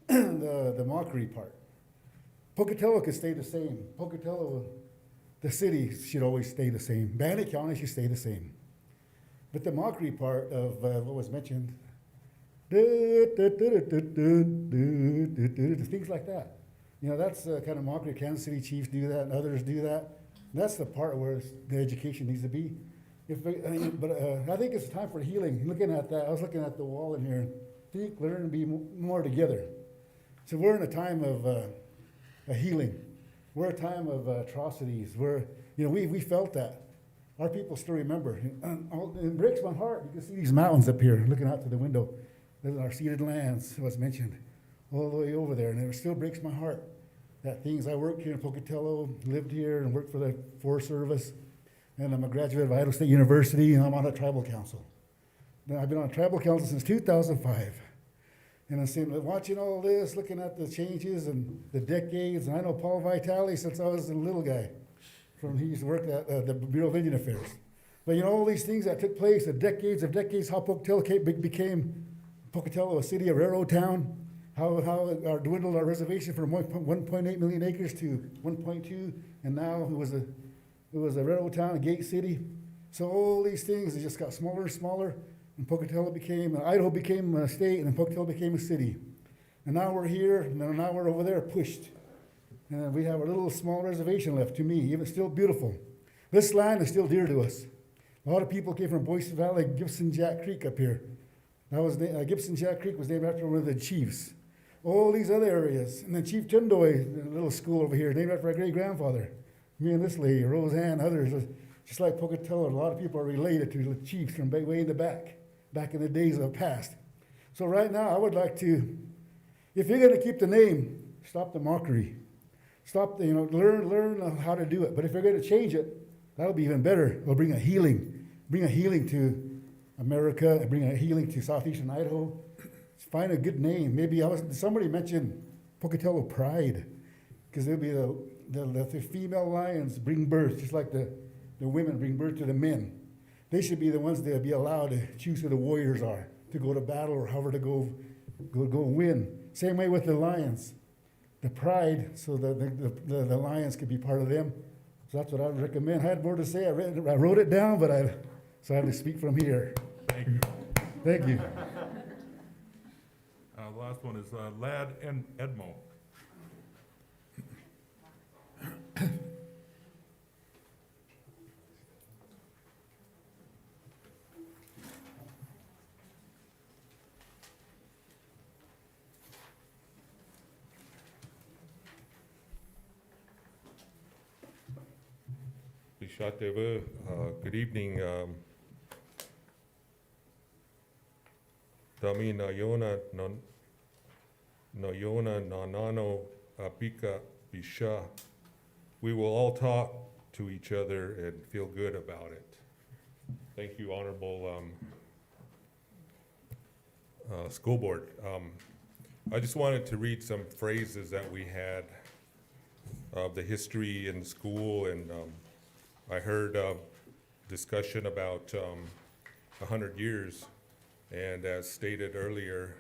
the mockery part. Pocatello could stay the same. Pocatello, the city should always stay the same. Bannock County should stay the same. But the mockery part of what was mentioned, things like that. You know, that's the kind of mockery. Kansas City Chiefs do that, and others do that. And that's the part where the education needs to be. But I think it's time for healing. Looking at that, I was looking at the wall in here. Think, learn, and be more together. So we're in a time of a healing. We're a time of atrocities. We felt that. Our people still remember. It breaks my heart. You can see these mountains up here, looking out to the window. There's our ceded lands, was mentioned, all the way over there. And it still breaks my heart that things. I worked here in Pocatello, lived here, and worked for the Forest Service. And I'm a graduate of Idaho State University, and I'm on a tribal council. Now, I've been on a tribal council since 2005. And I'm seeing, watching all this, looking at the changes and the decades. And I know Paul Vitale since I was a little guy. He used to work at the Bureau of Indian Affairs. But all these things that took place, the decades of decades, how Pocatello became Pocatello, a city, a railroad town, how our dwindled our reservation from 1.8 million acres to 1.2, and now it was a railroad town, a gate city. So all these things, it just got smaller and smaller, and Idaho became a state, and then Pocatello became a city. And now we're here, and now we're over there pushed. And we have a little small reservation left, to me, even still beautiful. This land is still dear to us. A lot of people came from Boise Valley, Gibson Jack Creek up here. That was Gibson Jack Creek was named after one of the chiefs. All these other areas. And then Chief Tundoy, a little school over here, named after our great-grandfather. Me and this lady, Roseanne, others, just like Pocatello, a lot of people are related to the chiefs from way in the back in the days of past. So right now, I would like to, if you're going to keep the name, stop the mockery. Stop, learn how to do it. But if you're going to change it, that'll be even better. It'll bring a healing to America, bring a healing to southeastern Idaho. Find a good name. Maybe somebody mentioned Pocatello Pride, because there'll be the female lions bring birth, just like the women bring birth to the men. They should be the ones that be allowed to choose who the warriors are, to go to battle or however to go win. Same way with the lions. The pride, so the lions could be part of them. So that's what I would recommend. I had more to say. I wrote it down, so I have to speak from here. Thank you. Thank you. The last one is Lad and Edmo. Shateva. Good evening. Dami Nayona Nanano Apika Bisha. We will all talk to each other and feel good about it. Thank you, Honorable School Board. I just wanted to read some phrases that we had of the history in school, and I heard discussion about 100 years, and as stated earlier,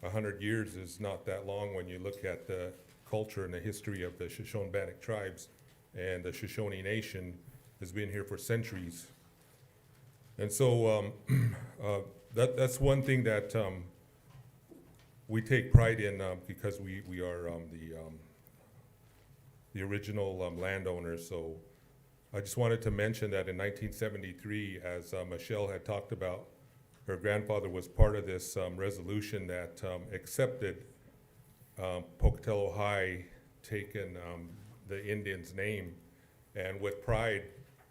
100 years is not that long when you look at the culture and the history of the Shoshone-Bannock tribes, and the Shoshone Nation has been here for centuries. And so that's one thing that we take pride in because we are the original landowners. So I just wanted to mention that in 1973, as Michelle had talked about, her grandfather was part of this resolution that accepted Pocatello High taking the Indians' name and with pride,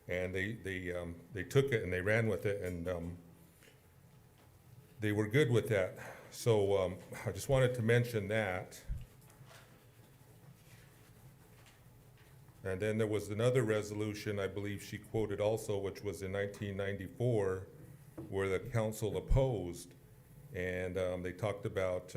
and they took it and they ran with it, and they were good with that. So I just wanted to mention that. And then there was another resolution, I believe she quoted also, which was in 1994, where the council opposed, and they talked about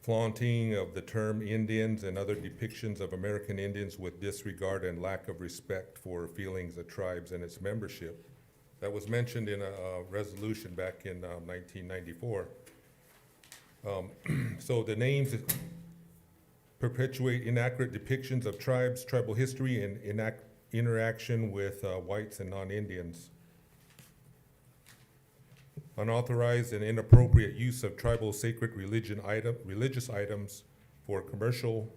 flaunting of the term Indians and other depictions of American Indians with disregard and lack of respect for feelings of tribes and its membership. That was mentioned in a resolution back in 1994. So the names perpetuate inaccurate depictions of tribes, tribal history, and interaction with whites and non-Indians. Unauthorized and inappropriate use of tribal sacred religious items for commercial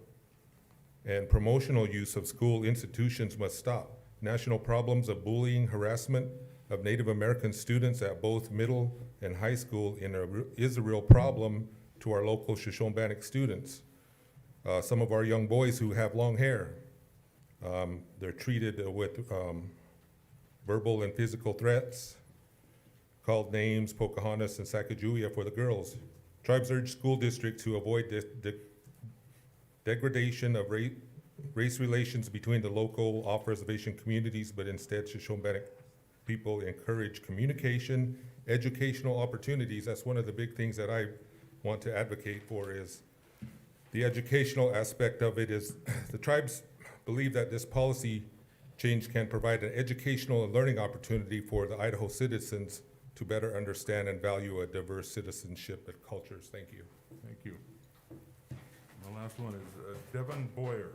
and promotional use of school institutions must stop. National problems of bullying, harassment of Native American students at both middle and high school is a real problem to our local Shoshone-Bannock students. Some of our young boys who have long hair, they're treated with verbal and physical threats, called names, Pocahontas and Sacagawea for the girls. Tribes urge school districts to avoid degradation of race relations between the local off-reservation communities, but instead Shoshone-Bannock people encourage communication, educational opportunities. That's one of the big things that I want to advocate for, is the educational aspect of it. Is the tribes believe that this policy change can provide an educational and learning opportunity for the Idaho citizens to better understand and value a diverse citizenship and cultures. Thank you. Thank you. And the last one is Devin Boyer.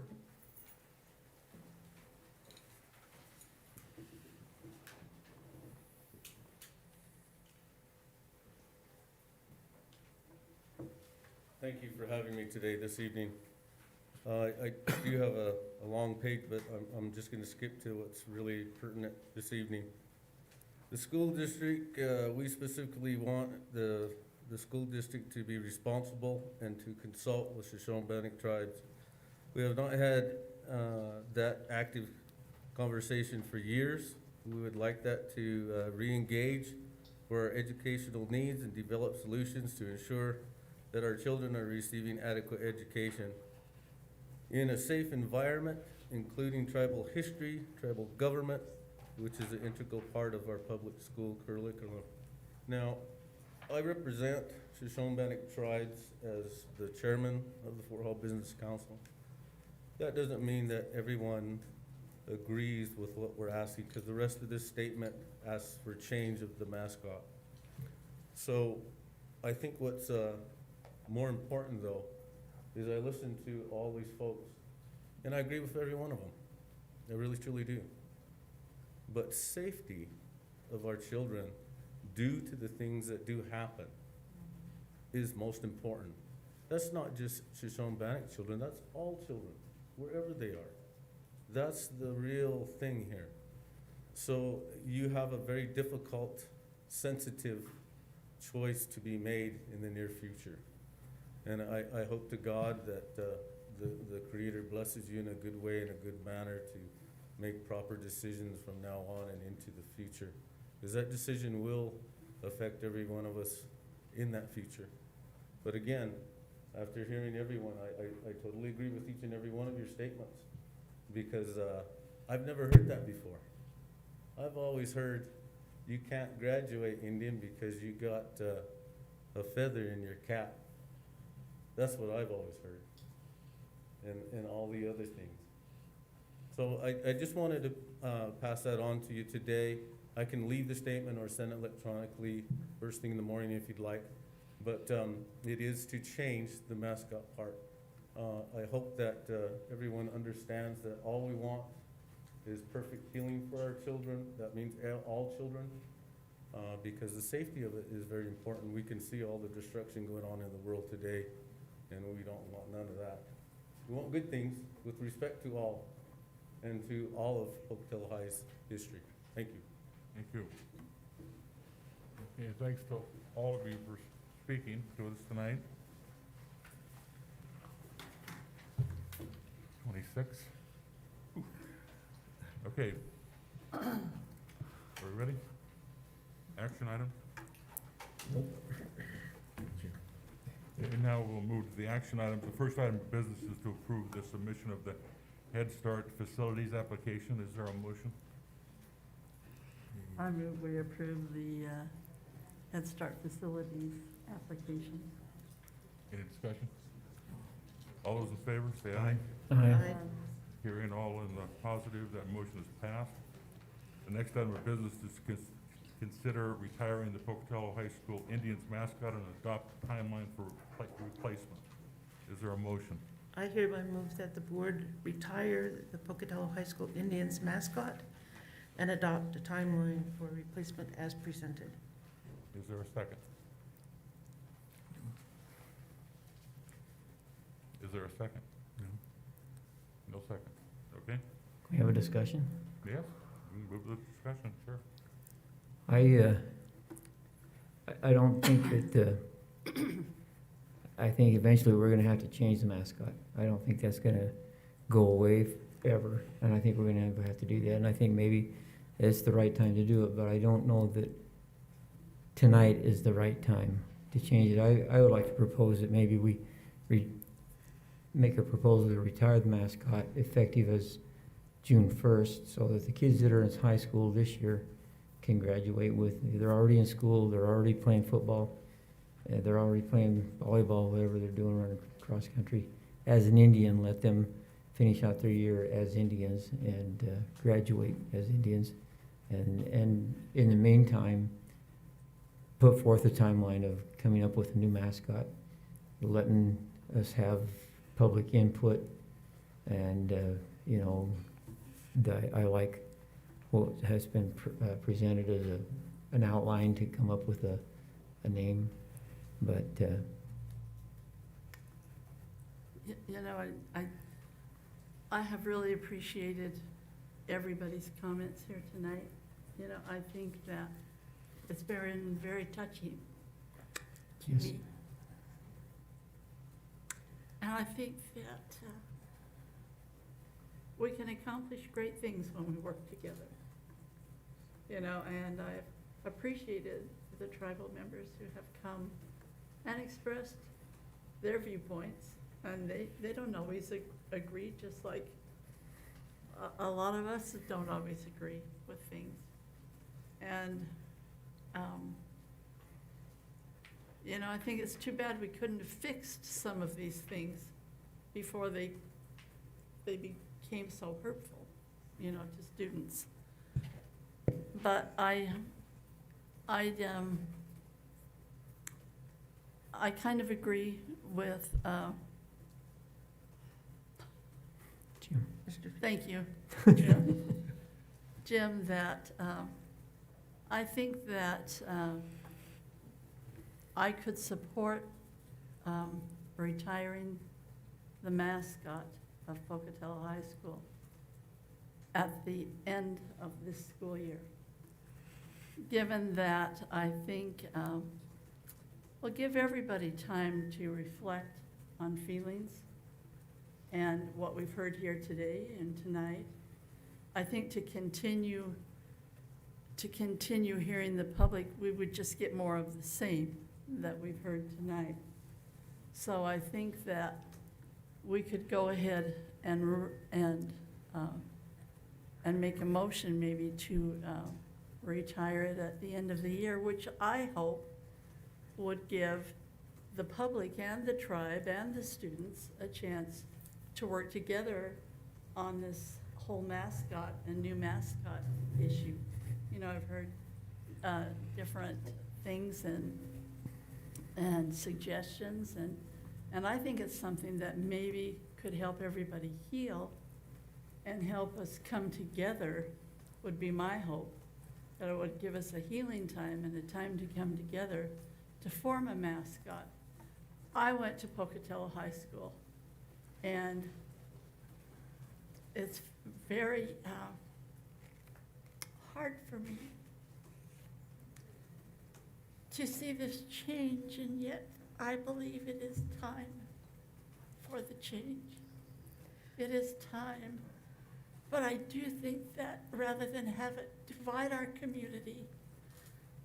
Thank you for having me today, this evening. I do have a long page, but I'm just going to skip to what's really pertinent this evening. The school district, we specifically want the school district to be responsible and to consult with Shoshone-Bannock tribes. We have not had that active conversation for years. We would like that to re-engage for our educational needs and develop solutions to ensure that our children are receiving adequate education in a safe environment, including tribal history, tribal government, which is an integral part of our public school curriculum. Now, I represent Shoshone-Bannock tribes as the chairman of the Fort Hall Business Council. That doesn't mean that everyone agrees with what we're asking, because the rest of this statement asks for change of the mascot. So I think what's more important, though, is I listen to all these folks, and I agree with every one of them. I really, truly do. But safety of our children, due to the things that do happen, is most important. That's not just Shoshone-Bannock children, that's all children, wherever they are. That's the real thing here. So you have a very difficult, sensitive choice to be made in the near future. And I hope to God that the Creator blesses you in a good way, in a good manner to make proper decisions from now on and into the future. Because that decision will affect every one of us in that future. But again, after hearing everyone, I totally agree with each and every one of your statements. Because I've never heard that before. I've always heard you can't graduate Indian because you got a feather in your cap. That's what I've always heard. And all the other things. So I just wanted to pass that on to you today. I can leave the statement or send it electronically first thing in the morning if you'd like. But it is to change the mascot part. I hope that everyone understands that all we want is perfect healing for our children. That means all children, because the safety of it is very important. We can see all the destruction going on in the world today, and we don't want none of that. We want good things with respect to all, and to all of Pocatello High's history. Thank you. Thank you. Okay, thanks to all of you for speaking to us tonight. 26. Okay. Are we ready? Action item? And now we'll move to the action items. The first item of business is to approve the submission of the Head Start facilities application. Is there a motion? I move we approve the Head Start facilities application. Any discussion? All those in favor, say aye. Aye. Hearing all in the positive, that motion is passed. The next item of business is to consider retiring the Pocatello High School Indians mascot and adopt a timeline for replacement. Is there a motion? I hereby move that the board retire the Pocatello High School Indians mascot and adopt a timeline for replacement as presented. Is there a second? Is there a second? No. No second. Okay? Can we have a discussion? Yes, we can move to the discussion, sure. I don't think that, I think eventually we're gonna have to change the mascot. I don't think that's gonna go away ever, and I think we're gonna have to do that, and I think maybe it's the right time to do it, but I don't know that tonight is the right time to change it. I would like to propose that maybe we make a proposal to retire the mascot effective as June 1st, so that the kids that are in high school this year can graduate with, they're already in school, they're already playing football, they're already playing volleyball, whatever they're doing running cross country. As an Indian, let them finish out their year as Indians and graduate as Indians. And in the meantime, put forth a timeline of coming up with a new mascot, letting us have public input, and I like what has been presented as an outline to come up with a name, but I have really appreciated everybody's comments here tonight. I think that it's been very touching to me. And I think that we can accomplish great things when we work together. And I've appreciated the tribal members who have come and expressed their viewpoints. And they don't always agree, just like a lot of us don't always agree with things. And, I think it's too bad we couldn't have fixed some of these things before they became so hurtful, to students. But I kind of agree with, Jim. Thank you, Jim, that I think that I could support retiring the mascot of Pocatello High School at the end of this school year. Given that, I think we'll give everybody time to reflect on feelings and what we've heard here today and tonight. I think to continue hearing the public, we would just get more of the same that we've heard tonight. So I think that we could go ahead and make a motion maybe to retire it at the end of the year, which I hope would give the public and the tribe and the students a chance to work together on this whole mascot and new mascot issue. You know, I've heard different things and suggestions, and I think it's something that maybe could help everybody heal and help us come together, would be my hope, that it would give us a healing time and a time to come together to form a mascot. I went to Pocatello High School, and it's very hard for me to see this change, and yet I believe it is time for the change. It is time. But I do think that rather than have it divide our community,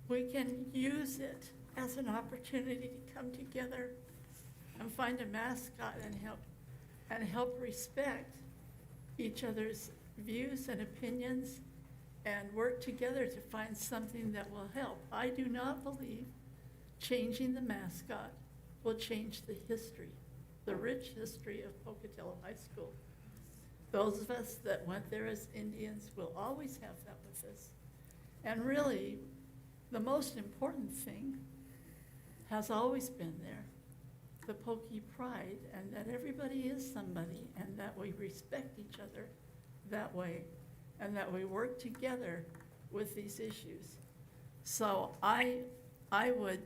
we can use it as an opportunity to come together and find a mascot and help respect each other's views and opinions and work together to find something that will help. I do not believe changing the mascot will change the history, the rich history of Pocatello High School. Those of us that went there as Indians will always have that with us. And really, the most important thing has always been there, the Pokey pride, and that everybody is somebody, and that we respect each other that way, and that we work together with these issues. So I would,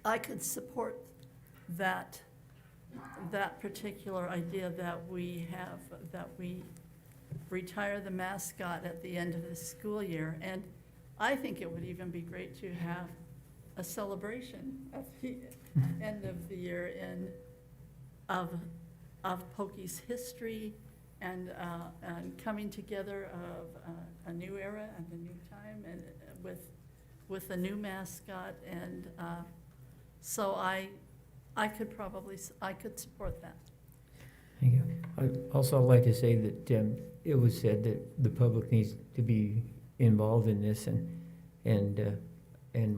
I could support that particular idea that we retire the mascot at the end of the school year. And I think it would even be great to have a celebration at the end of the year of Pokey's history and coming together of a new era and a new time, and with a new mascot. And so I could support that. Thank you. I'd also like to say that it was said that the public needs to be involved in this, and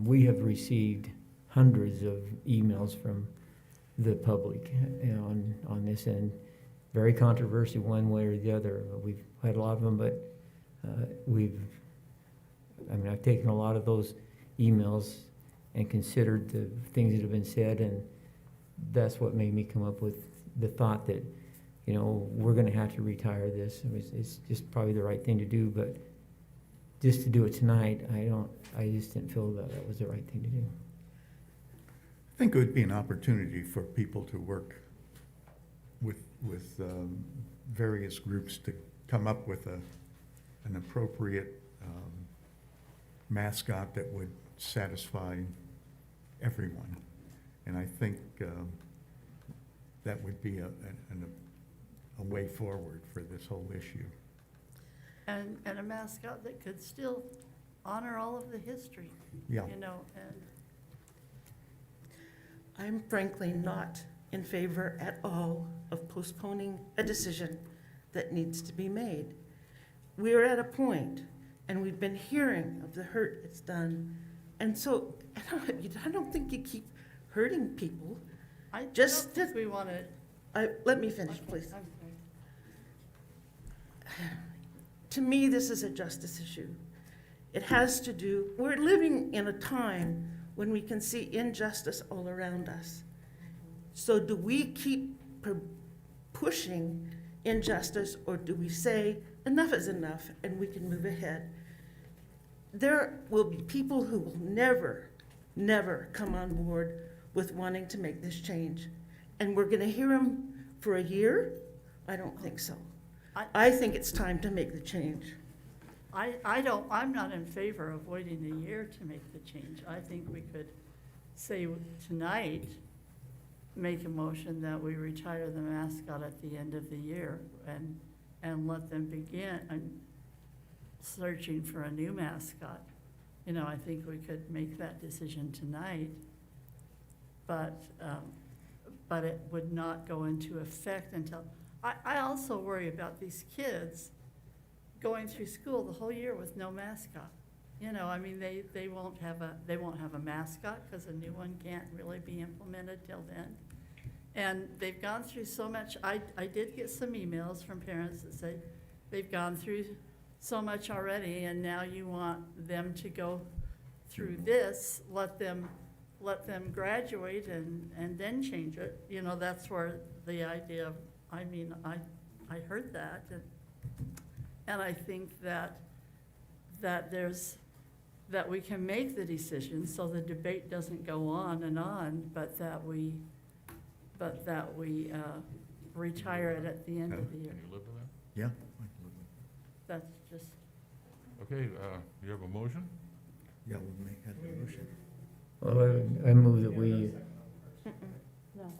we have received hundreds of emails from the public on this, and very controversial one way or the other. We've had a lot of them, but I've taken a lot of those emails and considered the things that have been said, and that's what made me come up with the thought that, we're going to have to retire this. It's just probably the right thing to do, but just to do it tonight, I just didn't feel that was the right thing to do. I think it would be an opportunity for people to work with various groups to come up with an appropriate mascot that would satisfy everyone. And I think that would be a way forward for this whole issue. And a mascot that could still honor all of the history, Yeah. and I'm frankly not in favor at all of postponing a decision that needs to be made. We're at a point, and we've been hearing of the hurt it's done, and so I don't think you keep hurting people. I don't think we want to. Let me finish, please. To me, this is a justice issue. It has to do, we're living in a time when we can see injustice all around us. So do we keep pushing injustice, or do we say enough is enough and we can move ahead? There will be people who will never come on board with wanting to make this change. And we're going to hear them for a year? I don't think so. I think it's time to make the change. I'm not in favor of waiting a year to make the change. I think we could say tonight make a motion that we retire the mascot at the end of the year and let them begin searching for a new mascot. You know, I think we could make that decision tonight, but it would not go into effect until, I also worry about these kids going through school the whole year with no mascot. You know, I mean, they won't have a mascot because a new one can't really be implemented till then. And they've gone through so much. I did get some emails from parents that say they've gone through so much already, and now you want them to go through this, let them graduate and then change it. You know, that's where the idea of, I mean, I heard that, and I think that we can make the decision so the debate doesn't go on, but that we retire it at the end of the year. Can you live with that? Yeah, I can live with That's just, Okay, you have a motion? it. Yeah, we'll make that the motion. Well, I move that we, no.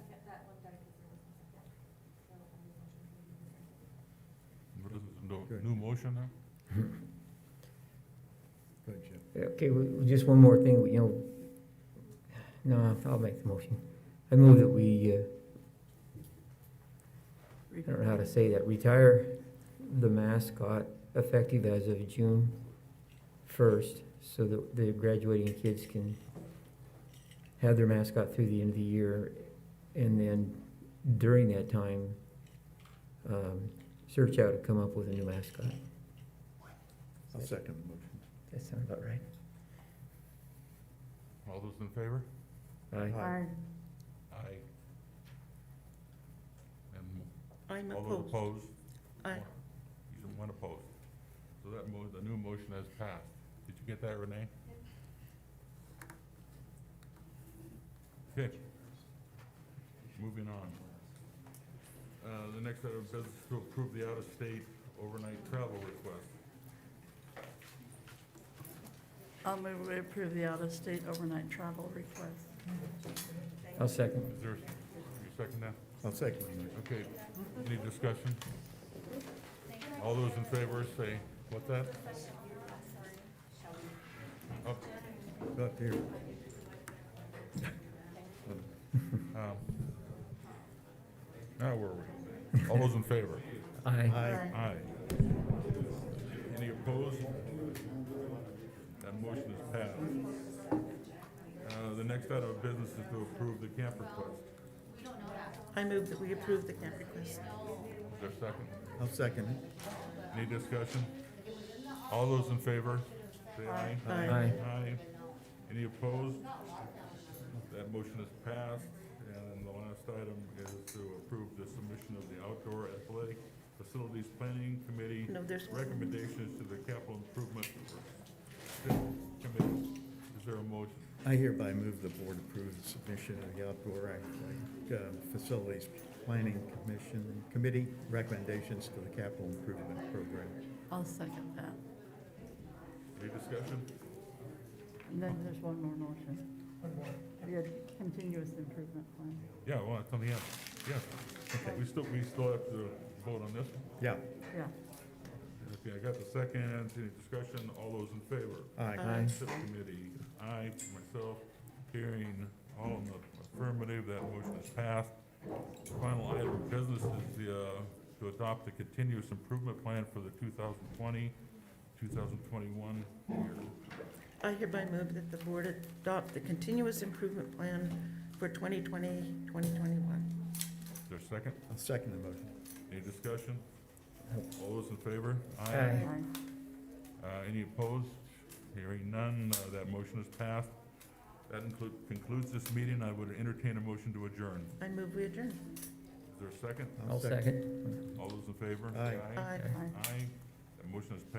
What is this, Good. new motion now? Good, Jim. okay, just one more thing, you know, no, I'll make the motion. I move that we, I don't know how to say that, retire the mascot effective as of June 1st, so that the graduating kids can have their mascot through the end of the year, and then during that time, search out and come up with a new mascot. I'll second the motion. That sounds about right. All those in favor? Aye. Aye. And I'm all those opposed. opposed? Aye. One opposed. So that the new motion has passed. Did you get that, Renee? Okay. Moving on. The next item of business is to approve the out-of-state overnight travel request. I'll move we approve the out-of-state overnight travel request. I'll second. Is there, you second that? I'll second the motion. Okay, any discussion? All those in favor say, what's that? Oh, Up here. now where are we? All those in favor? Aye. Aye. Any opposed? That motion is passed. The next item of business is to approve the camp request. I move that we approve the camp request. Is there a second? I'll second it. Any discussion? All those in favor, say aye. Aye. Aye. Any opposed? That motion is passed. And the last item is to approve the submission of the Outdoor Athletic Facilities Planning Committee No, there's, recommendations to the Capital Improvement Committee. Is there a motion? I hereby move the board approve the submission of the Outdoor Athletic Facilities Planning Committee recommendations to the Capital Improvement Program. I'll second that. Any discussion? And then there's one more motion. The continuous improvement plan. Yeah, well, it's on the end. Yeah. Okay. We still have to vote on this one? Yeah. Yeah. Okay, I got the second. Any discussion? All those in favor? Aye. Subcommittee, aye. Myself, hearing all in the affirmative, that motion is passed. The final item of business is to adopt the continuous improvement plan for the 2020, 2021 year. I hereby move that the board adopt the continuous improvement plan for 2020, 2021. Is there a second? I'll second the motion. Any discussion? All those in favor? Aye. Any opposed? Hearing none, that motion is passed. That concludes this meeting. I would entertain a motion to adjourn. I move we adjourn. Is there a second? I'll second. All those in favor? Aye. Aye. Aye. That motion is passed.